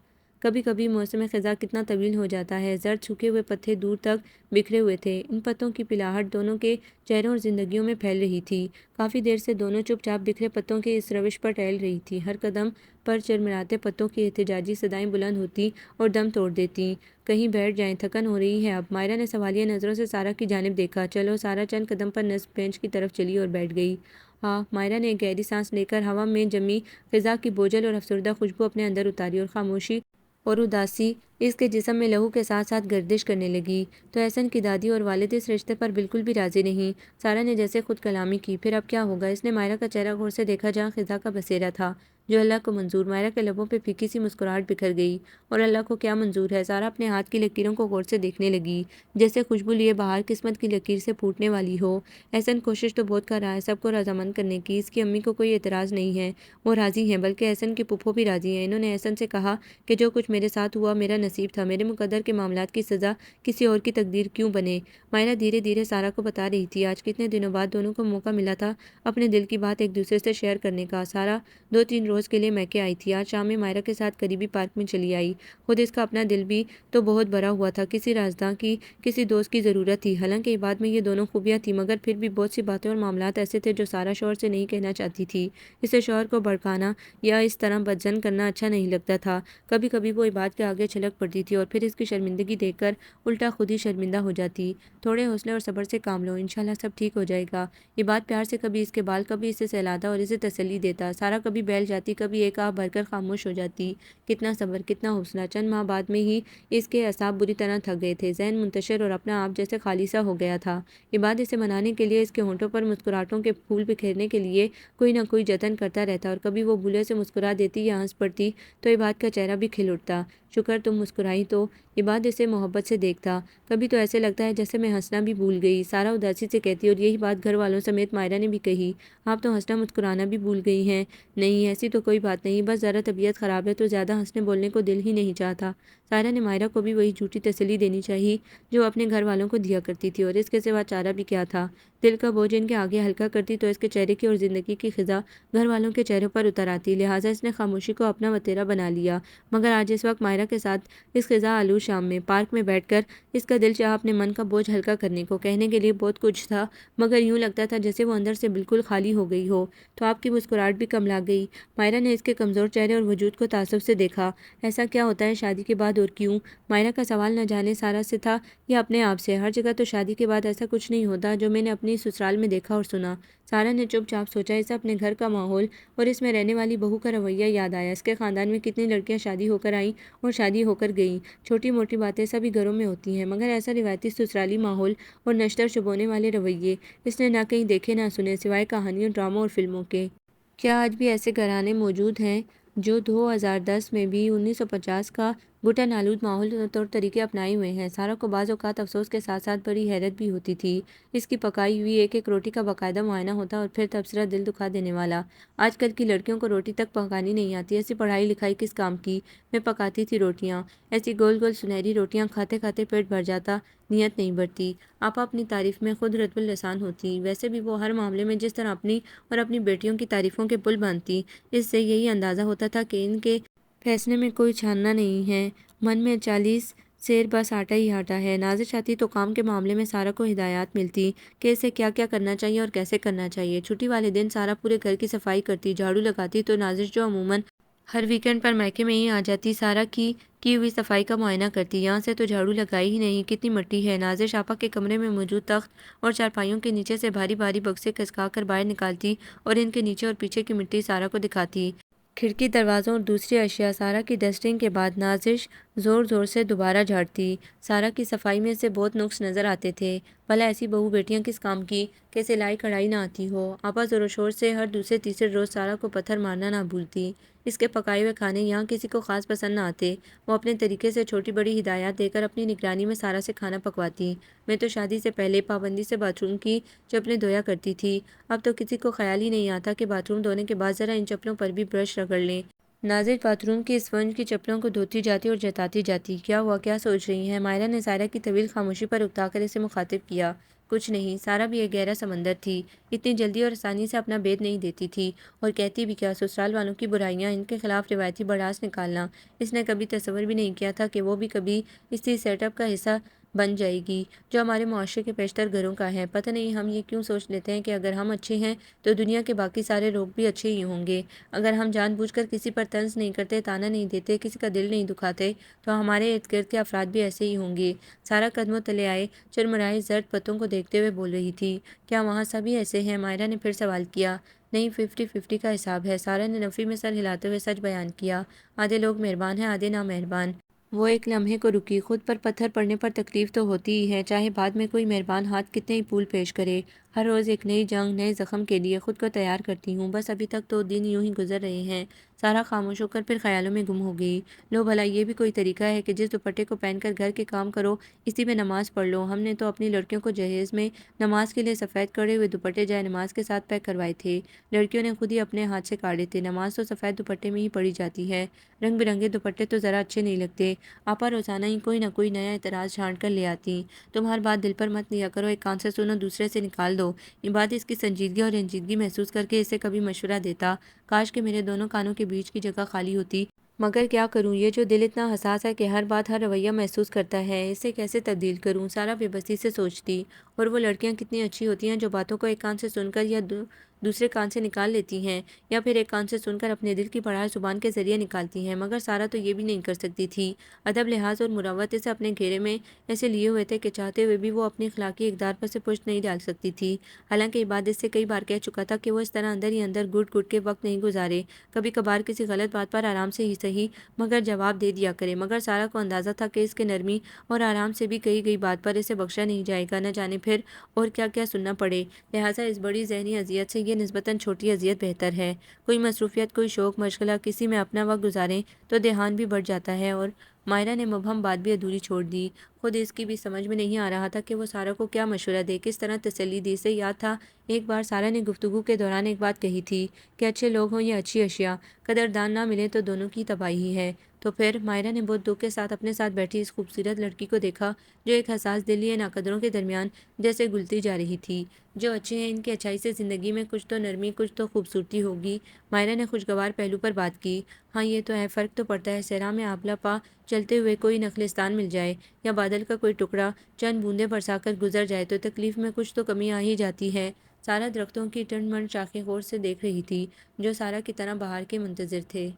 کبھی کبھی موسم خزاں کتنا طویل ہو جاتا ہے۔ زرد سوکھے ہوئے پتے دور تک بکھرے ہوئے تھے۔ ان پتوں کی پلاہٹ دونوں کے چہروں اور زندگیوں میں پھیل رہی تھی۔ کافی دیر سے دونوں چپ چاپ بکھرے پتوں کے اس روش پر ٹہل رہی تھی۔ ہر قدم پر چرمراتے پتوں کی احتجاجی صدائیں بلند ہوتی اور دم توڑ دیتی۔ کہیں بیٹھ جائیں، تھکن ہو رہی ہے اب۔ مائرہ نے سوالیہ نظروں سے سارا کی جانب دیکھا۔ چلو، سارا چند قدم پر نصب بینچ کی طرف چلی اور بیٹھ گئی۔ ہاں، مائرہ نے ایک گہری سانس لے کر ہوا میں جمی خزاں کی بوجھل اور افسردہ خوشبو اپنے اندر اتاری اور خاموشی اور اداسی اس کے جسم میں لہو کے ساتھ ساتھ گردش کرنے لگی۔ تو احسن کی دادی اور والد اس رشتے پر بالکل بھی راضی نہیں؟ سارا نے جیسے خود کلامی کی۔ پھر اب کیا ہوگا؟ اس نے مائرہ کا چہرہ غور سے دیکھا جہاں خزاں کا بسیرا تھا، جو اللہ کو منظور۔ مائرہ کے لبوں پہ پھیکی سی مسکراہٹ بکھر گئی۔ اور اللہ کو کیا منظور ہے؟ سارا اپنے ہاتھ کی لکیروں کو غور سے دیکھنے لگی، جیسے خوشبو لیے بہار قسمت کی لکیر سے پھوٹنے والی ہو۔ احسن کوشش تو بہت کر رہا ہے سب کو رضامند کرنے کی، اس کی امی کو کوئی اعتراض نہیں ہے، وہ راضی ہیں، بلکہ احسن کی پھپھو بھی راضی ہیں۔ انہوں نے احسن سے کہا کہ جو کچھ میرے ساتھ ہوا میرا نصیب تھا، میرے مقدر کے معاملات کی سزا کسی اور کی تقدیر کیوں بنے؟ مائرہ دھیرے دھیرے سارا کو بتا رہی تھی۔ آج کتنے دنوں بعد دونوں کو موقع ملا تھا اپنے دل کی بات ایک دوسرے سے شیئر کرنے کا۔ سارا 2-3 روز کے لیے میکے آئی تھی۔ آج شام میں مائرہ کے ساتھ قریبی پارک میں چلی آئی۔ خود اس کا اپنا دل بھی تو بہت بھرا ہوا تھا، کسی رازداں کی، کسی دوست کی ضرورت تھی۔ حالانکہ عباد میں یہ دونوں خوبیاں تھیں، مگر پھر بھی بہت سی باتیں اور معاملات ایسے تھے جو سارا شوہر سے نہیں کہنا چاہتی تھی۔ اسے شوہر کو بھڑکانا یا اس طرح بدظن کرنا اچھا نہیں لگتا تھا۔ کبھی کبھی وہ عباد کے آگے چھلک پڑتی تھی اور پھر اس کی شرمندگی دیکھ کر الٹا خود ہی شرمندہ ہو جاتی۔ تھوڑے حوصلے اور صبر سے کام لو، انشاءاللہ سب ٹھیک ہو جائے گا۔ عباد پیار سے کبھی اس کے بال، کبھی اسے سہلاتا اور اسے تسلی دیتا۔ سارا کبھی بیل جاتی، کبھی ایک آہ بھر کر خاموش ہو جاتی۔ کتنا صبر، کتنا حوصلہ! چند ماہ بعد میں ہی اس کے اعصاب بری طرح تھک گئے تھے، ذہن منتشر اور اپنا آپ جیسے خالی سا ہو گیا تھا۔ عباد اسے منانے کے لیے، اس کے ہونٹوں پر مسکراہٹوں کے پھول بکھیرنے کے لیے کوئی نہ کوئی جتن کرتا رہتا، اور کبھی وہ بھولے سے مسکرا دیتی یا ہنس پڑتی تو عباد کا چہرہ بھی کھل اٹھتا۔ شکر تم مسکرائی تو۔ عباد اسے محبت سے دیکھتا۔ کبھی تو ایسے لگتا ہے جیسے میں ہنسنا بھی بھول گئی، سارا اداسی سے کہتی، اور یہی بات گھر والوں سمیت مائرہ نے بھی کہی۔ آپ تو ہنسنا مسکرانا بھی بھول گئی ہیں۔ نہیں، ایسی تو کوئی بات نہیں، بس ذرا طبیعت خراب ہے تو زیادہ ہنسنے بولنے کو دل ہی نہیں چاہتا۔ سارا نے مائرہ کو بھی وہی جھوٹی تسلی دینی چاہی جو اپنے گھر والوں کو دیا کرتی تھی، اور اس کے سوا چارہ بھی کیا تھا۔ دل کا بوجھ ان کے آگے ہلکا کرتی تو اس کے چہرے کی اور زندگی کی خزاں گھر والوں کے چہروں پر اتر آتی، لہٰذا اس نے خاموشی کو اپنا وتیرہ بنا لیا۔ مگر آج اس وقت مائرہ کے ساتھ اس خزاں آلود شام میں پارک میں بیٹھ کر اس کا دل چاہا اپنے من کا بوجھ ہلکا کرنے کو۔ کہنے کے لیے بہت کچھ تھا، مگر یوں لگتا تھا جیسے وہ اندر سے بالکل خالی ہو گئی ہو۔ تو آپ کی مسکراہٹ بھی کم لا گئی؟ مائرہ نے اس کے کمزور چہرے اور وجود کو تعصب سے دیکھا۔ ایسا کیا ہوتا ہے شادی کے بعد اور کیوں؟ مائرہ کا سوال نہ جانے سارا سے تھا یا اپنے آپ سے۔ ہر جگہ تو شادی کے بعد ایسا کچھ نہیں ہوتا جو میں نے اپنی سسرال میں دیکھا اور سنا۔ سارا نے چپ چاپ سوچا، اسے اپنے گھر کا ماحول اور اس میں رہنے والی بہو کا رویہ یاد آیا۔ اس کے خاندان میں کتنی لڑکیاں شادی ہو کر آئیں اور شادی ہو کر گئیں۔ چھوٹی موٹی باتیں سبھی گھروں میں ہوتی ہیں، مگر ایسا روایتی سسرالی ماحول اور نشتر چبونے والے رویے اس نے نہ کہیں دیکھے نہ سنے، سوائے کہانیوں، ڈراموں اور فلموں کے۔ کیا آج بھی ایسے گھرانے موجود ہیں جو 2010 میں بھی 1950 کا گھٹن آلود ماحول اور طور طریقے اپنائے ہوئے ہیں؟ سارا کو بعض اوقات افسوس کے ساتھ ساتھ بڑی حیرت بھی ہوتی تھی۔ اس کی پکائی ہوئی ایک ایک روٹی کا باقاعدہ معائنہ ہوتا اور پھر تبصرہ دل دکھا دینے والا۔ آج کل کی لڑکیوں کو روٹی تک پکانی نہیں آتی، ایسی پڑھائی لکھائی کس کام کی؟ میں پکاتی تھی روٹیاں، ایسی گول گول سنہری روٹیاں، کھاتے کھاتے پیٹ بھر جاتا، نیت نہیں بڑھتی۔ آپا اپنی تعریف میں خود رطب اللسان ہوتی، ویسے بھی وہ ہر معاملے میں جس طرح اپنی اور اپنی بیٹیوں کی تعریفوں کے پل باندھتی، اس سے یہی اندازہ ہوتا تھا کہ ان کے فیصلے میں کوئی چھاننا نہیں ہے، من میں 40 سیر بس آٹا ہی آٹا ہے۔ نازش آتی تو کام کے معاملے میں سارا کو ہدایات ملتی کہ اسے کیا کیا کرنا چاہیے اور کیسے کرنا چاہیے۔ چھٹی والے دن سارا پورے گھر کی صفائی کرتی، جھاڑو لگاتی، تو نازش جو عموماً ہر ویکینڈ پر میکے میں ہی آ جاتی، سارا کی ہوئی صفائی کا معائنہ کرتی۔ یہاں سے تو جھاڑو لگائی ہی نہیں، کتنی مٹی ہے۔ نازش آپا کے کمرے میں موجود تخت اور چارپائیوں کے نیچے سے بھاری بھاری بکسے کھسکا کر باہر نکالتی اور ان کے نیچے اور پیچھے کی مٹی سارا کو دکھاتی۔ کھڑکی، دروازوں اور دوسری اشیاء سارا کی ڈسٹنگ کے بعد نازش زور زور سے دوبارہ جھاڑتی۔ سارا کی صفائی میں سے بہت نقص نظر آتے تھے۔ بھلا ایسی بہو بیٹیاں کس کام کی کہ سلائی کڑھائی نہ آتی ہو؟ آپا زور و شور سے ہر دوسرے تیسرے روز سارا کو پتھر مارنا نہ بھولتی۔ اس کے پکائے ہوئے کھانے یہاں کسی کو خاص پسند نہ آتے، وہ اپنے طریقے سے چھوٹی بڑی ہدایات دے کر اپنی نگرانی میں سارا سے کھانا پکواتی۔ میں تو شادی سے پہلے پابندی سے باتھ روم کی چپلیں دھویا کرتی تھی، اب تو کسی کو خیال ہی نہیں آتا کہ باتھ روم دھونے کے بعد ذرا ان چپلوں پر بھی برش رگڑ لیں۔ نازش باتھ روم کی اسپنج کی چپلوں کو دھوتی جاتی اور جتاتی جاتی۔ کیا ہوا، کیا سوچ رہی ہیں؟ مائرہ نے سارا کی طویل خاموشی پر اکتا کر اسے مخاطب کیا۔ کچھ نہیں، سارا بھی ایک گہرا سمندر تھی، اتنی جلدی اور آسانی سے اپنا بید نہیں دیتی تھی، اور کہتی بھی کیا۔ سسرال والوں کی برائیاں، ان کے خلاف روایتی بڑاس نکالنا، اس نے کبھی تصور بھی نہیں کیا تھا کہ وہ بھی کبھی اسی سیٹ اپ کا حصہ بن جائے گی جو ہمارے معاشرے کے بیشتر گھروں کا ہے۔ پتہ نہیں ہم یہ کیوں سوچ لیتے ہیں کہ اگر ہم اچھے ہیں تو دنیا کے باقی سارے لوگ بھی اچھے ہی ہوں گے۔ اگر ہم جان بوجھ کر کسی پر طنز نہیں کرتے، تانا نہیں دیتے، کسی کا دل نہیں دکھاتے، تو ہمارے ارد گرد کے افراد بھی ایسے ہی ہوں گے۔ سارا قدموں تلے آئے چرمرائے زرد پتوں کو دیکھتے ہوئے بول رہی تھی۔ کیا وہاں سبھی ایسے ہیں؟ مائرہ نے پھر سوال کیا۔ نہیں، 50-50 کا حساب ہے، سارا نے نفی میں سر ہلاتے ہوئے سچ بیان کیا۔ آدھے لوگ مہربان ہیں، آدھے نامہربان۔ وہ ایک لمحے کو رکی، خود پر پتھر پڑنے پر تکلیف تو ہوتی ہی ہے، چاہے بعد میں کوئی مہربان ہاتھ کتنے ہی پھول پیش کرے۔ ہر روز ایک نئی جنگ، نئے زخم کے لیے خود کو تیار کرتی ہوں، بس ابھی تک تو دن یوں ہی گزر رہے ہیں۔ سارا خاموش ہو کر پھر خیالوں میں گم ہو گئی۔ لو بھلا، یہ بھی کوئی طریقہ ہے کہ جس دوپٹے کو پہن کر گھر کے کام کرو اسی میں نماز پڑھ لو؟ ہم نے تو اپنی لڑکیوں کو جہیز میں نماز کے لیے سفید کڑے ہوئے دوپٹے جائے نماز کے ساتھ پیک کروائے تھے، لڑکیوں نے خود ہی اپنے ہاتھ سے کاڑے تھے۔ نماز تو سفید دوپٹے میں ہی پڑھی جاتی ہے، رنگ برنگے دوپٹے تو ذرا اچھے نہیں لگتے۔ آپا روزانہ ہی کوئی نہ کوئی نیا اعتراض چھانٹ کر لے آتی۔ تم ہر بات دل پر مت لیا کرو، ایک کان سے سنو دوسرے سے نکال دو۔ یہ بات اس کی سنجیدگی اور رنجیدگی محسوس کر کے اسے کبھی مشورہ دیتا، کاش کہ میرے دونوں کانوں کے بیچ کی جگہ خالی ہوتی، مگر کیا کروں، یہ جو دل اتنا حساس ہے کہ ہر بات ہر رویہ محسوس کرتا ہے، اسے کیسے تبدیل کروں؟ سارا بے بسی سے سوچتی۔ اور وہ لڑکیاں کتنی اچھی ہوتی ہیں جو باتوں کو ایک کان سے سن کر یا دوسرے کان سے نکال لیتی ہیں، یا پھر ایک کان سے سن کر اپنے دل کی پڑھائی زبان کے ذریعے نکالتی ہیں، مگر سارا تو یہ بھی نہیں کر سکتی تھی۔ ادب، لحاظ اور مروت اسے اپنے گھیرے میں ایسے لیے ہوئے تھے کہ چاہتے ہوئے بھی وہ اپنی اخلاقی اقدار پر سے پشت نہیں ڈال سکتی تھی۔ حالانکہ یہ بات اس سے کئی بار کہہ چکا تھا کہ وہ اس طرح اندر ہی اندر گٹ گٹ کے وقت نہیں گزارے، کبھی کبھار کسی غلط بات پر آرام سے ہی صحیح مگر جواب دے دیا کرے، مگر سارا کو اندازہ تھا کہ اس کے نرمی اور آرام سے بھی کہی گئی بات پر اسے بخشا نہیں جائے گا، نہ جانے پھر اور کیا کیا سننا پڑے، لہٰذا اس بڑی ذہنی اذیت سے یہ نسبتاً چھوٹی اذیت بہتر ہے۔ کوئی مصروفیت، کوئی شوق، مشغلہ، کسی میں اپنا وقت گزاریں تو دھیان بھی بڑھ جاتا ہے۔ اور مائرہ نے مبہم بات بھی ادھوری چھوڑ دی۔ خود اس کی بھی سمجھ میں نہیں آ رہا تھا کہ وہ سارا کو کیا مشورہ دے، کس طرح تسلی دی۔ اسے یاد تھا ایک بار سارا نے گفتگو کے دوران ایک بات کہی تھی کہ اچھے لوگ ہوں یا اچھی اشیاء، قدردان نہ ملے تو دونوں کی تباہی ہے۔ تو پھر مائرہ نے بہت دکھ کے ساتھ اپنے ساتھ بیٹھی اس خوبصورت لڑکی کو دیکھا جو ایک حساس دل یا ناقدروں کے درمیان جیسے گلتی جا رہی تھی۔ جو اچھے ہیں ان کی اچھائی سے زندگی میں کچھ تو نرمی، کچھ تو خوبصورتی ہوگی۔ مائرہ نے خوشگوار پہلو پر بات کی۔ ہاں یہ تو ہے، فرق تو پڑتا ہے صحرا میں آبلا پا چلتے ہوئے کوئی نخلستان مل جائے یا بادل کا کوئی ٹکڑا چند بوندیں برسا کر گزر جائے تو تکلیف میں کچھ تو کمی آ ہی جاتی ہے۔ سارا درختوں کی ٹنڈ منڈ شاخیں غور سے دیکھ رہی تھی جو سارا کی طرح بہار کے منتظر تھے۔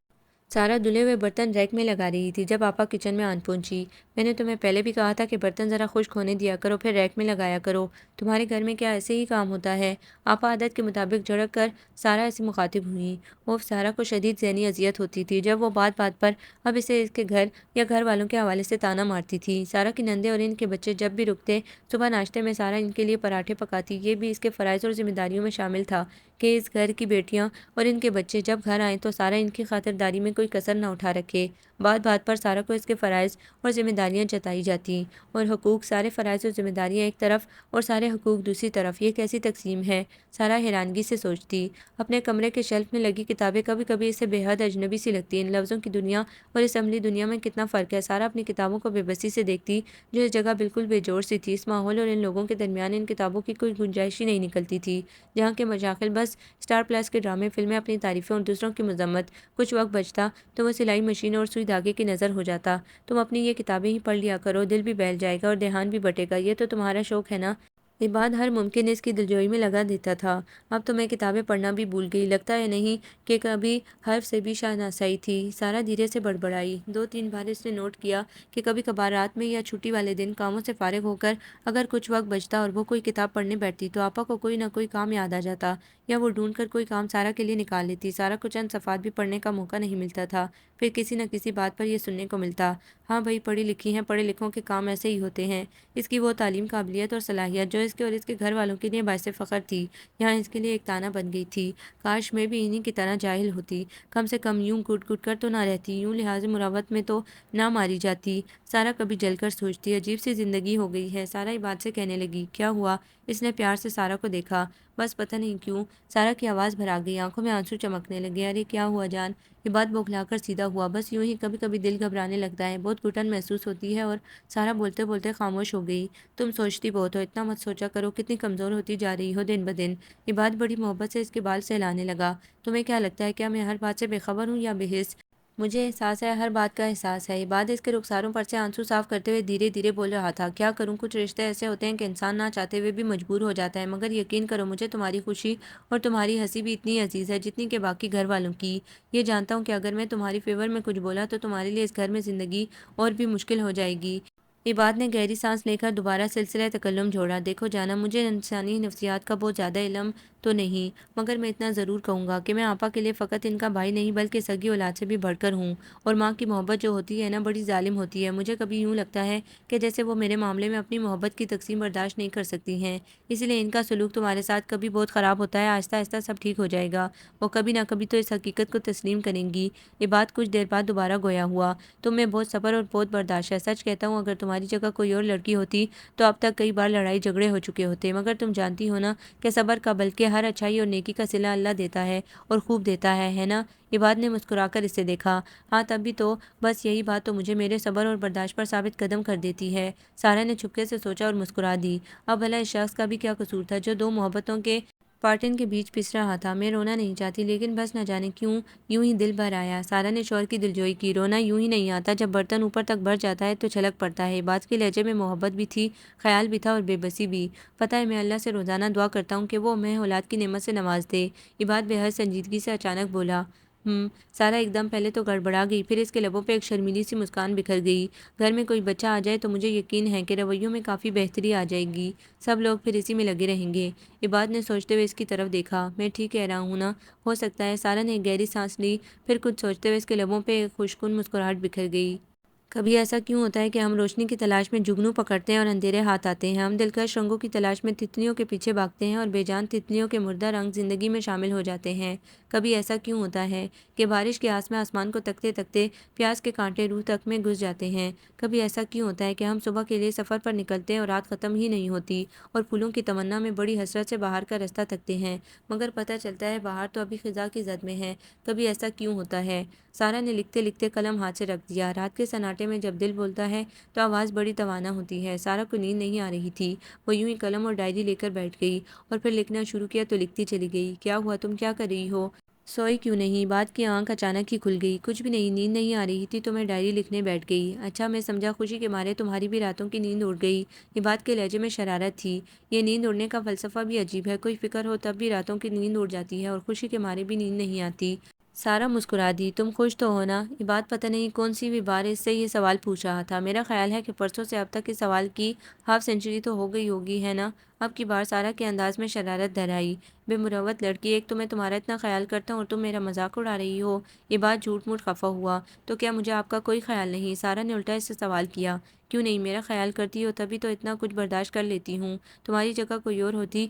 سارا دھلے ہوئے برتن ریک میں لگا رہی تھی جب آپا کچن میں آن پہنچی۔ میں نے تمہیں پہلے بھی کہا تھا کہ برتن ذرا خشک ہونے دیا کرو پھر ریک میں لگایا کرو، تمہارے گھر میں کیا ایسے ہی کام ہوتا ہے؟ آپا عادت کے مطابق جھڑک کر سارا اسے مخاطب ہوئی۔ سارا کو شدید ذہنی اذیت ہوتی تھی جب وہ بات بات پر اب اسے اس کے گھر یا گھر والوں کے حوالے سے تانا مارتی تھی۔ سارا کی نندے اور ان کے بچے جب بھی رکتے صبح ناشتے میں سارا ان کے لیے پراٹھے پکاتی۔ یہ بھی اس کے فرائض اور ذمہ داریوں میں شامل تھا کہ اس گھر کی بیٹیاں اور ان کے بچے جب گھر آئیں تو سارا ان کی خاطرداری میں کوئی کسر نہ اٹھا رکھے۔ بات بات پر سارا کو اس کے فرائض اور ذمہ داریاں جتائی جاتی اور حقوق، سارے فرائض اور ذمہ داریاں ایک طرف اور سارے حقوق دوسری طرف، یہ کیسی تقسیم ہے؟ سارا حیرانگی سے سوچتی۔ اپنے کمرے کے شیلف میں لگی کتابیں کبھی کبھی اسے بے حد اجنبی سی لگتی۔ ان لفظوں کی دنیا اور اس عملی دنیا میں کتنا فرق ہے۔ سارا اپنی کتابوں کو بے بسی سے دیکھتی جو اس جگہ بالکل بے جوڑ سی تھی۔ اس ماحول اور ان لوگوں کے درمیان ان کتابوں کی کوئی گنجائش ہی نہیں نکلتی تھی جہاں کے مشاغل بس اسٹار پلس کے ڈرامے، فلمیں، اپنی تعریفیں اور دوسروں کی مذمت۔ کچھ وقت بچتا تو وہ سلائی مشین اور سوئی دھاگے کی نظر ہو جاتا۔ تم اپنی یہ کتابیں ہی پڑھ لیا کرو، دل بھی بہل جائے گا اور دھیان بھی بٹے گا، یہ تو تمہارا شوق ہے نا؟ یہ بات ہر ممکن اس کی دلجوئی میں لگا دیتا تھا۔ اب تو میں کتابیں پڑھنا بھی بھول گئی، لگتا ہے نہیں کہ کبھی حرف سے بھی شناسائی تھی۔ سارا دھیرے سے بڑبڑائی۔ 2-3 بار اس نے نوٹ کیا کہ کبھی کبھار رات میں یا چھٹی والے دن کاموں سے فارغ ہو کر اگر کچھ وقت بچتا اور وہ کوئی کتاب پڑھنے بیٹھتی تو آپا کو کوئی نہ کوئی کام یاد آ جاتا یا وہ ڈھونڈ کر کوئی کام سارا کے لیے نکال لیتی۔ سارا کو چند صفحات بھی پڑھنے کا موقع نہیں ملتا تھا، پھر کسی نہ کسی بات پر یہ سننے کو ملتا، ہاں بھائی پڑھی لکھی ہیں، پڑھے لکھوں کے کام ایسے ہی ہوتے ہیں۔ اس کی وہ تعلیم، قابلیت اور صلاحیت جو اس کے اور اس کے گھر والوں کے لیے باعث فخر تھی، یہاں اس کے لیے ایک طعنہ بن گئی تھی۔ کاش میں بھی انہی کی طرح جاہل ہوتی، کم سے کم یوں گٹ گٹ کر تو نہ رہتی، یوں لحاظ مروت میں تو نہ ماری جاتی۔ سارا کبھی جل کر سوچتی، عجیب سی زندگی ہو گئی ہے۔ سارا یہ بات سے کہنے لگی، کیا ہوا؟ اس نے پیار سے سارا کو دیکھا۔ بس پتہ نہیں کیوں سارا کی آواز بھرا گئی، آنکھوں میں آنسو چمکنے لگے۔ ارے کیا ہوا جان؟ یہ بات بوکھلا کر سیدھا ہوا، بس یوں ہی کبھی کبھی دل گھبرانے لگتا ہے، بہت گھٹن محسوس ہوتی ہے۔ اور سارا بولتے بولتے خاموش ہو گئی۔ تم سوچتی بہت ہو، اتنا مت سوچا کرو، کتنی کمزور ہوتی جا رہی ہو دن بدن۔ یہ بات بڑی محبت سے اس کے بال سہلانے لگا۔ تمہیں کیا لگتا ہے کیا میں ہر بات سے بے خبر ہوں یا بے حس؟ مجھے احساس ہے، ہر بات کا احساس ہے۔ یہ بات اس کے رخساروں پر سے آنسو صاف کرتے ہوئے دھیرے دھیرے بول رہا تھا۔ کیا کروں، کچھ رشتے ایسے ہوتے ہیں کہ انسان نہ چاہتے ہوئے بھی مجبور ہو جاتا ہے، مگر یقین کرو مجھے تمہاری خوشی اور تمہاری ہنسی بھی اتنی عزیز ہے جتنی کہ باقی گھر والوں کی۔ یہ جانتا ہوں کہ اگر میں تمہاری فیور میں کچھ بولا تو تمہارے لیے اس گھر میں زندگی اور بھی مشکل ہو جائے گی۔ عباد نے گہری سانس لے کر دوبارہ سلسلہ تکلم جوڑا۔ دیکھو جانا، مجھے انسانی نفسیات کا بہت زیادہ علم تو نہیں، مگر میں اتنا ضرور کہوں گا کہ میں آپا کے لیے فقط ان کا بھائی نہیں بلکہ سگی اولاد سے بھی بڑھ کر ہوں۔ اور ماں کی محبت جو ہوتی ہے نا، بڑی ظالم ہوتی ہے۔ مجھے کبھی یوں لگتا ہے کہ جیسے وہ میرے معاملے میں اپنی محبت کی تقسیم برداشت نہیں کر سکتی ہیں، اس لیے ان کا سلوک تمہارے ساتھ کبھی بہت خراب ہوتا ہے، آہستہ آہستہ سب ٹھیک ہو جائے گا۔ وہ کبھی نہ کبھی تو اس حقیقت کو تسلیم کریں گی۔ یہ بات کچھ دیر بعد دوبارہ گویا ہوا۔ تم میں بہت صبر اور بہت برداشت ہے، سچ کہتا ہوں اگر تمہاری جگہ کوئی اور لڑکی ہوتی تو اب تک کئی بار لڑائی جھگڑے ہو چکے ہوتے، مگر تم جانتی ہو نا کہ صبر کا بلکہ ہر اچھائی اور نیکی کا صلہ اللہ دیتا ہے اور خوب دیتا ہے نا؟ عباد نے مسکرا کر اسے دیکھا۔ ہاں تب بھی تو، بس یہی بات تو مجھے میرے صبر اور برداشت پر ثابت قدم کر دیتی ہے۔ سارا نے چھپکے سے سوچا اور مسکرا دی۔ اب بھلا اس شخص کا بھی کیا قصور تھا جو دو محبتوں کے پارٹن کے بیچ پس رہا تھا؟ میں رونا نہیں چاہتی لیکن بس نہ جانے کیوں یوں ہی دل بھر آیا۔ سارا نے شوہر کی دلجوئی کی۔ رونا یوں ہی نہیں آتا، جب برتن اوپر تک بھر جاتا ہے تو چھلک پڑتا ہے۔ عباد کے لہجے میں محبت بھی تھی، خیال بھی تھا اور بے بسی بھی۔ پتہ ہے میں اللہ سے روزانہ دعا کرتا ہوں کہ وہ ہمیں اولاد کی نعمت سے نواز دے۔ عباد بے حد سنجیدگی سے اچانک بولا۔ سارا ایک دم پہلے تو گڑبڑا گئی، پھر اس کے لبوں پہ ایک شرمیلی سی مسکان بکھر گئی۔ گھر میں کوئی بچہ آ جائے تو مجھے یقین ہے کہ رویوں میں کافی بہتری آ جائے گی، سب لوگ پھر اسی میں لگے رہیں گے۔ عباد نے سوچتے ہوئے اس کی طرف دیکھا۔ میں ٹھیک کہہ رہا ہوں نا؟ ہو سکتا ہے۔ سارا نے ایک گہری سانس لی، پھر کچھ سوچتے ہوئے اس کے لبوں پہ ایک خوشگوار مسکراہٹ بکھر گئی۔ کبھی ایسا کیوں ہوتا ہے کہ ہم روشنی کی تلاش میں جگنو پکڑتے ہیں اور اندھیرے ہاتھ آتے ہیں؟ ہم دلکش رنگوں کی تلاش میں تتلیوں کے پیچھے بھاگتے ہیں اور بے جان تتلیوں کے مردہ رنگ زندگی میں شامل ہو جاتے ہیں۔ کبھی ایسا کیوں ہوتا ہے کہ بارش کی آس میں آسمان کو تکتے تکتے پیاس کے کانٹے روح تک میں گھس جاتے ہیں؟ کبھی ایسا کیوں ہوتا ہے کہ ہم صبح کے لیے سفر پر نکلتے ہیں اور رات ختم ہی نہیں ہوتی اور پھولوں کی تمنا میں بڑی حسرت سے باہر کا رستہ تکتے ہیں، مگر پتہ چلتا ہے باہر تو ابھی خزاں کی زد میں ہے؟ کبھی ایسا کیوں ہوتا ہے؟ سارا نے لکھتے لکھتے قلم ہاتھ سے رکھ دیا۔ رات کے سناٹے میں جب دل بولتا ہے تو آواز بڑی توانا ہوتی ہے۔ سارا کو نیند نہیں آ رہی تھی، وہ یوں ہی قلم اور ڈائری لے کر بیٹھ گئی اور پھر لکھنا شروع کیا تو لکھتی چلی گئی۔ کیا ہوا؟ تم کیا کر رہی ہو؟ سوئی کیوں نہیں؟ بات کی آنکھ اچانک ہی کھل گئی۔ کچھ بھی نہیں، نیند نہیں آ رہی تھی تو میں ڈائری لکھنے بیٹھ گئی۔ اچھا، میں سمجھا خوشی کے مارے تمہاری بھی راتوں کی نیند اڑ گئی۔ یہ بات کے لہجے میں شرارت تھی۔ یہ نیند اڑنے کا فلسفہ بھی عجیب ہے، کوئی فکر ہو تب بھی راتوں کی نیند اڑ جاتی ہے اور خوشی کے مارے بھی نیند نہیں آتی۔ سارا مسکرا دی۔ تم خوش تو ہو نا؟ یہ بات پتہ نہیں کون سی بھی بار اس سے یہ سوال پوچھ رہا تھا۔ میرا خیال ہے کہ پرسوں سے اب تک اس سوال کی ہاف سینچری تو ہو گئی ہوگی، ہے نا؟ اب کی بار سارا کے انداز میں شرارت دہرائی۔ بے مروت لڑکی، ایک تو میں تمہارا اتنا خیال کرتا ہوں اور تم میرا مذاق اڑا رہی ہو۔ یہ بات جھوٹ موٹ خفا ہوا۔ تو کیا مجھے آپ کا کوئی خیال نہیں؟ سارا نے الٹا اس سے سوال کیا۔ کیوں نہیں، میرا خیال کرتی ہو تبھی تو اتنا کچھ برداشت کر لیتی ہوں۔ تمہاری جگہ کوئی اور ہوتی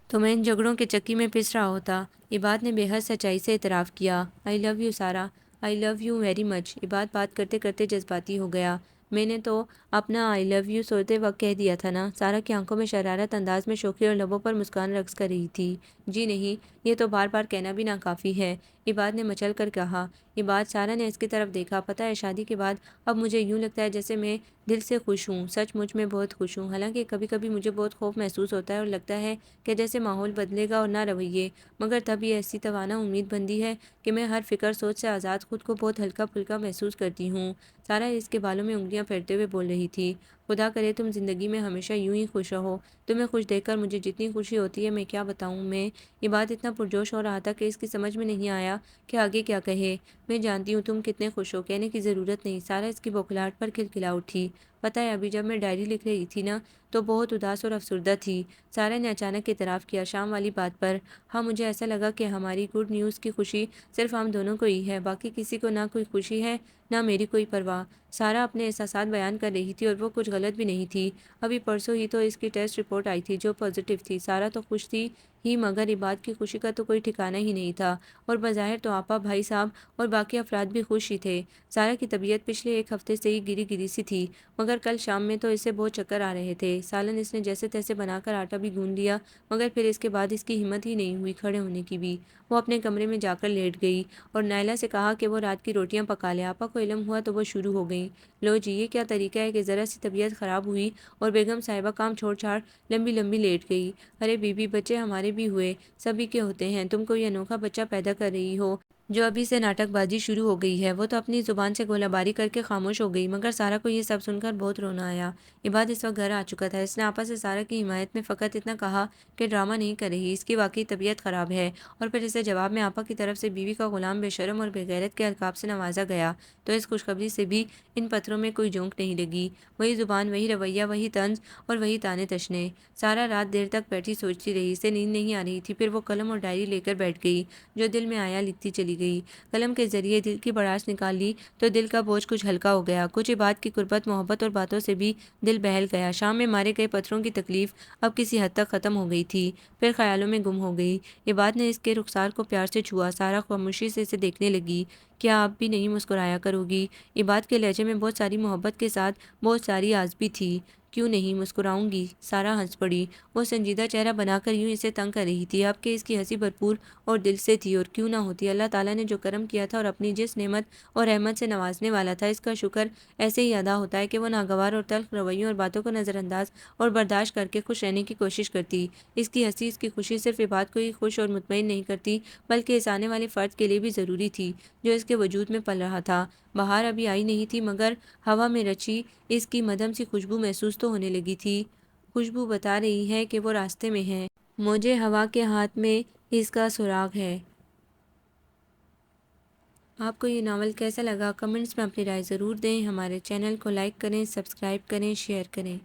تو میں ان جھگڑوں کے چکی میں پس رہا ہوتا۔ یہ بات نے بے حد سچائی سے اعتراف کیا۔ آئی لو یو سارا، آئی لو یو ویری مچ۔ یہ بات کرتے کرتے جذباتی ہو گیا۔ میں نے تو اپنا آئی لو یو سوتے وقت کہہ دیا تھا نا؟ سارا کی آنکھوں میں شرارت، انداز میں شوخی اور لبوں پر مسکان رقص کر رہی تھی۔ جی نہیں، یہ تو بار بار کہنا بھی ناکافی ہے، یہ بات نے مچل کر کہا۔ یہ بات سارا نے اس کی طرف دیکھا۔ پتہ ہے شادی کے بعد اب مجھے یوں لگتا ہے جیسے میں دل سے خوش ہوں، سچ مچ میں بہت خوش ہوں۔ حالانکہ کبھی کبھی مجھے بہت خوف محسوس ہوتا ہے اور لگتا ہے کہ جیسے ماحول بدلے گا اور نہ رویے، مگر تب یہ ایسی توانا امید بندی ہے کہ میں ہر فکر سوچ سے آزاد خود کو بہت ہلکا پھلکا محسوس کرتی ہوں۔ سارا اس کے بالوں میں انگلیاں پھیرتے ہوئے بول رہی تھی۔ خدا کرے تم زندگی میں ہمیشہ یوں ہی خوش رہو۔ تمہیں خوش دیکھ کر مجھے جتنی خوشی ہوتی ہے میں کیا بتاؤں میں۔ یہ بات اتنا پرجوش ہو رہا تھا کہ اس کی سمجھ میں نہیں آیا کہ آگے کیا کہے۔ میں جانتی ہوں تم کتنے خوش ہو، کہنے کی ضرورت نہیں۔ سارا اس کی بوکھلاہٹ پر کھلکھلا اٹھی۔ پتہ ہے ابھی جب میں ڈائری لکھ رہی تھی نا تو بہت اداس اور افسردہ تھی۔ سارا نے اچانک اعتراف کیا۔ شام والی بات پر ہاں، مجھے ایسا لگا کہ ہماری گڈ نیوز کی خوشی صرف ہم دونوں کو ہی ہے، باقی کسی کو نہ کوئی خوشی ہے نہ میری کوئی پرواہ۔ سارا اپنے احساسات بیان کر رہی تھی اور وہ کچھ غلط بھی نہیں تھی۔ ابھی پرسوں ہی تو اس کی ٹیسٹ رپورٹ آئی تھی جو پازیٹیو تھی۔ سارا تو خوش تھی ہی، مگر یہ بات کی خوشی کا تو کوئی ٹھکانہ ہی نہیں تھا، اور بظاہر تو آپا، بھائی صاحب اور باقی افراد بھی خوش ہی تھے۔ سارا کی طبیعت پچھلے ایک ہفتے سے ہی گری گری سی تھی، مگر کل شام میں تو اسے بہت چکر آ رہے تھے۔ سالن اس نے جیسے تیسے بنا کر آٹا بھی گوندھ لیا، مگر پھر اس کے بعد اس کی ہمت ہی نہیں ہوئی کھڑے ہونے کی بھی۔ وہ اپنے کمرے میں جا کر لیٹ گئی اور نائلہ سے کہا کہ وہ رات کی روٹیاں پکا لے۔ آپا کو علم ہوا تو وہ شروع ہو گئیں۔ لو جی، یہ کیا طریقہ ہے کہ ذرا سی طبیعت خراب ہوئی اور بیگم صاحبہ کام چھوڑ چھاڑ لمبی لمبی لیٹ گئی۔ ارے بی بی، بچے ہمارے بھی ہوئے، سبھی کے ہوتے ہیں، تم کوئی انوکھا بچہ پیدا کر رہی ہو جو ابھی سے ناٹک بازی شروع ہو گئی ہے۔ وہ تو اپنی زبان سے گولہ باری کر کے خاموش ہو گئی، مگر سارا کو یہ سب سن کر بہت رونا آیا۔ یہ بات اس وقت گھر آ چکا تھا۔ اس نے آپا سے سارا کی حمایت میں فقط اتنا کہا کہ ڈرامہ نہیں کر رہی، اس کی واقعی طبیعت خراب ہے، اور پھر اسے جواب میں آپا کی طرف سے بیوی کا غلام، بے شرم اور بے غیرت کے القاب سے نوازا گیا تو اس خوشخبری سے بھی ان پتھروں میں کوئی جھونک نہیں لگی۔ وہی زبان، وہی رویہ، وہی طنز اور وہی طعنے تشنے۔ سارا رات دیر تک بیٹھی سوچتی رہی، اسے نیند نہیں آ رہی تھی۔ پھر وہ قلم اور ڈائری لے کر بیٹھ گئی، جو دل میں آیا لکھتی چلی گئی۔ قلم کے ذریعے دل کی بڑاس نکال لی تو دل کا بوجھ کچھ ہلکا ہو گیا، کچھ عبادت کی قربت، محبت اور باتوں سے بھی دل بہل گیا۔ شام میں مارے گئے پتھروں کی تکلیف اب کسی حد تک ختم ہو گئی تھی، پھر خیالوں میں گم ہو گئی۔ عبادت نے اس کے رخسار کو پیار سے چھوا۔ سارا خاموشی سے اسے دیکھنے لگی۔ کیا آپ بھی نہیں مسکرایا کرو گی؟ عبادت کے لہجے میں بہت ساری محبت کے ساتھ بہت ساری آز بھی تھی۔ کیوں نہیں مسکراؤں گی؟ سارا ہنس پڑی۔ وہ سنجیدہ چہرہ بنا کر یوں اسے تنگ کر رہی تھی اب کہ اس کی ہنسی بھرپور اور دل سے تھی، اور کیوں نہ ہوتی۔ اللہ تعالیٰ نے جو کرم کیا تھا اور اپنی جس نعمت اور رحمت سے نوازنے والا تھا، اس کا شکر ایسے ہی ادا ہوتا ہے کہ وہ ناگوار اور تلخ رویوں اور باتوں کو نظر انداز اور برداشت کر کے خوش رہنے کی کوشش کرتی۔ اس کی ہنسی، اس کی خوشی صرف عبادت کو ہی خوش اور مطمئن نہیں کرتی، بلکہ اس آنے والے فرد کے لیے بھی ضروری تھی جو اس کے وجود میں پل رہا تھا۔ بہار ابھی آئی نہیں تھی، مگر ہوا میں رچی اس کی مدھم سی خوشبو محسوس تو ہونے لگی تھی۔ خوشبو بتا رہی ہے کہ وہ راستے میں ہے۔ مجھے ہوا کے ہاتھ میں اس کا سراغ ہے۔ آپ کو یہ ناول کیسا لگا؟ کمنٹس میں اپنی رائے ضرور دیں۔ ہمارے چینل کو لائک کریں، سبسکرائب کریں، شیئر کریں۔